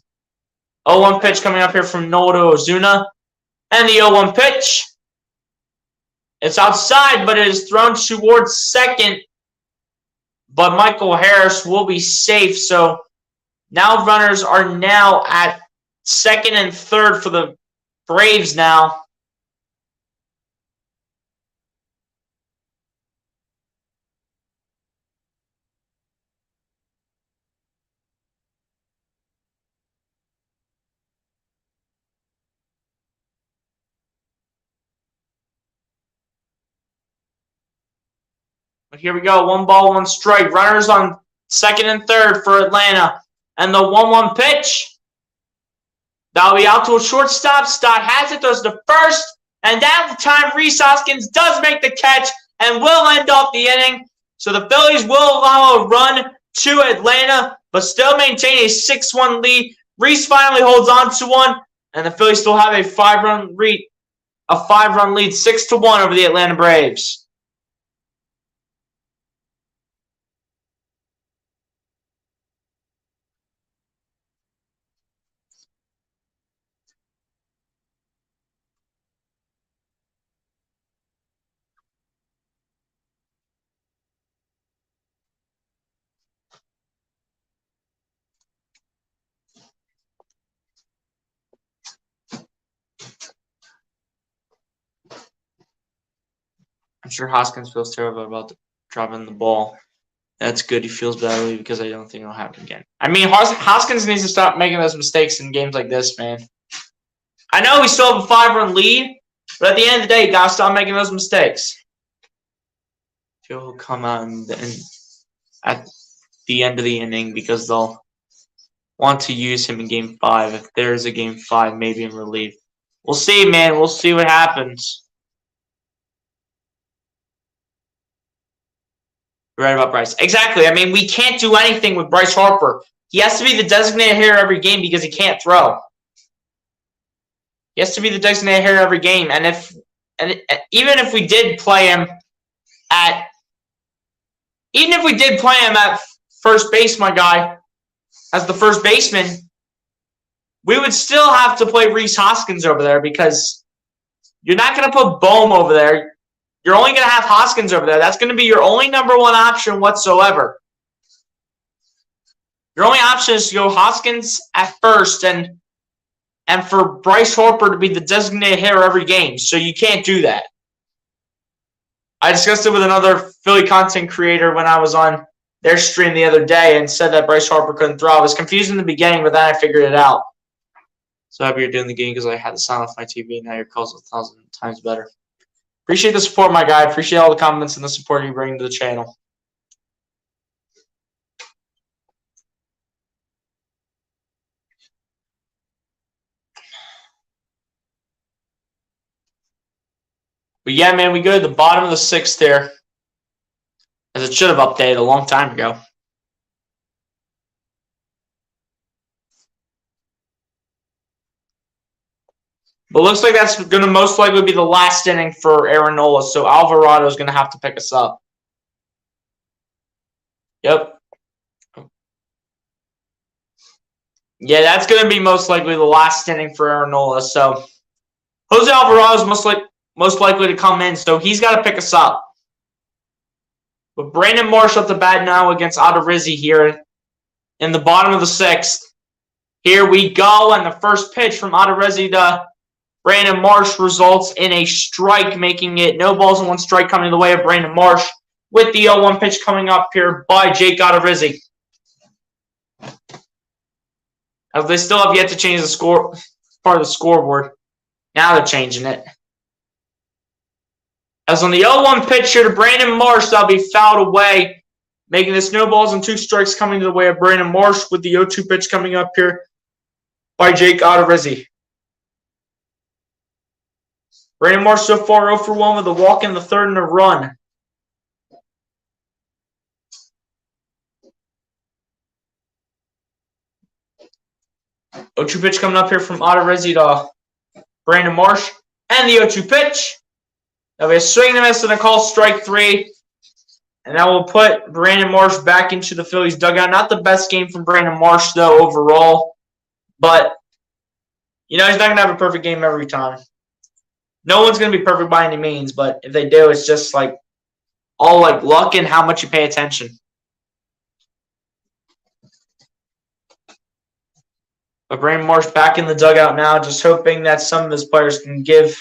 0-1 pitch coming up here from Nola to Ozuna. And the 0-1 pitch. It's outside, but it is thrown towards second. But Michael Harris will be safe. So now runners are now at second and third for the Braves now. But here we go. 1 ball, 1 strike. Runners on second and third for Atlanta. And the 1-1 pitch. That'll be out to a shortstop. Stott has it. Throws to first. And that time, Rhys Hoskins does make the catch and will end off the inning. So the Phillies will allow a run to Atlanta, but still maintain a 6-1 lead. Rhys finally holds on to one, and the Phillies still have a 5-run lead, 6-1 over the Atlanta Braves. I'm sure Hoskins feels terrible about dropping the ball. That's good. He feels badly because I don't think it'll happen again. I mean, Hoskins needs to stop making those mistakes in games like this, man. I know we still have a 5-run lead, but at the end of the day, you gotta stop making those mistakes. He'll come out and at the end of the inning because they'll want to use him in Game 5 if there's a Game 5, maybe in relief. We'll see, man. We'll see what happens. You're right about Bryce. Exactly. I mean, we can't do anything with Bryce Harper. He has to be the designated hitter every game because he can't throw. He has to be the designated hitter every game. And even if we did play him at first base, my guy, as the first baseman, we would still have to play Rhys Hoskins over there because you're not going to put Bohm over there. You're only going to have Hoskins over there. That's going to be your only number one option whatsoever. Your only option is to go Hoskins at first and for Bryce Harper to be the designated hitter every game. So you can't do that. I discussed it with another Philly content creator when I was on their stream the other day and said that Bryce Harper couldn't throw. I was confused in the beginning, but then I figured it out. So happy you're doing the game because I had to sign off my TV. Now your calls 1,000 times better. Appreciate the support, my guy. Appreciate all the comments and the support you bring to the channel. But yeah, man, we go to the bottom of the 6th there. As it should have updated a long time ago. But looks like that's going to most likely be the last inning for Aaron Nola. So Alvarado is going to have to pick us up. Yep. Yeah, that's going to be most likely the last inning for Aaron Nola. So Jose Alvarado is most likely to come in. So he's got to pick us up. But Brandon Marsh at the bat now against Odorizzi here in the bottom of the 6th. Here we go. And the first pitch from Odorizzi to Brandon Marsh results in a strike, making it no balls and 1 strike coming the way of Brandon Marsh with the 0-1 pitch coming up here by Jake Odorizzi. As they still have yet to change the score, part of the scoreboard. Now they're changing it. As on the 0-1 pitch here to Brandon Marsh, that'll be fouled away, making this no balls and 2 strikes coming to the way of Brandon Marsh with the 0-2 pitch coming up here by Jake Odorizzi. Brandon Marsh so far 0 for 1 with a walk in the 3rd and a run. Oh, 0-2 pitch coming up here from Odorizzi to Brandon Marsh. And the 0-2 pitch. That'll be a swing and a miss and a call, strike 3. And that will put Brandon Marsh back into the Phillies dugout. Not the best game from Brandon Marsh, though, overall. But, you know, he's not going to have a perfect game every time. No one's going to be perfect by any means, but if they do, it's just like all like luck and how much you pay attention. But Brandon Marsh back in the dugout now, just hoping that some of his players can give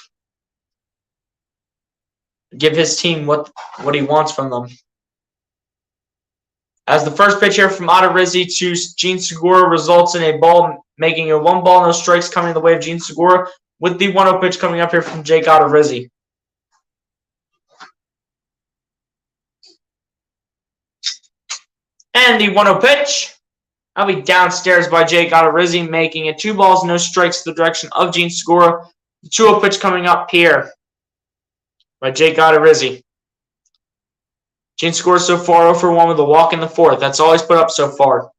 his team what he wants from them. As the first pitch here from Odorizzi to Gene Segura results in a ball, making a 1 ball, no strikes coming the way of Gene Segura. With the 1-0 pitch coming up here from Jake Odorizzi. And the 1-0 pitch. That'll be downstairs by Jake Odorizzi, making it 2 balls, no strikes to the direction of Gene Segura. The 2-0 pitch coming up here by Jake Odorizzi. Gene Segura so far 0 for 1 with a walk in the 4th. That's all he's put up so far.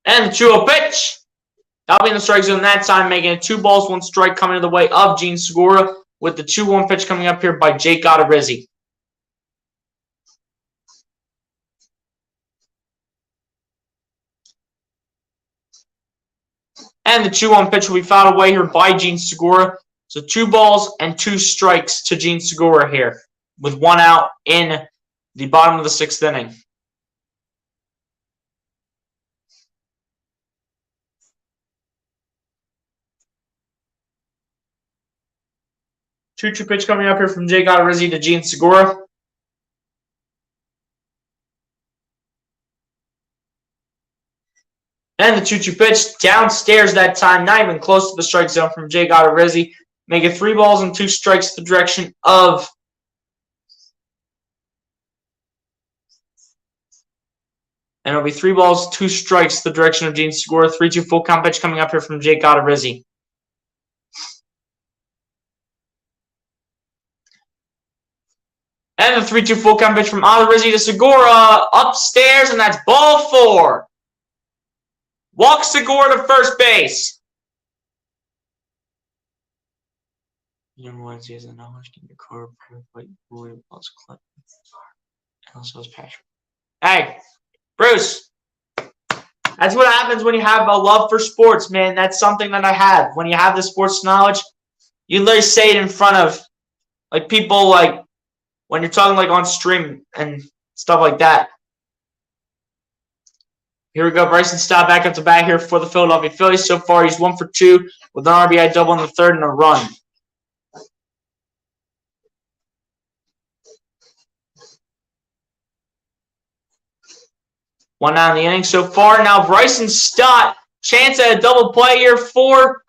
And the 2-0 pitch. That'll be in the strike zone that time, making it 2 balls, 1 strike coming to the way of Gene Segura with the 2-1 pitch coming up here by Jake Odorizzi. And the 2-1 pitch will be fouled away here by Gene Segura. So 2 balls and 2 strikes to Gene Segura here with 1 out in the bottom of the 6th inning. 2-2 pitch coming up here from Jake Odorizzi to Gene Segura. And the 2-2 pitch downstairs that time, not even close to the strike zone from Jake Odorizzi. Make it 3 balls and 2 strikes the direction of and it'll be 3 balls, 2 strikes the direction of Gene Segura. 3-2 full count pitch coming up here from Jake Odorizzi. And the 3-2 full count pitch from Odorizzi to Segura upstairs, and that's ball 4. Walks Segura to first base. Number 1 season, knowledge in your car, like William plus Clinton. Also his passion. Hey, Bruce. That's what happens when you have a love for sports, man. That's something that I have. When you have the sports knowledge, you literally say it in front of like people, like when you're talking like on stream and stuff like that. Here we go. Bryson Stott back up to bat here for the Philadelphia Phillies. So far, he's 1 for 2 with an RBI double in the 3rd and a run. One out in the inning so far. Now Bryson Stott, chance at a double play here for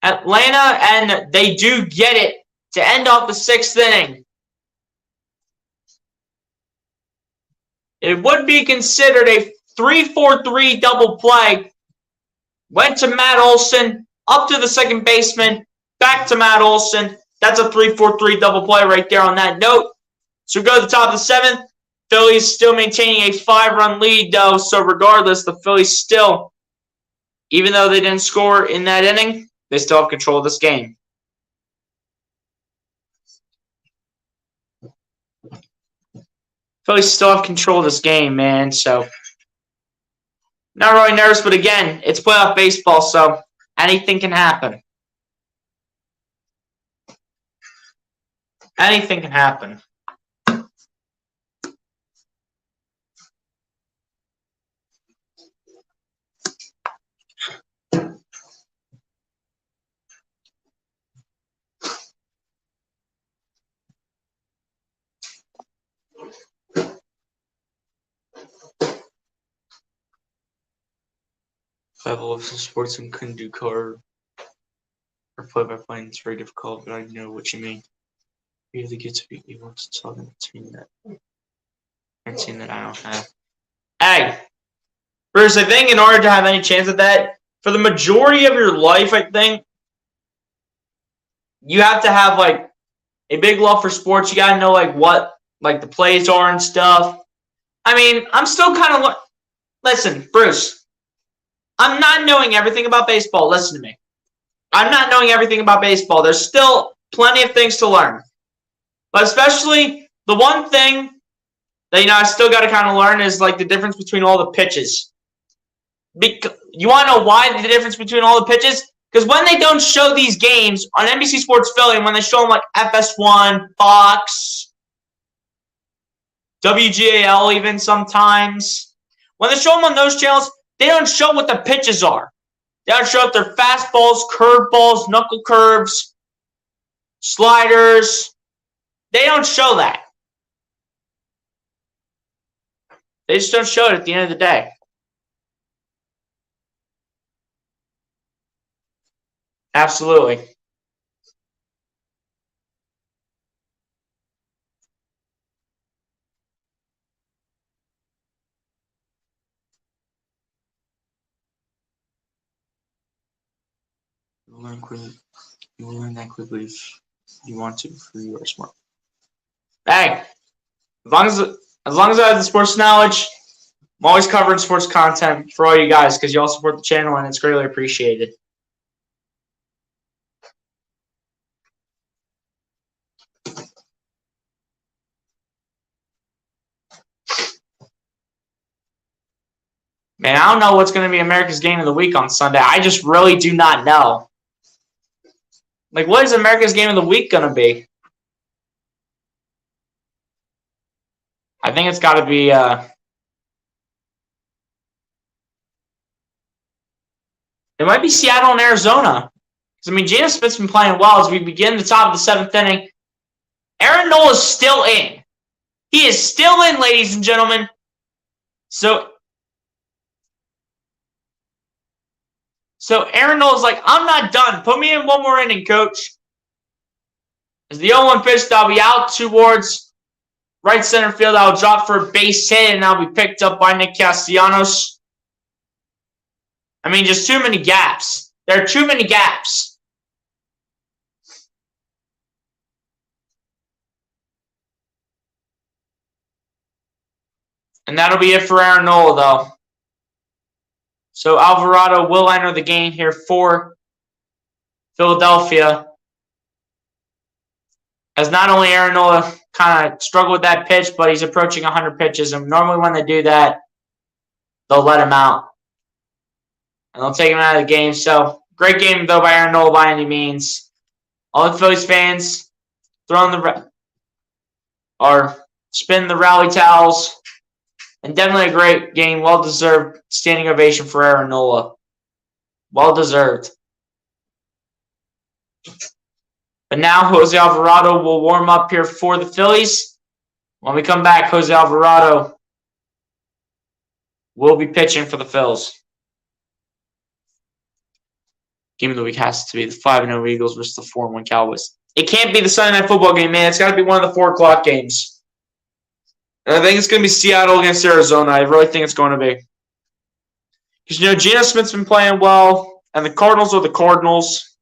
Atlanta, and they do get it to end off the 6th inning. It would be considered a 3-4-3 double play. Went to Matt Olson, up to the second baseman, back to Matt Olson. That's a 3-4-3 double play right there on that note. So we go to the top of the 7th. Phillies still maintaining a 5-run lead, though. So regardless, the Phillies still, even though they didn't score in that inning, they still have control of this game. Phillies still have control of this game, man. So not really nervous, but again, it's playoff baseball, so anything can happen. Anything can happen. I love sports and couldn't do color or play-by-play. It's very difficult, but I know what you mean. You really get to be able to talk in a team that I don't have. Hey, Bruce, I think in order to have any chance at that, for the majority of your life, I think you have to have like a big love for sports. You gotta know like what like the plays are and stuff. I mean, I'm still kind of listen, Bruce. I'm not knowing everything about baseball. Listen to me. I'm not knowing everything about baseball. There's still plenty of things to learn. But especially the one thing that, I still got to kind of learn is like the difference between all the pitches. You want to know why the difference between all the pitches? Because when they don't show these games on NBC Sports Philly, and when they show them like FS1, Fox, WGAL even sometimes, when they show them on those channels, they don't show what the pitches are. They don't show if they're fastballs, curveballs, knuckle curves, sliders. They don't show that. They just don't show it at the end of the day. Absolutely. You will learn that quickly if you want to, for you are smart. Hey, as long as I have the sports knowledge, I'm always covering sports content for all you guys because you all support the channel and it's greatly appreciated. Man, I don't know what's going to be America's Game of the Week on Sunday. I just really do not know. Like, what is America's Game of the Week going to be? I think it's got to be... It might be Seattle and Arizona. Because, I mean, Geno Smith's been playing well as we begin the top of the 7th inning. Aaron Nola's still in. He is still in, ladies and gentlemen. So Aaron Nola's like, I'm not done. Put me in one more inning, coach. As the 0-1 pitch, I'll be out towards right center field. I'll drop for a base hit, and I'll be picked up by Nick Castellanos. I mean, just too many gaps. There are too many gaps. And that'll be it for Aaron Nola, though. So Alvarado will enter the game here for Philadelphia. As not only Aaron Nola kind of struggled with that pitch, but he's approaching 100 pitches. And normally when they do that, they'll let him out. And they'll take him out of the game. So, great game, though, by Aaron Nola by any means. All the Phillies fans spin the rally towels. And definitely a great game. Well-deserved standing ovation for Aaron Nola. Well-deserved. But now Jose Alvarado will warm up here for the Phillies. When we come back, Jose Alvarado will be pitching for the Phils. Game of the week has to be the 5-0 Eagles versus the 4-1 Cowboys. It can't be the Sunday Night Football game, man. It's got to be one of the 4 o'clock games. And I think it's going to be Seattle against Arizona. I really think it's going to be. Because, you know, Geno Smith's been playing well, and the Cardinals are the Cardinals.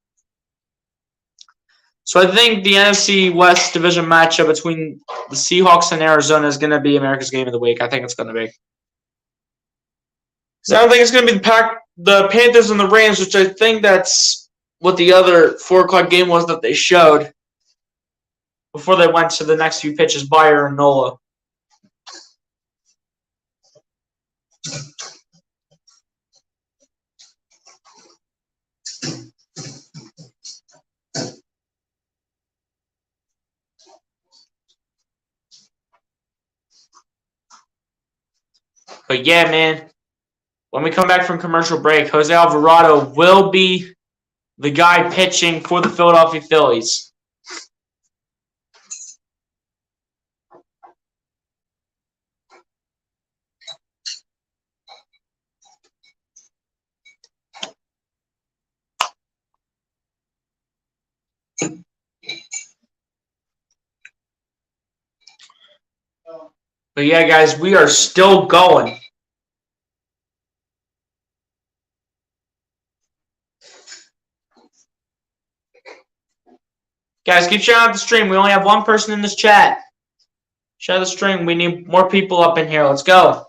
So I think the NFC West division matchup between the Seahawks and Arizona is going to be America's Game of the Week. I think it's going to be. Because I don't think it's going to be the Panthers and the Rams, which I think that's what the other 4 o'clock game was that they showed before they went to the next few pitches by Aaron Nola. But yeah, man, when we come back from commercial break, Jose Alvarado will be the guy pitching for the Philadelphia Phillies. But yeah, guys, we are still going. Guys, keep shouting out the stream. We only have one person in this chat. Share the stream. We need more people up in here. Let's go.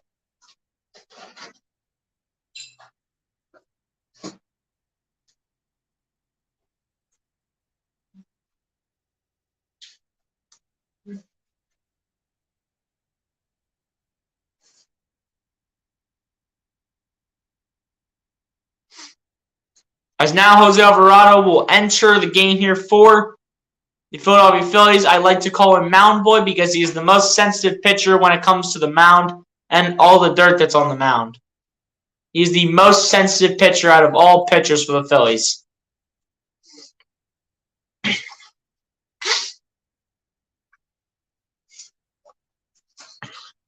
As now Jose Alvarado will enter the game here for the Philadelphia Phillies. I like to call him Mound Boy because he is the most sensitive pitcher when it comes to the mound and all the dirt that's on the mound. He's the most sensitive pitcher out of all pitchers for the Phillies.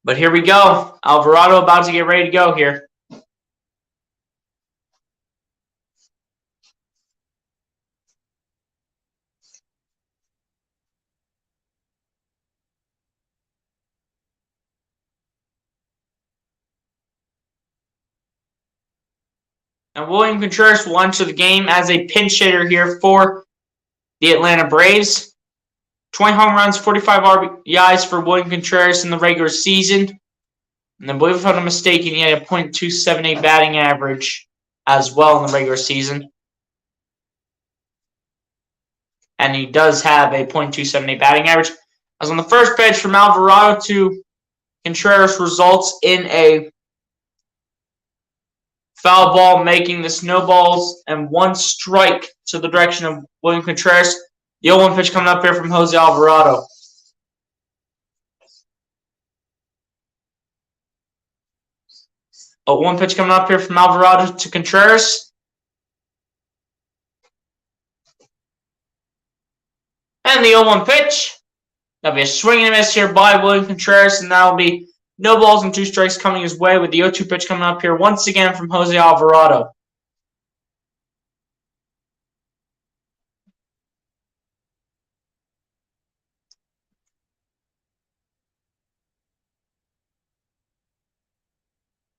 But here we go. Alvarado about to get ready to go here. And William Contreras will enter the game as a pinch hitter here for the Atlanta Braves. 20 home runs, 45 RBIs for William Contreras in the regular season. And I believe if I'm not mistaken, he had a .278 batting average as well in the regular season. And he does have a .278 batting average. As on the first pitch from Alvarado to Contreras results in a foul ball, making the snowballs and 1 strike to the direction of William Contreras. The 0-1 pitch coming up here from Jose Alvarado. One pitch coming up here from Alvarado to Contreras. And the 0-1 pitch. That'll be a swing and a miss here by William Contreras, and that'll be no balls and 2 strikes coming his way with the 0-2 pitch coming up here once again from Jose Alvarado.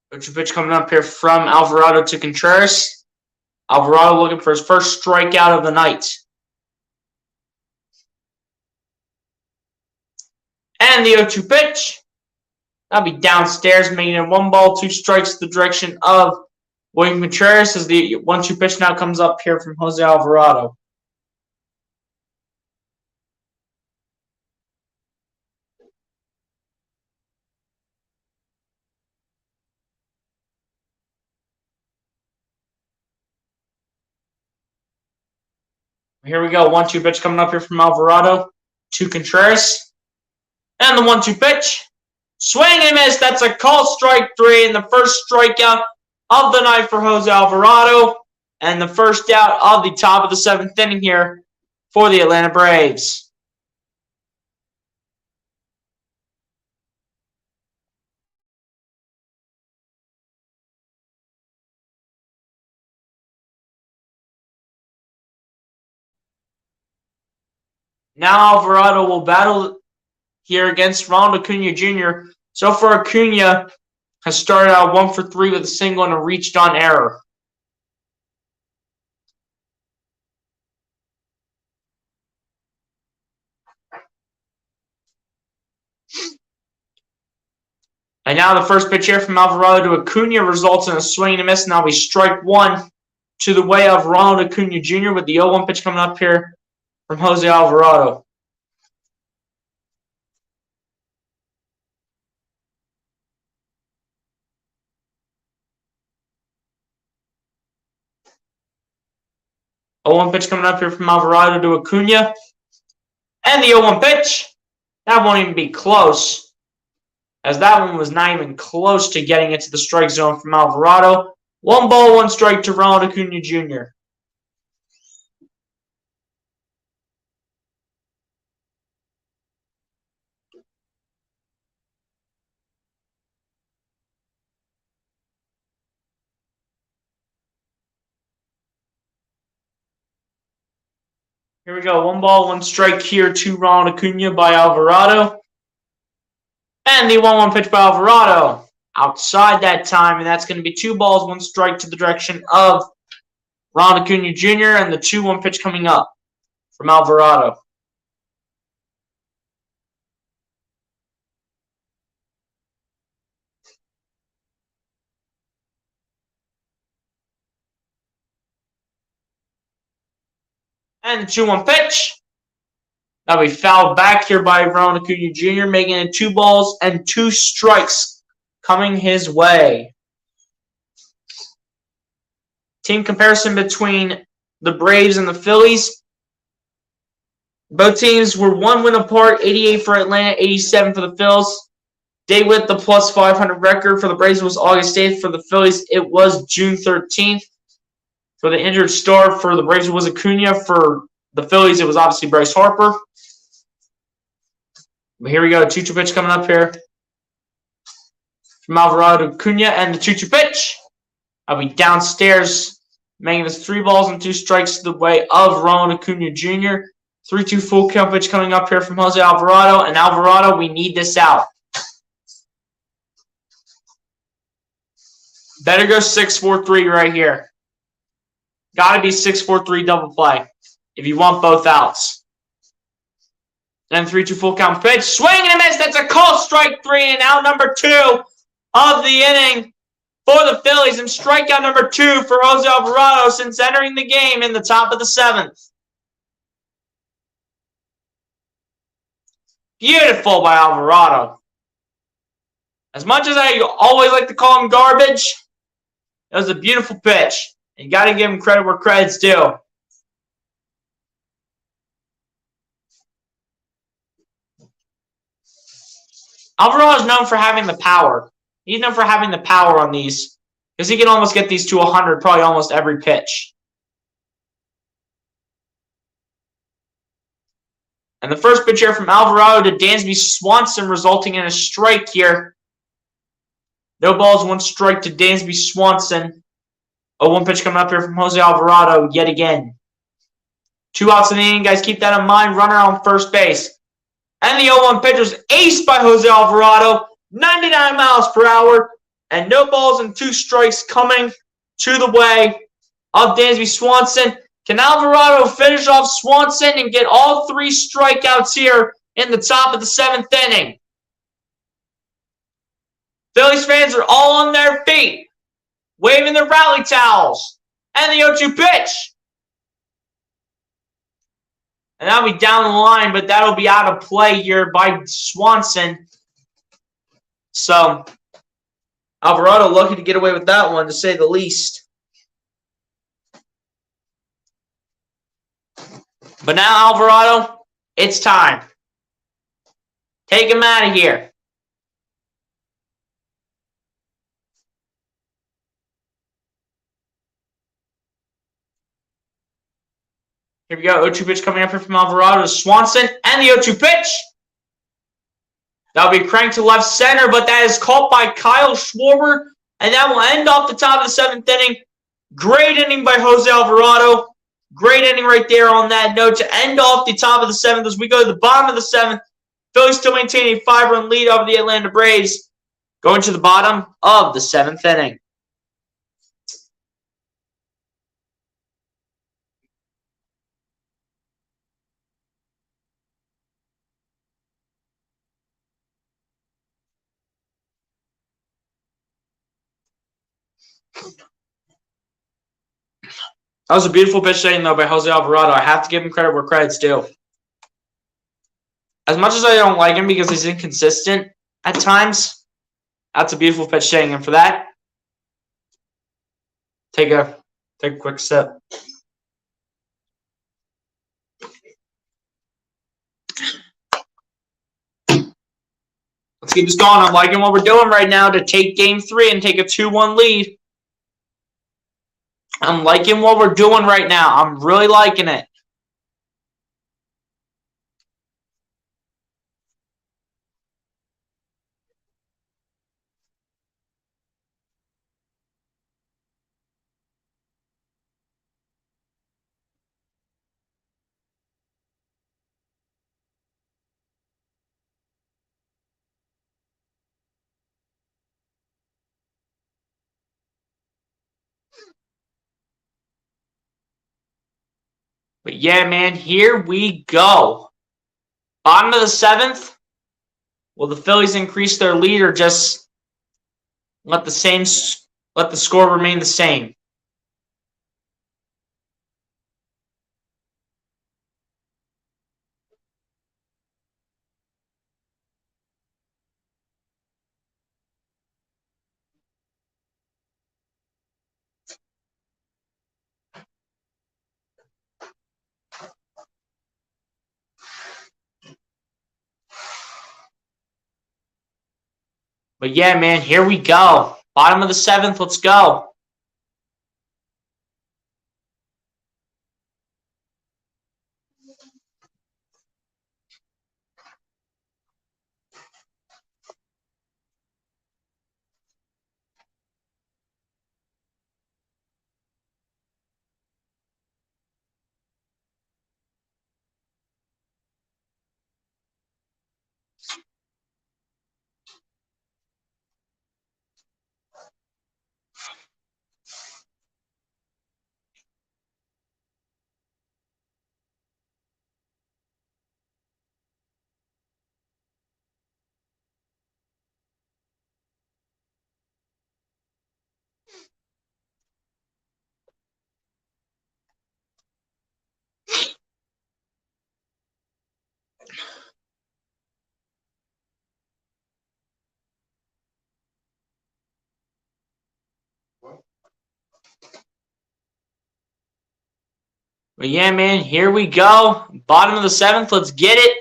Which pitch coming up here from Alvarado to Contreras. Alvarado looking for his first strikeout of the night. And the 0-2 pitch. That'll be downstairs, making it 1 ball, 2 strikes to the direction of William Contreras as the 1-2 pitch now comes up here from Jose Alvarado. Here we go. 1-2 pitch coming up here from Alvarado to Contreras. And the 1-2 pitch. Swing and miss. That's a called strike 3 and the first strikeout of the night for Jose Alvarado. And the first out of the top of the 7th inning here for the Atlanta Braves. Now Alvarado will battle here against Ronald Acuna Jr. So far, Acuna has started out 1 for 3 with a single and a reached on error. And now the first pitch here from Alvarado to Acuna results in a swing and a miss. Now we strike 1 to the way of Ronald Acuna Jr. with the 0-1 pitch coming up here from Jose Alvarado. The 0-1 pitch coming up here from Alvarado to Acuna. And the 0-1 pitch. That won't even be close, as that one was not even close to getting into the strike zone from Alvarado. 1 ball, 1 strike to Ronald Acuna Jr. Here we go. 1 ball, 1 strike here to Ronald Acuna by Alvarado. And the 1-1 pitch by Alvarado. Outside that time, and that's going to be 2 balls, 1 strike to the direction of Ronald Acuna Jr. and the 2-1 pitch coming up from Alvarado. And the 2-1 pitch. That'll be fouled back here by Ronald Acuna Jr., making it 2 balls and 2 strikes coming his way. Team comparison between the Braves and the Phillies. Both teams were 1 win apart, 88 for Atlanta, 87 for the Phillies. Day with the plus 500 record for the Braves was August 8th. For the Phillies, it was June 13th. For the injured star, for the Braves, it was Acuna. For the Phillies, it was obviously Bryce Harper. But here we go. 2-2 pitch coming up here from Alvarado to Acuna. And the 2-2 pitch. I'll be downstairs, making this 3 balls and 2 strikes to the way of Ronald Acuna Jr. 3-2 full count pitch coming up here from Jose Alvarado. And Alvarado, we need this out. Better go 6-4-3 right here. Got to be 6-4-3 double play if you want both outs. Then 3-2 full count pitch. Swing and a miss. That's a call strike 3 and out number 2 of the inning for the Phillies. And strikeout number 2 for Jose Alvarado since entering the game in the top of the 7th. Beautiful by Alvarado. As much as I always like to call him garbage, it was a beautiful pitch. You got to give him credit where credit's due. Alvarado is known for having the power. He's known for having the power on these, because he can almost get these to 100 probably almost every pitch. And the first pitch here from Alvarado to Dansby Swanson, resulting in a strike here. No balls, 1 strike to Dansby Swanson. 0-1 pitch coming up here from Jose Alvarado yet again. 2 outs in the inning, guys. Keep that in mind. Runner on first base. And the 0-1 pitch was aced by Jose Alvarado. 99 miles per hour. And no balls and 2 strikes coming to the way of Dansby Swanson. Can Alvarado finish off Swanson and get all 3 strikeouts here in the top of the 7th inning? Phillies fans are all on their feet, waving their rally towels. And the 0-2 pitch. And that'll be down the line, but that'll be out of play here by Swanson. So, Alvarado lucky to get away with that one, to say the least. But now, Alvarado, it's time. Take him out of here. Here we go. 0-2 pitch coming up here from Alvarado to Swanson. And the 0-2 pitch. That'll be cranked to left center, but that is caught by Kyle Schwarber. And that will end off the top of the 7th inning. Great inning by Jose Alvarado. Great inning right there on that note to end off the top of the 7th as we go to the bottom of the 7th. Phillies still maintain a 5-run lead over the Atlanta Braves. Going to the bottom of the 7th inning. That was a beautiful pitch hitting, though, by Jose Alvarado. I have to give him credit where credit's due. As much as I don't like him because he's inconsistent at times, that's a beautiful pitch hitting. And for that, take a quick sip. Let's keep this going. I'm liking what we're doing right now to take Game 3 and take a 2-1 lead. I'm liking what we're doing right now. I'm really liking it. But yeah, man, here we go. Bottom of the 7th. Will the Phillies increase their lead or just let the score remain the same? But yeah, man, here we go. Bottom of the 7th, let's go. But yeah, man, here we go. Bottom of the 7th, let's get it.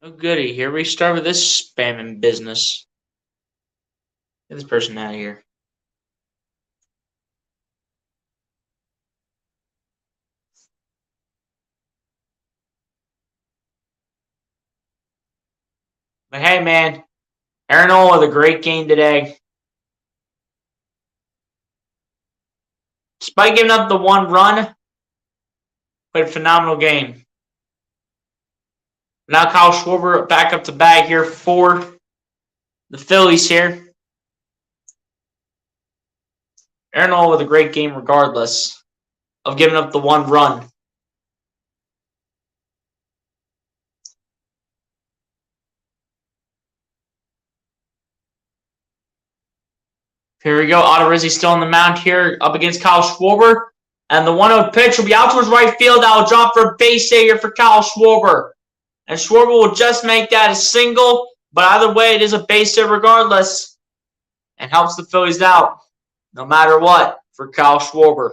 Oh goody, here we start with this spamming business. Get this person out of here. But hey man, Aaron Nola with a great game today. Despite giving up the 1 run, played a phenomenal game. Now Kyle Schwarber back up to bat here for the Phillies here. Aaron Nola with a great game regardless of giving up the 1 run. Here we go. Ottavizzi still on the mound here up against Kyle Schwarber. And the 1-0 pitch will be out towards right field. That will drop for a base hit here for Kyle Schwarber. And Schwarber will just make that a single. But either way, it is a base hit regardless. And helps the Phillies out no matter what for Kyle Schwarber.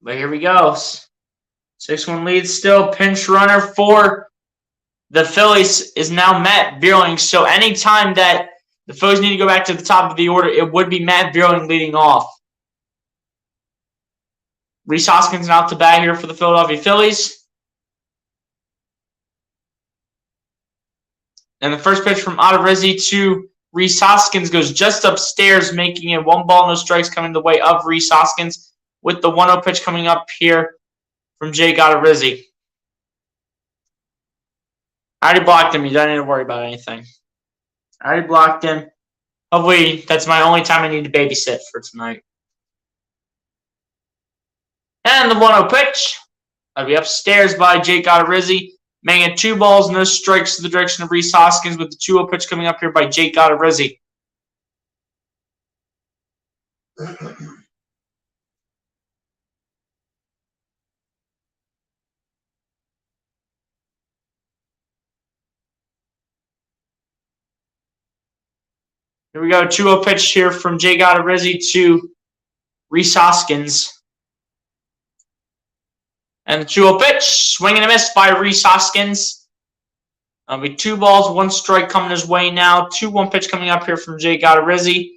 But here we go. 6-1 lead still. Pinch runner for the Phillies is now Matt Vierling. So anytime that the Phillies need to go back to the top of the order, it would be Matt Vierling leading off. Rhys Hoskins out to bat here for the Philadelphia Phillies. And the first pitch from Ottavizzi to Rhys Hoskins goes just upstairs, making it 1 ball, no strikes coming the way of Rhys Hoskins. With the 1-0 pitch coming up here from Jake Ottavizzi. I already blocked him. You don't need to worry about anything. I already blocked him. Hopefully, that's my only time I need to babysit for tonight. And the 1-0 pitch. That'll be upstairs by Jake Ottavizzi. Making it 2 balls, no strikes to the direction of Rhys Hoskins with the 2-0 pitch coming up here by Jake Ottavizzi. Here we go, 2-0 pitch here from Jake Ottavizzi to Rhys Hoskins. And the 2-0 pitch, swing and a miss by Rhys Hoskins. That'll be 2 balls, 1 strike coming his way now. 2-1 pitch coming up here from Jake Ottavizzi.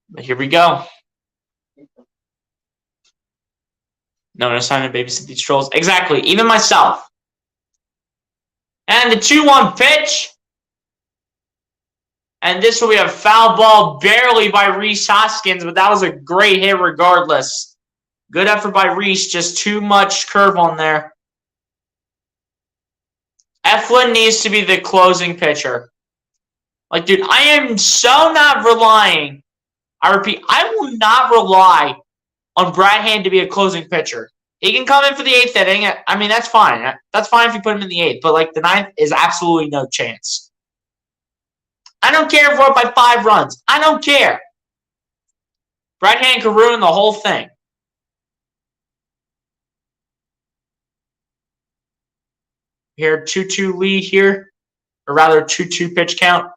But here we go. No sign to babysit these trolls. Exactly, even myself. And the 2-1 pitch. And this will be a foul ball barely by Rhys Hoskins, but that was a great hit regardless. Good effort by Rhys, just too much curve on there. Eflin needs to be the closing pitcher. Like, dude, I am so not relying. I repeat, I will not rely on Brad Hand to be a closing pitcher. He can come in for the 8th inning. I mean, that's fine. That's fine if you put him in the 8th. But, like, the 9th is absolutely no chance. I don't care if we're up by 5 runs. I don't care. Brad Hand could ruin the whole thing. Here, 2-2 lead here. Or rather, 2-2 pitch count.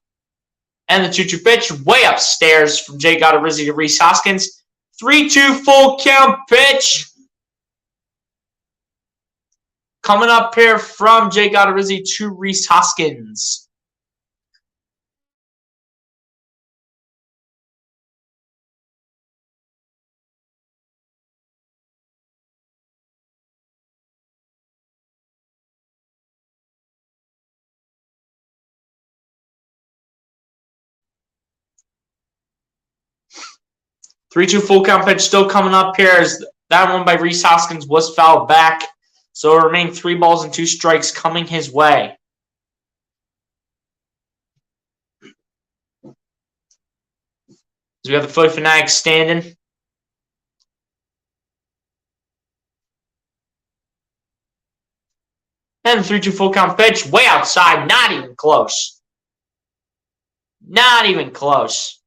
And the 2-2 pitch way upstairs from Jake Ottavizzi to Rhys Hoskins. 3-2 full count pitch. Coming up here from Jake Ottavizzi to Rhys Hoskins. Three-two full count pitch still coming up here as that one by Rhys Hoskins was fouled back. So it remained 3 balls and 2 strikes coming his way. So we have the Philly Fanatics standing. And the 3-2 full count pitch way outside, not even close. Not even close.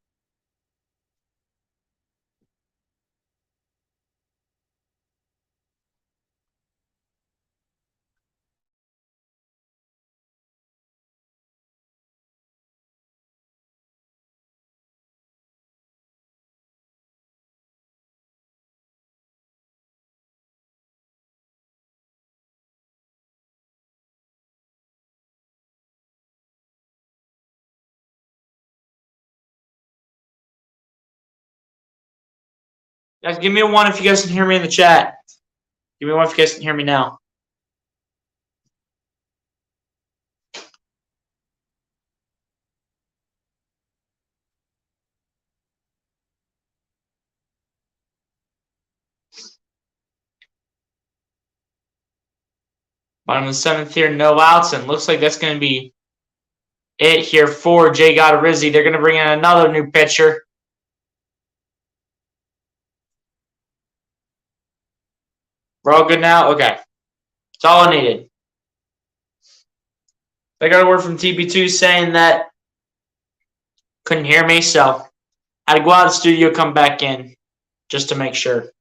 Guys, give me a 1 if you guys can hear me in the chat. Give me a 1 if you guys can hear me now. Bottom of the 7th here, no outs, and looks like that's going to be it here for Jay Gottarizzi. They're going to bring in another new pitcher. We're all good now? Okay. That's all I needed. I got a word from TB2 saying that couldn't hear me, so I had to go out of the studio, come back in just to make sure.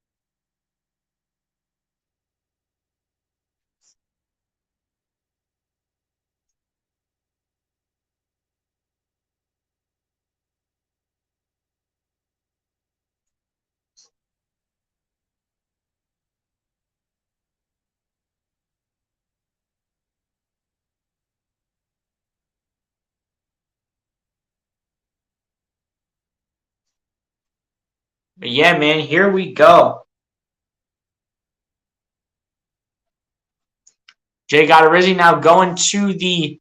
But yeah, man, here we go. Jay Gottarizzi now going to the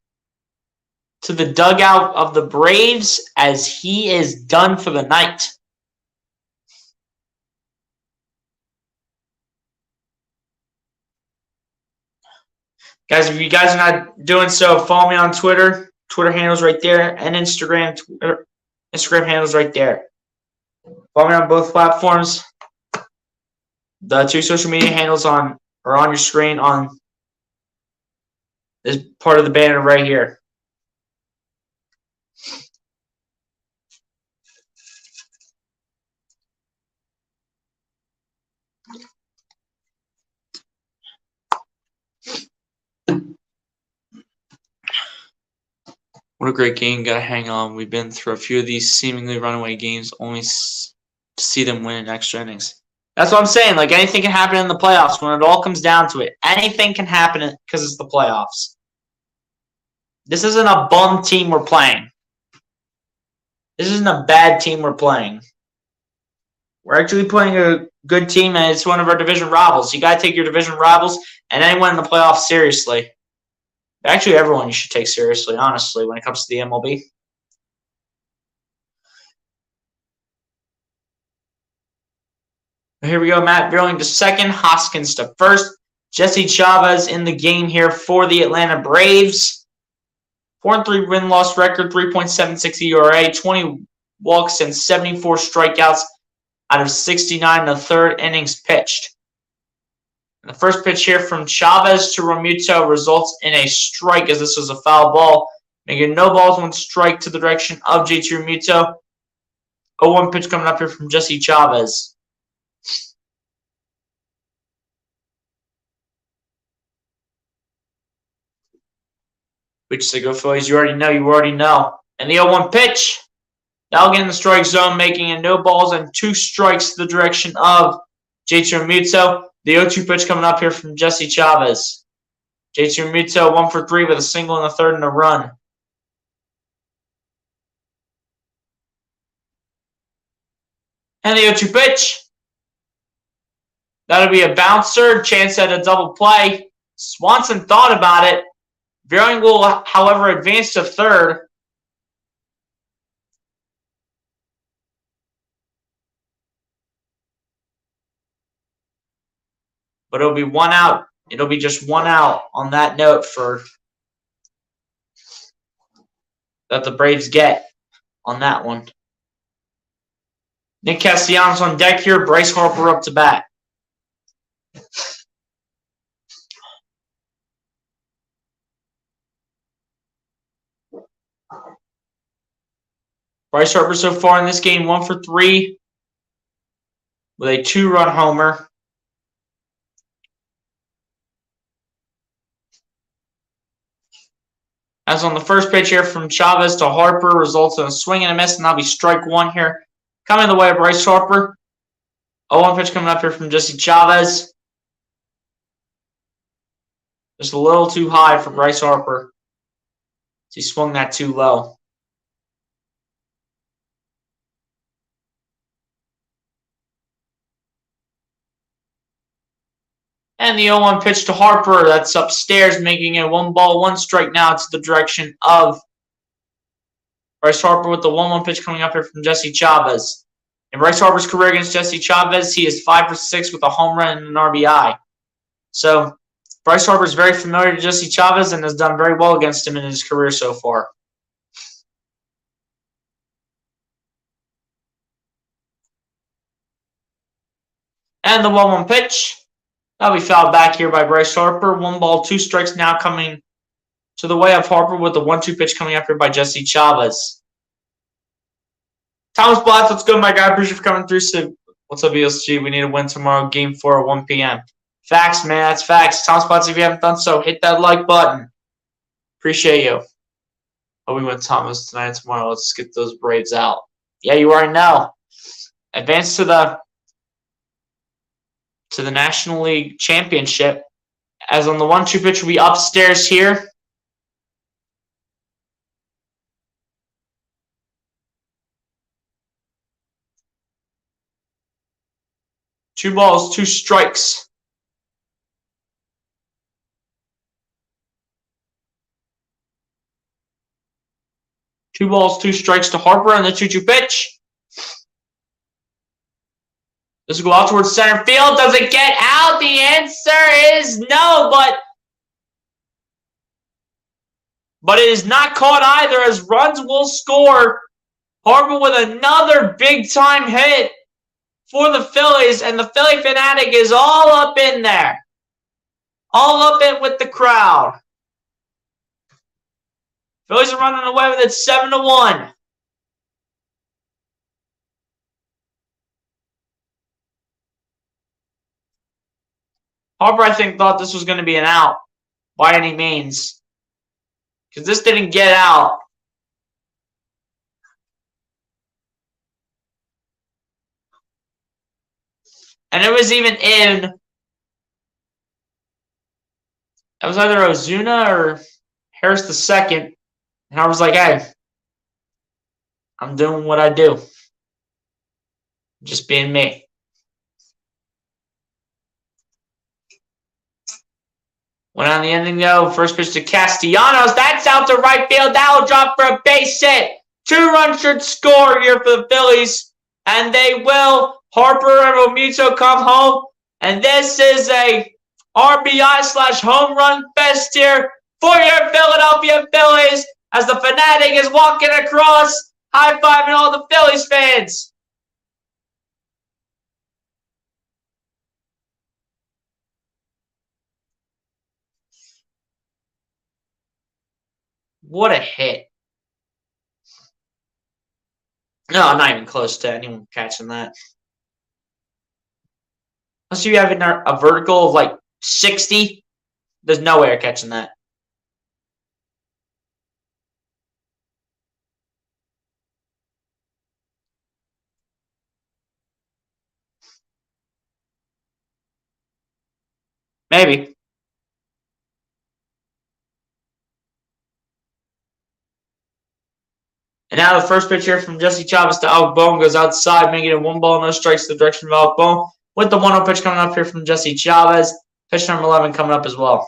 dugout of the Braves as he is done for the night. Guys, if you guys are not doing so, follow me on Twitter. Twitter handle's right there, and Instagram handle's right there. Follow me on both platforms. The 2 social media handles are on your screen on this part of the banner right here. What a great game. Got to hang on. We've been through a few of these seemingly runaway games, only to see them win in extra innings. That's what I'm saying. Like, anything can happen in the playoffs when it all comes down to it. Anything can happen because it's the playoffs. This isn't a bum team we're playing. This isn't a bad team we're playing. We're actually playing a good team, and it's one of our division rivals. You got to take your division rivals and anyone in the playoffs seriously. Actually, everyone you should take seriously, honestly, when it comes to the MLB. Here we go. Matt Burling to second. Hoskins to first. Jesse Chavez in the game here for the Atlanta Braves. 4-3 win-loss record, 3.76 ERA, 20 walks, and 74 strikeouts out of 69 in the third innings pitched. And the first pitch here from Chavez to Realmuto results in a strike as this was a foul ball, making no balls, 1 strike to the direction of JT Realmuto. 0-1 pitch coming up here from Jesse Chavez. Which say go Phillies, you already know. And the 0-1 pitch, that'll get in the strike zone, making it no balls and 2 strikes to the direction of JT Realmuto. The 0-2 pitch coming up here from Jesse Chavez. JT Realmuto 1 for 3 with a single in the third and a run. And the 0-2 pitch. That'll be a bouncer. Chance at a double play. Swanson thought about it. Burling will, however, advance to third. But it'll be 1 out. It'll be just 1 out on that note for that the Braves get on that one. Nick Castellanos on deck here. Bryce Harper up to bat. Bryce Harper so far in this game, 1 for 3 with a 2-run homer. As on the first pitch here from Chavez to Harper, results in a swing and a miss, and that'll be strike 1 here. Coming the way of Bryce Harper. 0-1 pitch coming up here from Jesse Chavez. Just a little too high for Bryce Harper. He swung that too low. And the 0-1 pitch to Harper. That's upstairs, making it 1 ball, 1 strike now to the direction of Bryce Harper with the 1-1 pitch coming up here from Jesse Chavez. In Bryce Harper's career against Jesse Chavez, he is 5 for 6 with a home run and an RBI. So Bryce Harper is very familiar to Jesse Chavez and has done very well against him in his career so far. And the 1-1 pitch. That'll be fouled back here by Bryce Harper. 1 ball, 2 strikes now coming to the way of Harper with the 1-2 pitch coming up here by Jesse Chavez. Thomas Blatz, what's good, my guy? Appreciate you for coming through. So, what's up, ESG? We need to win tomorrow, Game 4 at 1 p.m. Facts, man. That's facts. Thomas Blatz, if you haven't done so, hit that like button. Appreciate you. Oh, we win Thomas tonight and tomorrow. Let's get those Braves out. Yeah, you already know. Advance to the National League Championship. As on the 1-2 pitch will be upstairs here. Two balls, 2 strikes. Two balls, 2 strikes to Harper on the 2-2 pitch. This will go out towards center field. Does it get out? The answer is no, but it is not caught either, as runs will score. Harper with another big-time hit for the Phillies, and the Philly fanatic is all up in there. All up in with the crowd. Phillies are running away with it 7-1. Harper, I think, thought this was going to be an out by any means, because this didn't get out. And it was even in. It was either Ozuna or Harris II. And I was like, hey, I'm doing what I do. Just being me. Went on the ending, though. First pitch to Castellanos. That's out to right field. That will drop for a base hit. 2 runs should score here for the Phillies. And they will. Harper and Romito come home. And this is a RBI/home run fest here for your Philadelphia Phillies, as the fanatic is walking across, high-fiving all the Phillies fans. What a hit. No, not even close to anyone catching that. Unless you have a vertical of like 60, there's no way you're catching that. Maybe. And now the first pitch here from Jesse Chavez to Alec Bohm goes outside, making it 1 ball, no strikes to the direction of Alec Bohm. With the 1-0 pitch coming up here from Jesse Chavez. Pitch number 11 coming up as well.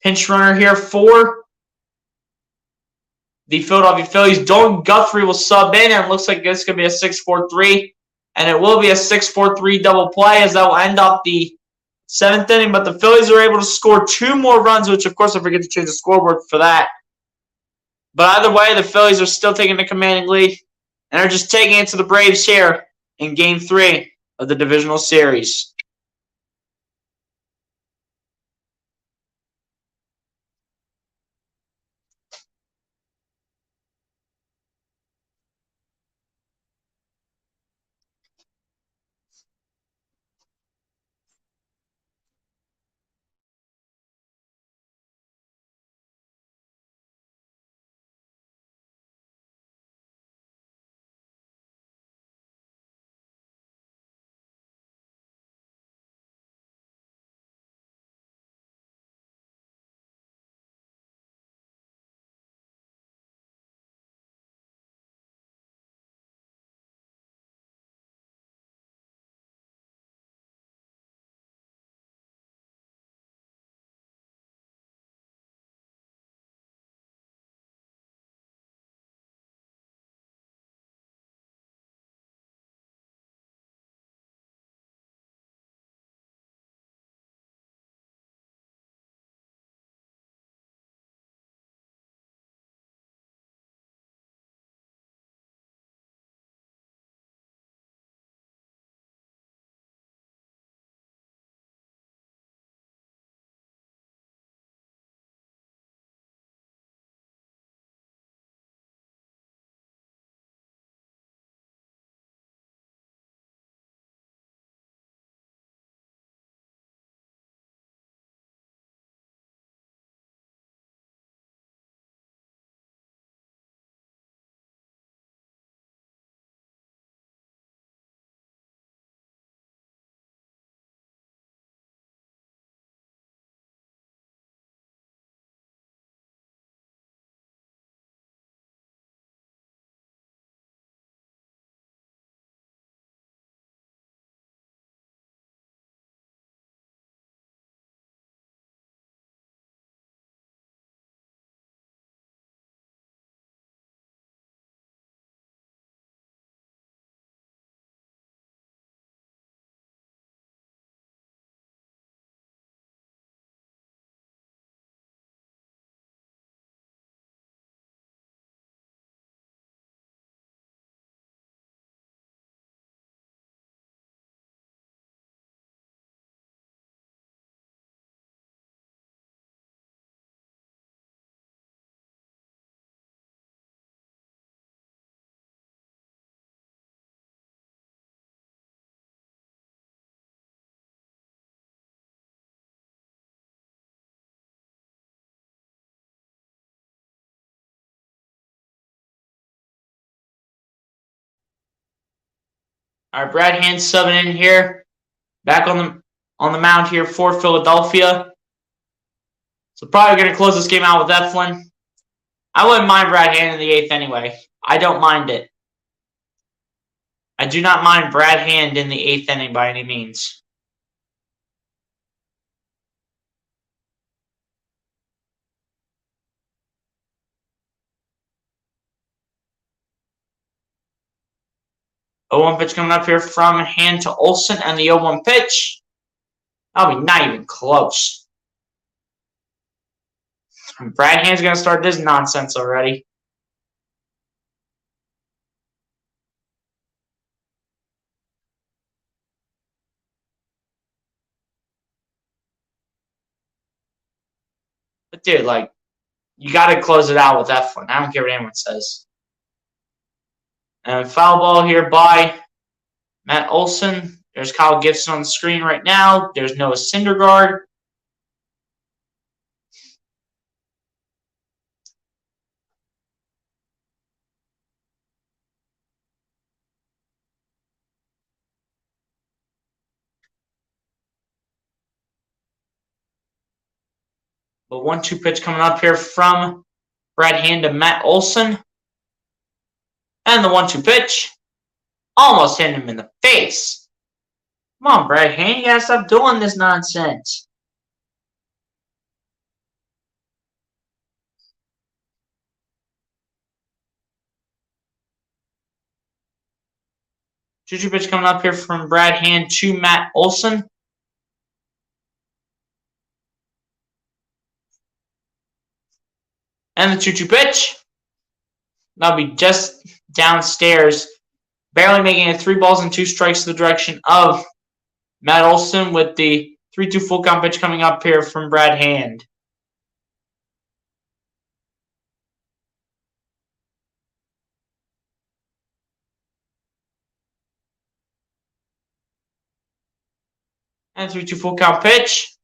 Pinch runner here for the Philadelphia Phillies. Dalton Guthrie will sub in, and it looks like it's going to be a 6-4-3. And it will be a 6-4-3 double play, as that will end up the 7th inning. But the Phillies are able to score 2 more runs, which, of course, I forget to change the scoreboard for that. But either way, the Phillies are still taking the commanding lead, and are just taking it to the Braves here in Game 3 of the Divisional Series. All right, Brad Hand subbing in here. Back on the mound here for Philadelphia. So probably going to close this game out with Eflin. I wouldn't mind Brad Hand in the 8th anyway. I don't mind it. I do not mind Brad Hand in the 8th inning by any means. Oh, 0-1 pitch coming up here from Hand to Olsen, and the 0-1 pitch. That'll be not even close. Brad Hand's going to start this nonsense already. But dude, like, you got to close it out with Eflin. I don't care what anyone says. And foul ball here by Matt Olson. There's Kyle Gibson on the screen right now. There's Noah Syndergaard. The 1-2 pitch coming up here from Brad Hand to Matt Olson. And the 1-2 pitch. Almost hit him in the face. Come on, Brad Hand. You gotta stop doing this nonsense. Two-two pitch coming up here from Brad Hand to Matt Olson. And the 2-2 pitch. That'll be just downstairs. Barely making it 3 balls and 2 strikes to the direction of Matt Olson with the 3-2 full count pitch coming up here from Brad Hand. And 3-2 full count pitch.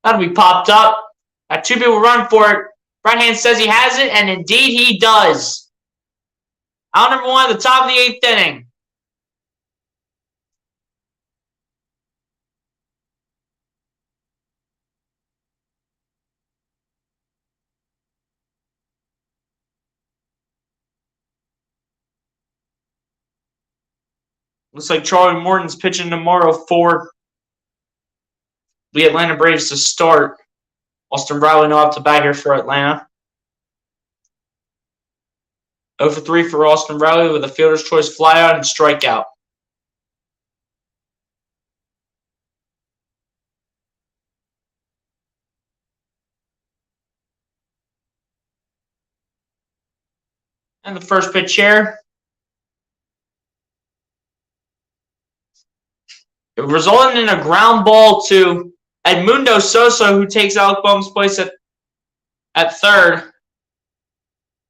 That'll be popped up. Got 2 people running for it. Brad Hand says he has it, and indeed he does. Out number 1 at the top of the 8th inning. Looks like Charlie Morton's pitching tomorrow for the Atlanta Braves to start. Austin Riley no up to bat here for Atlanta. 0 for 3 for Austin Riley with a fielder's choice flyout and strikeout. And the first pitch here. It resulted in a ground ball to Edmundo Sosa, who takes Alec Boehm's place at third.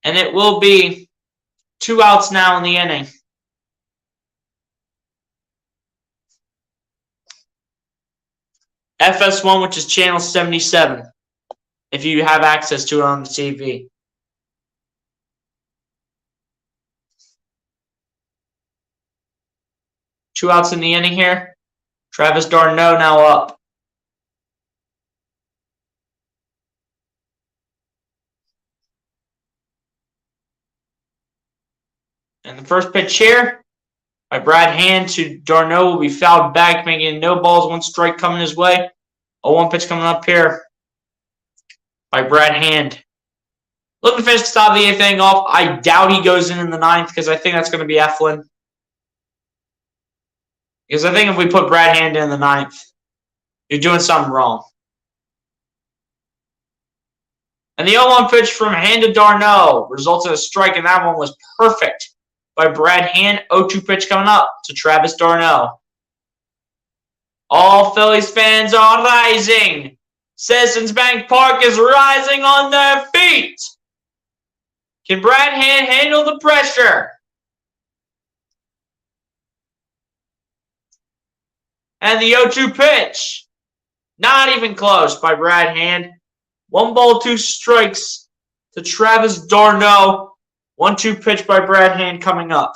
And it will be 2 outs now in the inning. FS1, which is channel 77, if you have access to it on the TV. Two outs in the inning here. Travis d'Arnaud now up. And the first pitch here by Brad Hand to d'Arnaud will be fouled back, making no balls, 1 strike coming his way. 0-1 pitch coming up here by Brad Hand. Looking to finish the top of the 8th inning off. I doubt he goes in the 9th because I think that's going to be Eflin. Because I think if we put Brad Hand in the 9th, you're doing something wrong. And the 0-1 pitch from Hand to d'Arnaud results in a strike, and that one was perfect by Brad Hand. 0-2 pitch coming up to Travis d'Arnaud. All Phillies fans are rising. Citizens Bank Park is rising on their feet. Can Brad Hand handle the pressure? And the 0-2 pitch. Not even close by Brad Hand. 1 ball, 2 strikes to Travis d'Arnaud. 1-2 pitch by Brad Hand coming up.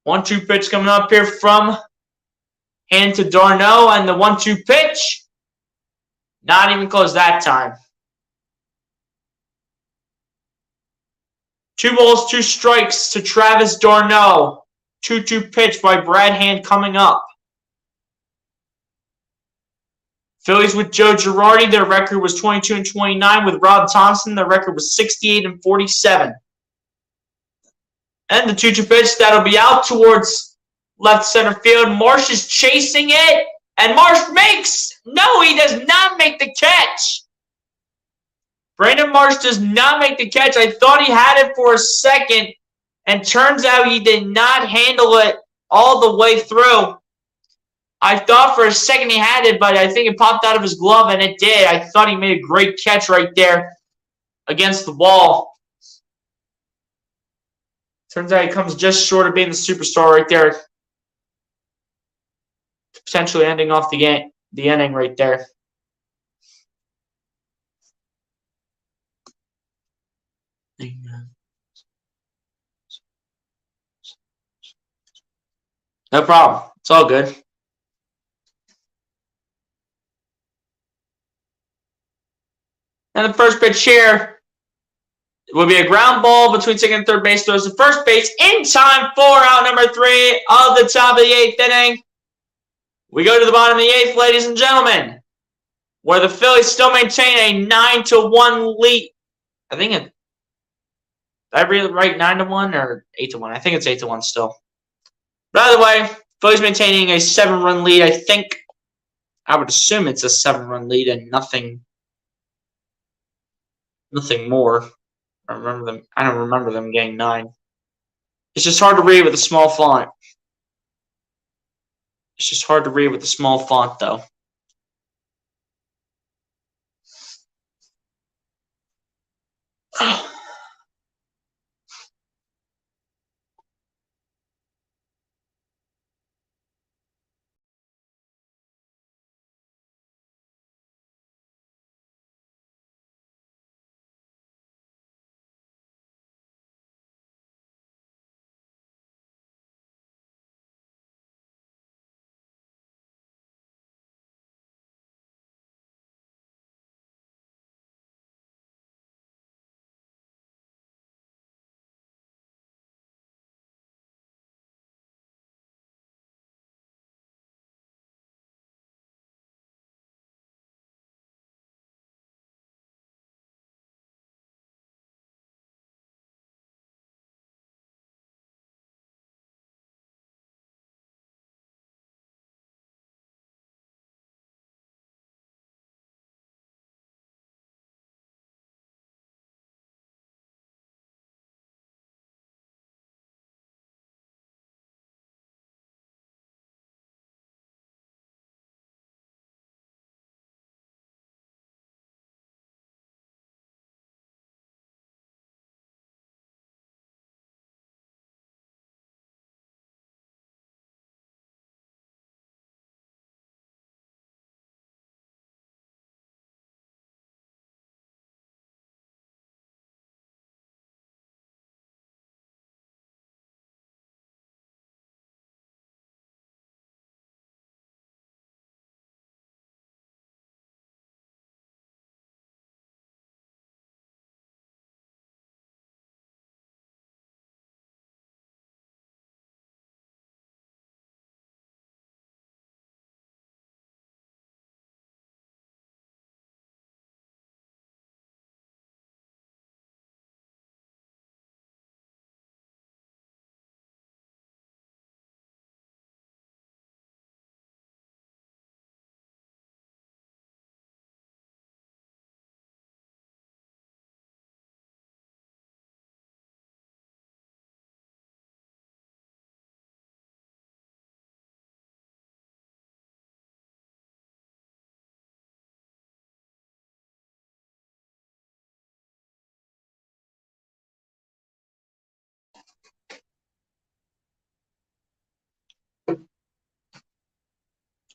1-2 pitch coming up here from hand to Darno, and the 1-2 pitch. Not even close that time. 2 balls, 2 strikes to Travis Darno. 2-2 pitch by Brad Hand coming up. Phillies with Joe Girardi, their record was 22-29. With Rob Thompson, their record was 68-47. And the 2-2 pitch, that'll be out towards left center field. Marsh is chasing it, and Marsh makes. No, he does not make the catch. Brandon Marsh does not make the catch. I thought he had it for a second, and turns out he did not handle it all the way through. I thought for a second he had it, but I think it popped out of his glove, and it did. I thought he made a great catch right there against the wall. Turns out he comes just short of being the superstar right there. Potentially ending off the inning right there. No problem. It's all good. And the first pitch here will be a ground ball between second and third base. Throws to first base in time for out number 3 of the top of the 8th inning. We go to the bottom of the 8th, ladies and gentlemen, where the Phillies still maintain a 9-1 lead. I think did I read it right, 9-1 or 8-1? I think it's 8-1 still. But either way, Phillies maintaining a 7-run lead. I would assume it's a 7-run lead and nothing more. I don't remember them getting 9. It's just hard to read with a small font. It's just hard to read with a small font, though.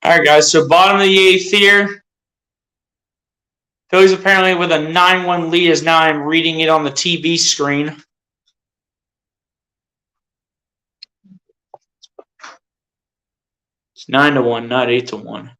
All right, guys, so bottom of the 8th here. Phillies apparently with a 9-1 lead as now I'm reading it on the TV screen. It's 9-1, not 8-1.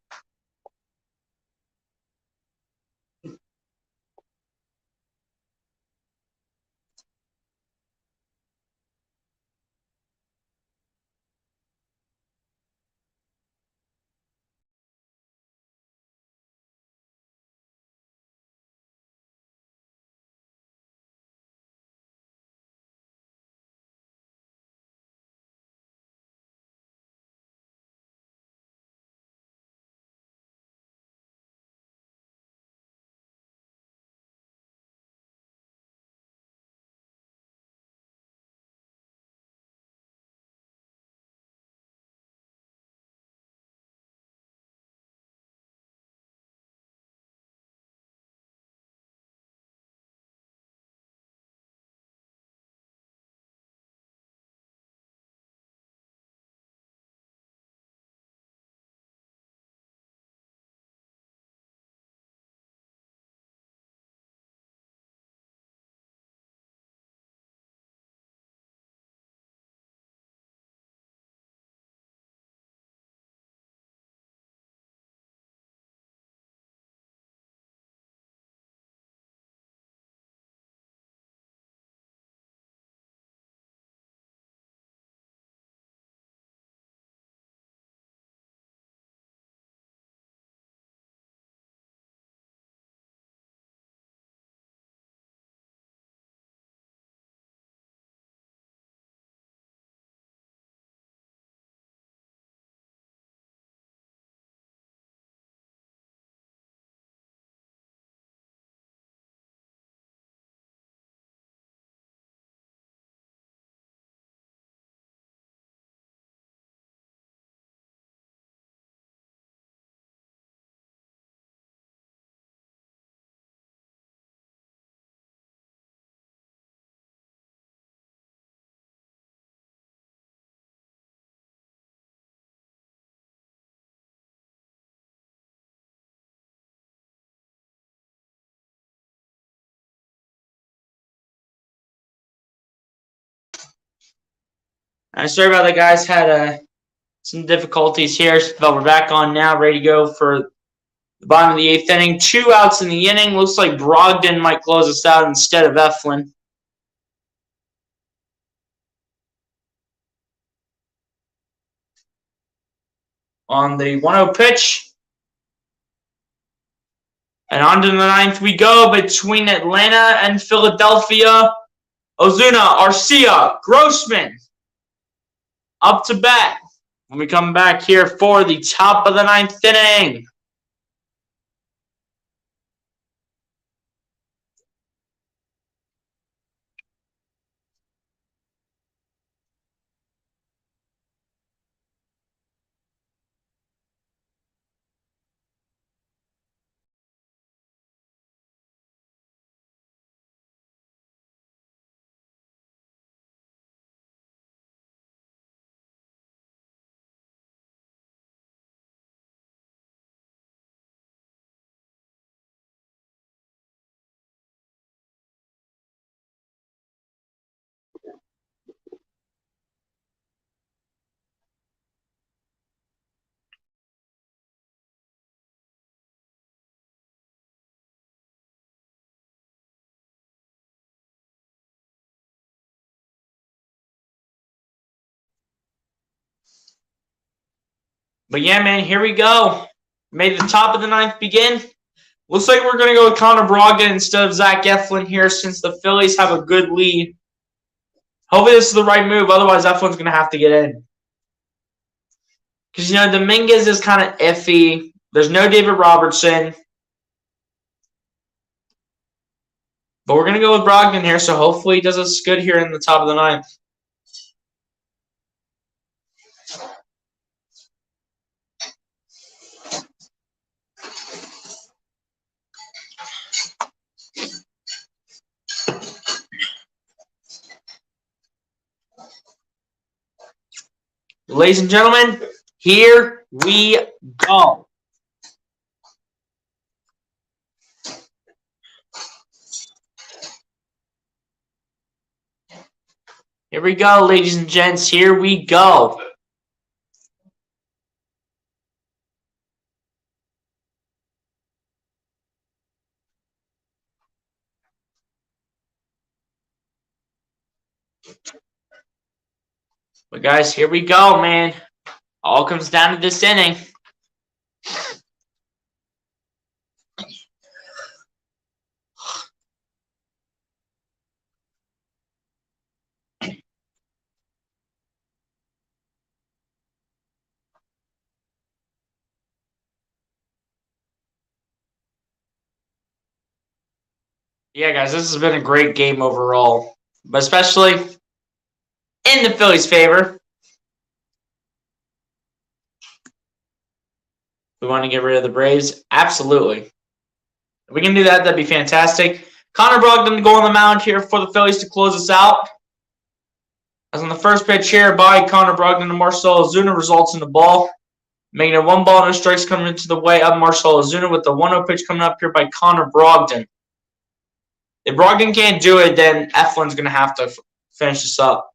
Sorry about that, guys. Had some difficulties here, but we're back on now, ready to go for the bottom of the 8th inning. 2 outs in the inning. Looks like Brogdon might close us out instead of Eflin. On the 1-0 pitch. And on to the 9th we go between Atlanta and Philadelphia. Ozuna, Arcia, Grossman up to bat. When we come back here for the top of the 9th inning. But yeah, man, here we go. May the top of the 9th begin. Looks like we're going to go with Connor Brogdon instead of Zach Eflin here since the Phillies have a good lead. Hopefully this is the right move. Otherwise, Eflin's going to have to get in. Because, Dominguez is kind of iffy. There's no David Robertson. But we're going to go with Brogdon here, so hopefully he does us good here in the top of the 9th. Ladies and gentlemen, here we go. Here we go, ladies and gents. Here we go. But guys, here we go, man. All comes down to this inning. Yeah, guys, this has been a great game overall, but especially in the Phillies' favor. We want to get rid of the Braves? Absolutely. If we can do that, that'd be fantastic. Connor Brogdon to go on the mound here for the Phillies to close us out. As on the first pitch here by Connor Brogdon to Marcell Ozuna results in the ball. Making it 1 ball, no strikes coming into the way of Marcell Ozuna with the 1-0 pitch coming up here by Connor Brogdon. If Brogdon can't do it, then Eflin's going to have to finish this up.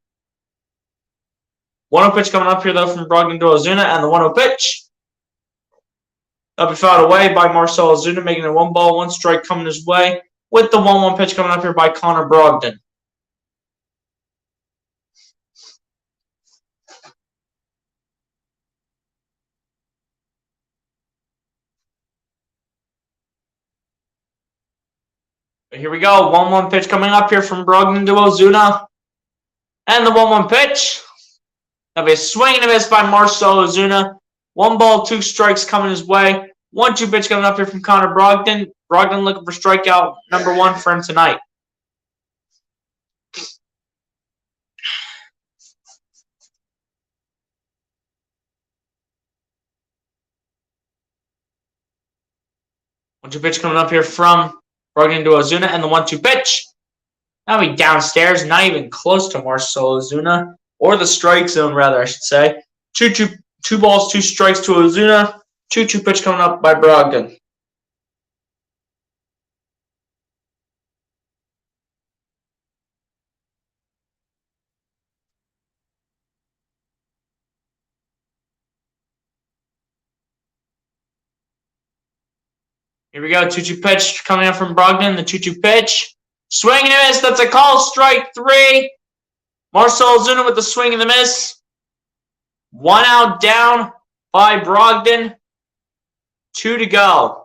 1-0 pitch coming up here, though, from Brogdon to Ozuna, and the 1-0 pitch. That'll be fouled away by Marcell Ozuna, making it 1 ball, 1 strike coming his way, with the 1-1 pitch coming up here by Connor Brogdon. But here we go, 1-1 pitch coming up here from Brogdon to Ozuna. And the 1-1 pitch. That'll be a swing and a miss by Marcell Ozuna. 1 ball, 2 strikes coming his way. 1-2 pitch coming up here from Connor Brogdon. Brogdon looking for strikeout number 1 for him tonight. One-two pitch coming up here from Brogdon to Ozuna, and the 1-2 pitch. That'll be downstairs, not even close to Marcell Ozuna, or the strike zone, rather, I should say. 2 balls, 2 strikes to Ozuna. 2-2 pitch coming up by Brogdon. Here we go, 2-2 pitch coming up from Brogdon, the 2-2 pitch. Swing and a miss, that's a call, strike 3. Marcell Ozuna with the swing and the miss. 1 out down by Brogdon. 2 to go.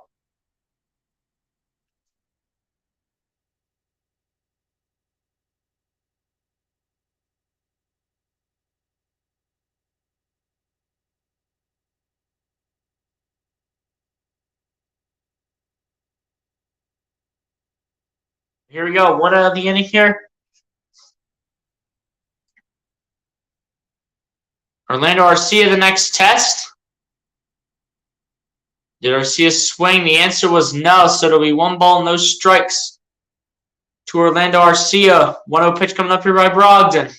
Here we go, 1 out of the inning here. Orlando Arcia, the next test. Did Arcia swing? The answer was no, so it'll be 1 ball, no strikes to Orlando Arcia. 1-0 pitch coming up here by Brogdon.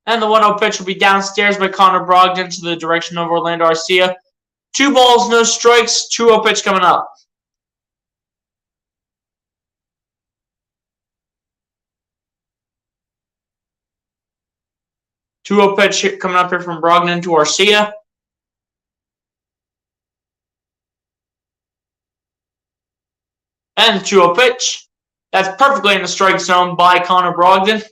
And the 1-0 pitch will be downstairs by Connor Brogdon to the direction of Orlando Arcia. 2 balls, no strikes. 2-0 pitch coming up. Two-0 pitch coming up here from Brogdon to Arcia. And the 2-0 pitch. That's perfectly in the strike zone by Connor Brogdon.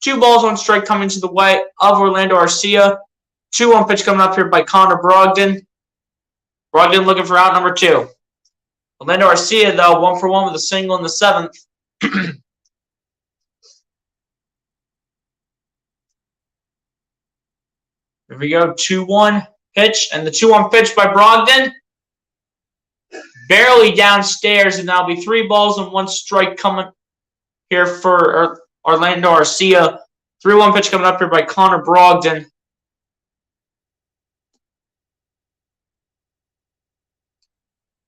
2 balls, 1 strike coming to the way of Orlando Arcia. 2-1 pitch coming up here by Connor Brogdon. Brogdon looking for out number 2. Orlando Arcia, though, 1 for 1 with a single in the 7th. Here we go, 2-1 pitch, and the 2-1 pitch by Brogdon. Barely downstairs, and that'll be 3 balls and 1 strike coming here for Orlando Arcia. 3-1 pitch coming up here by Connor Brogdon.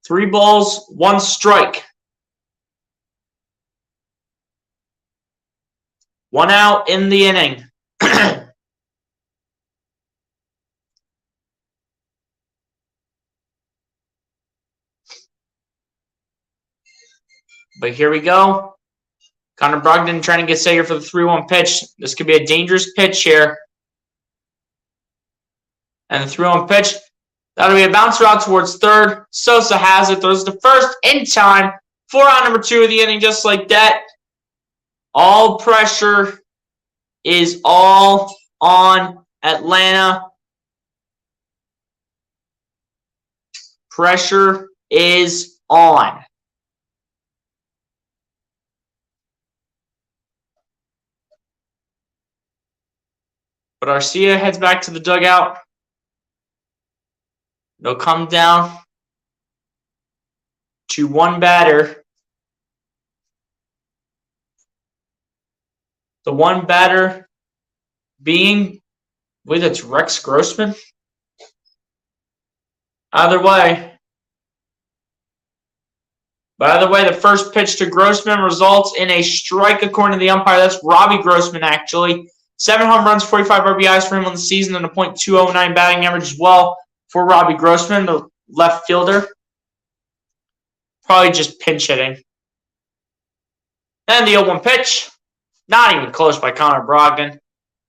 Three balls, 1 strike. 1 out in the inning. But here we go. Connor Brogdon trying to get set here for the 3-1 pitch. This could be a dangerous pitch here. And the 3-1 pitch. That'll be a bouncer out towards third. Sosa has it. Throws to first in time. 4 on number 2 of the inning, just like that. All pressure is all on Atlanta. Pressure is on. But Arcia heads back to the dugout. They'll come down to one batter. The one batter being, with it's Rex Grossman. Either way, the first pitch to Grossman results in a strike according to the umpire. That's Robbie Grossman, actually. 7 home runs, 45 RBIs for him on the season, and a .209 batting average as well for Robbie Grossman, the left fielder. Probably just pinch hitting. And the 0-1 pitch. Not even close by Connor Brogdon.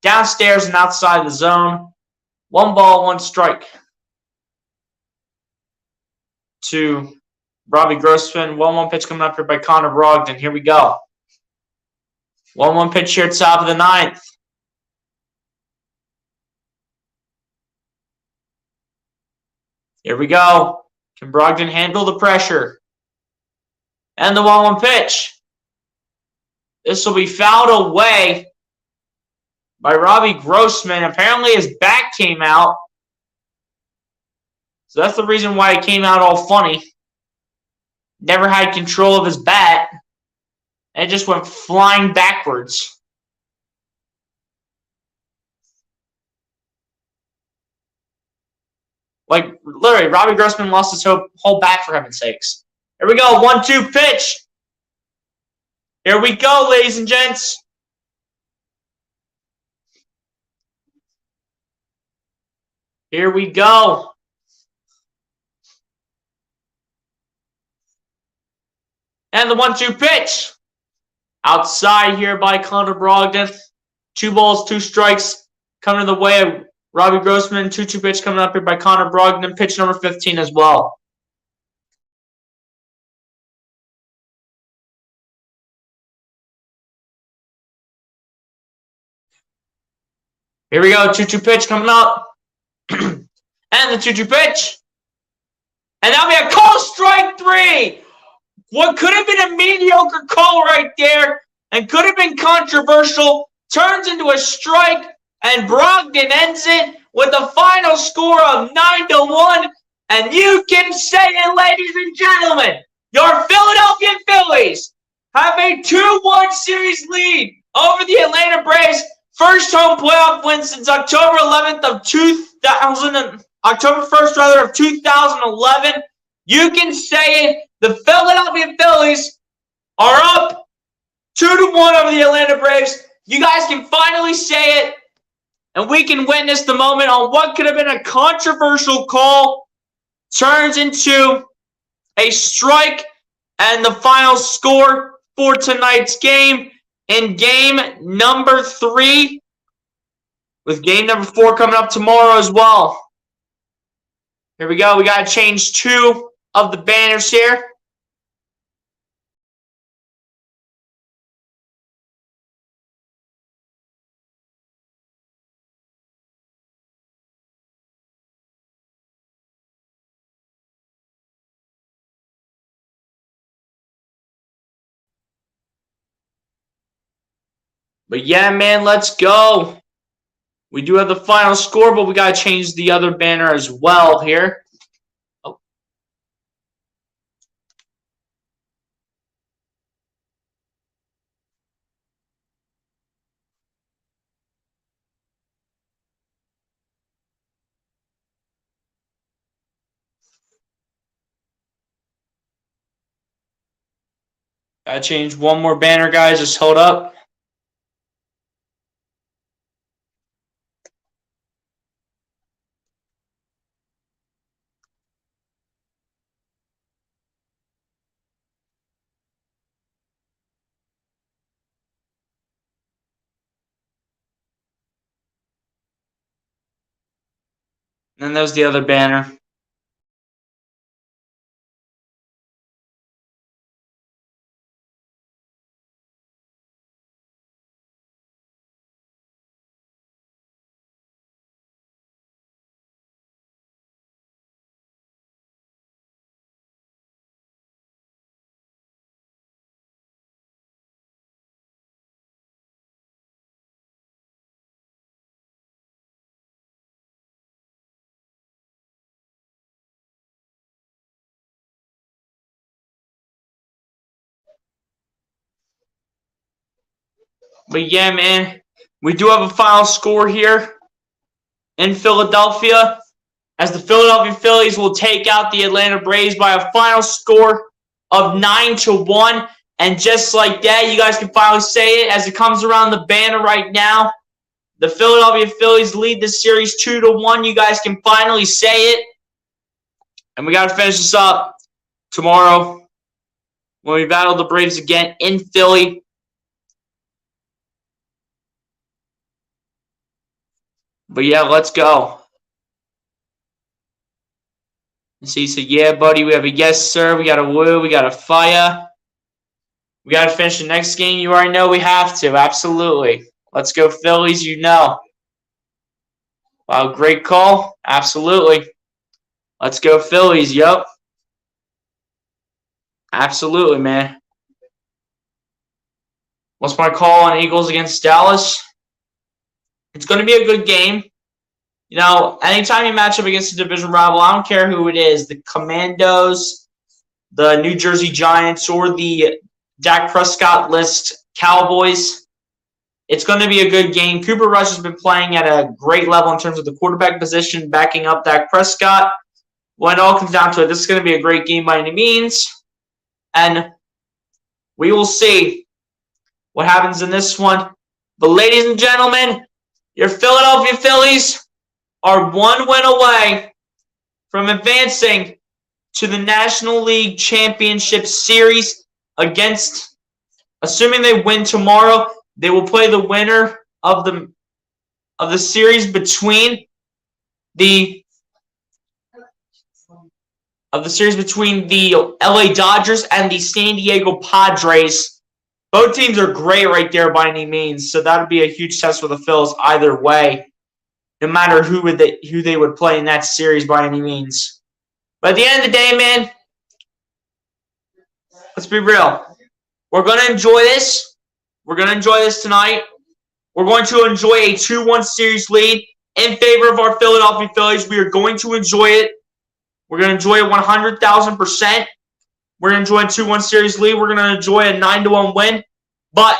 Downstairs and outside the zone. 1 ball, 1 strike. To Robbie Grossman. 1-1 pitch coming up here by Connor Brogdon. Here we go. 1-1 pitch here at top of the 9th. Here we go. Can Brogdon handle the pressure? And the 1-1 pitch. This will be fouled away by Robbie Grossman. Apparently his back came out. So that's the reason why it came out all funny. Never had control of his bat. And it just went flying backwards. Like, literally, Robbie Grossman lost his whole bat, for heaven's sakes. Here we go, 1-2 pitch. Here we go, ladies and gents. Here we go. And the 1-2 pitch. Outside here by Connor Brogdon. 2 balls, 2 strikes coming the way of Robbie Grossman. 2-2 pitch coming up here by Connor Brogdon. Pitch number 15 as well. Here we go. 2-2 pitch coming up. And the 2-2 pitch. And that'll be a call, strike 3. What could have been a mediocre call right there and could have been controversial turns into a strike, and Brogdon ends it with a final score of 9-1. And you can say it, ladies and gentlemen, your Philadelphia Phillies have a 2-1 series lead over the Atlanta Braves. First home playoff win since October 11th of 2000, October 1st rather of 2011. You can say it. The Philadelphia Phillies are up 2-1 over the Atlanta Braves. You guys can finally say it, and we can witness the moment on what could have been a controversial call turns into a strike, and the final score for tonight's game in game number 3, with game number 4 coming up tomorrow as well. Here we go. We got to change 2 of the banners here. But yeah, man, let's go. We do have the final score, but we got to change the other banner as well here. Oh. Got to change one more banner, guys. Just hold up. And then there's the other banner. But yeah, man, we do have a final score here in Philadelphia, as the Philadelphia Phillies will take out the Atlanta Braves by a final score of 9-1. And just like that, you guys can finally say it as it comes around the banner right now. The Philadelphia Phillies lead the series 2-1. You guys can finally say it. And we got to finish this up tomorrow when we battle the Braves again in Philly. But yeah, let's go. So he said, yeah, buddy, we have a yes, sir. We got a woo. We got a fire. We got to finish the next game. You already know we have to. Absolutely. Let's go, Phillies. You know. Wow, great call. Absolutely. Let's go, Phillies. Yup. Absolutely, man. What's my call on Eagles against Dallas? It's going to be a good game. You know, anytime you match up against a division rival, I don't care who it is, the Commandos, the New Jersey Giants, or the Dak Prescott list Cowboys, it's going to be a good game. Cooper Rush has been playing at a great level in terms of the quarterback position, backing up Dak Prescott. When it all comes down to it, this is going to be a great game by any means. And we will see what happens in this one. But ladies and gentlemen, your Philadelphia Phillies are one win away from advancing to the National League Championship Series against, assuming they win tomorrow, they will play the winner of the series between the LA Dodgers and the San Diego Padres. Both teams are great right there by any means, so that would be a huge test for the Phils either way, no matter who they would play in that series by any means. But at the end of the day, man, let's be real. We're going to enjoy this. We're going to enjoy this tonight. We're going to enjoy a 2-1 series lead in favor of our Philadelphia Phillies. We are going to enjoy it. We're going to enjoy it 100,000%. We're going to enjoy a 2-1 series lead. We're going to enjoy a 9-1 win. But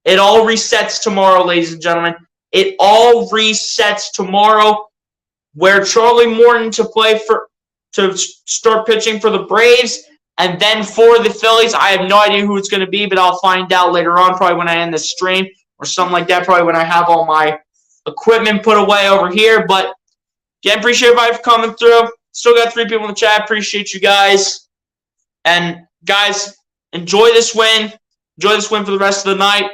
it all resets tomorrow, ladies and gentlemen. It all resets tomorrow, where Charlie Morton to start pitching for the Braves, and then for the Phillies. I have no idea who it's going to be, but I'll find out later on, probably when I end the stream or something like that, probably when I have all my equipment put away over here. But again, appreciate everybody for coming through. Still got 3 people in the chat. Appreciate you guys. And guys, enjoy this win. Enjoy this win for the rest of the night.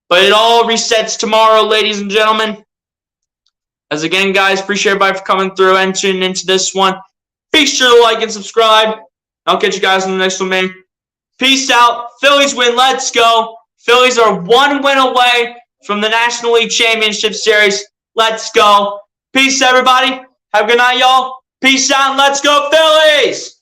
But it all resets tomorrow, ladies and gentlemen. As again, guys, appreciate everybody for coming through and tuning into this one. Be sure to like and subscribe. I'll catch you guys in the next one, man. Peace out. Phillies win. Let's go. Phillies are 1 win away from the National League Championship Series. Let's go. Peace, everybody. Have a good night, y'all. Peace out, and let's go, Phillies!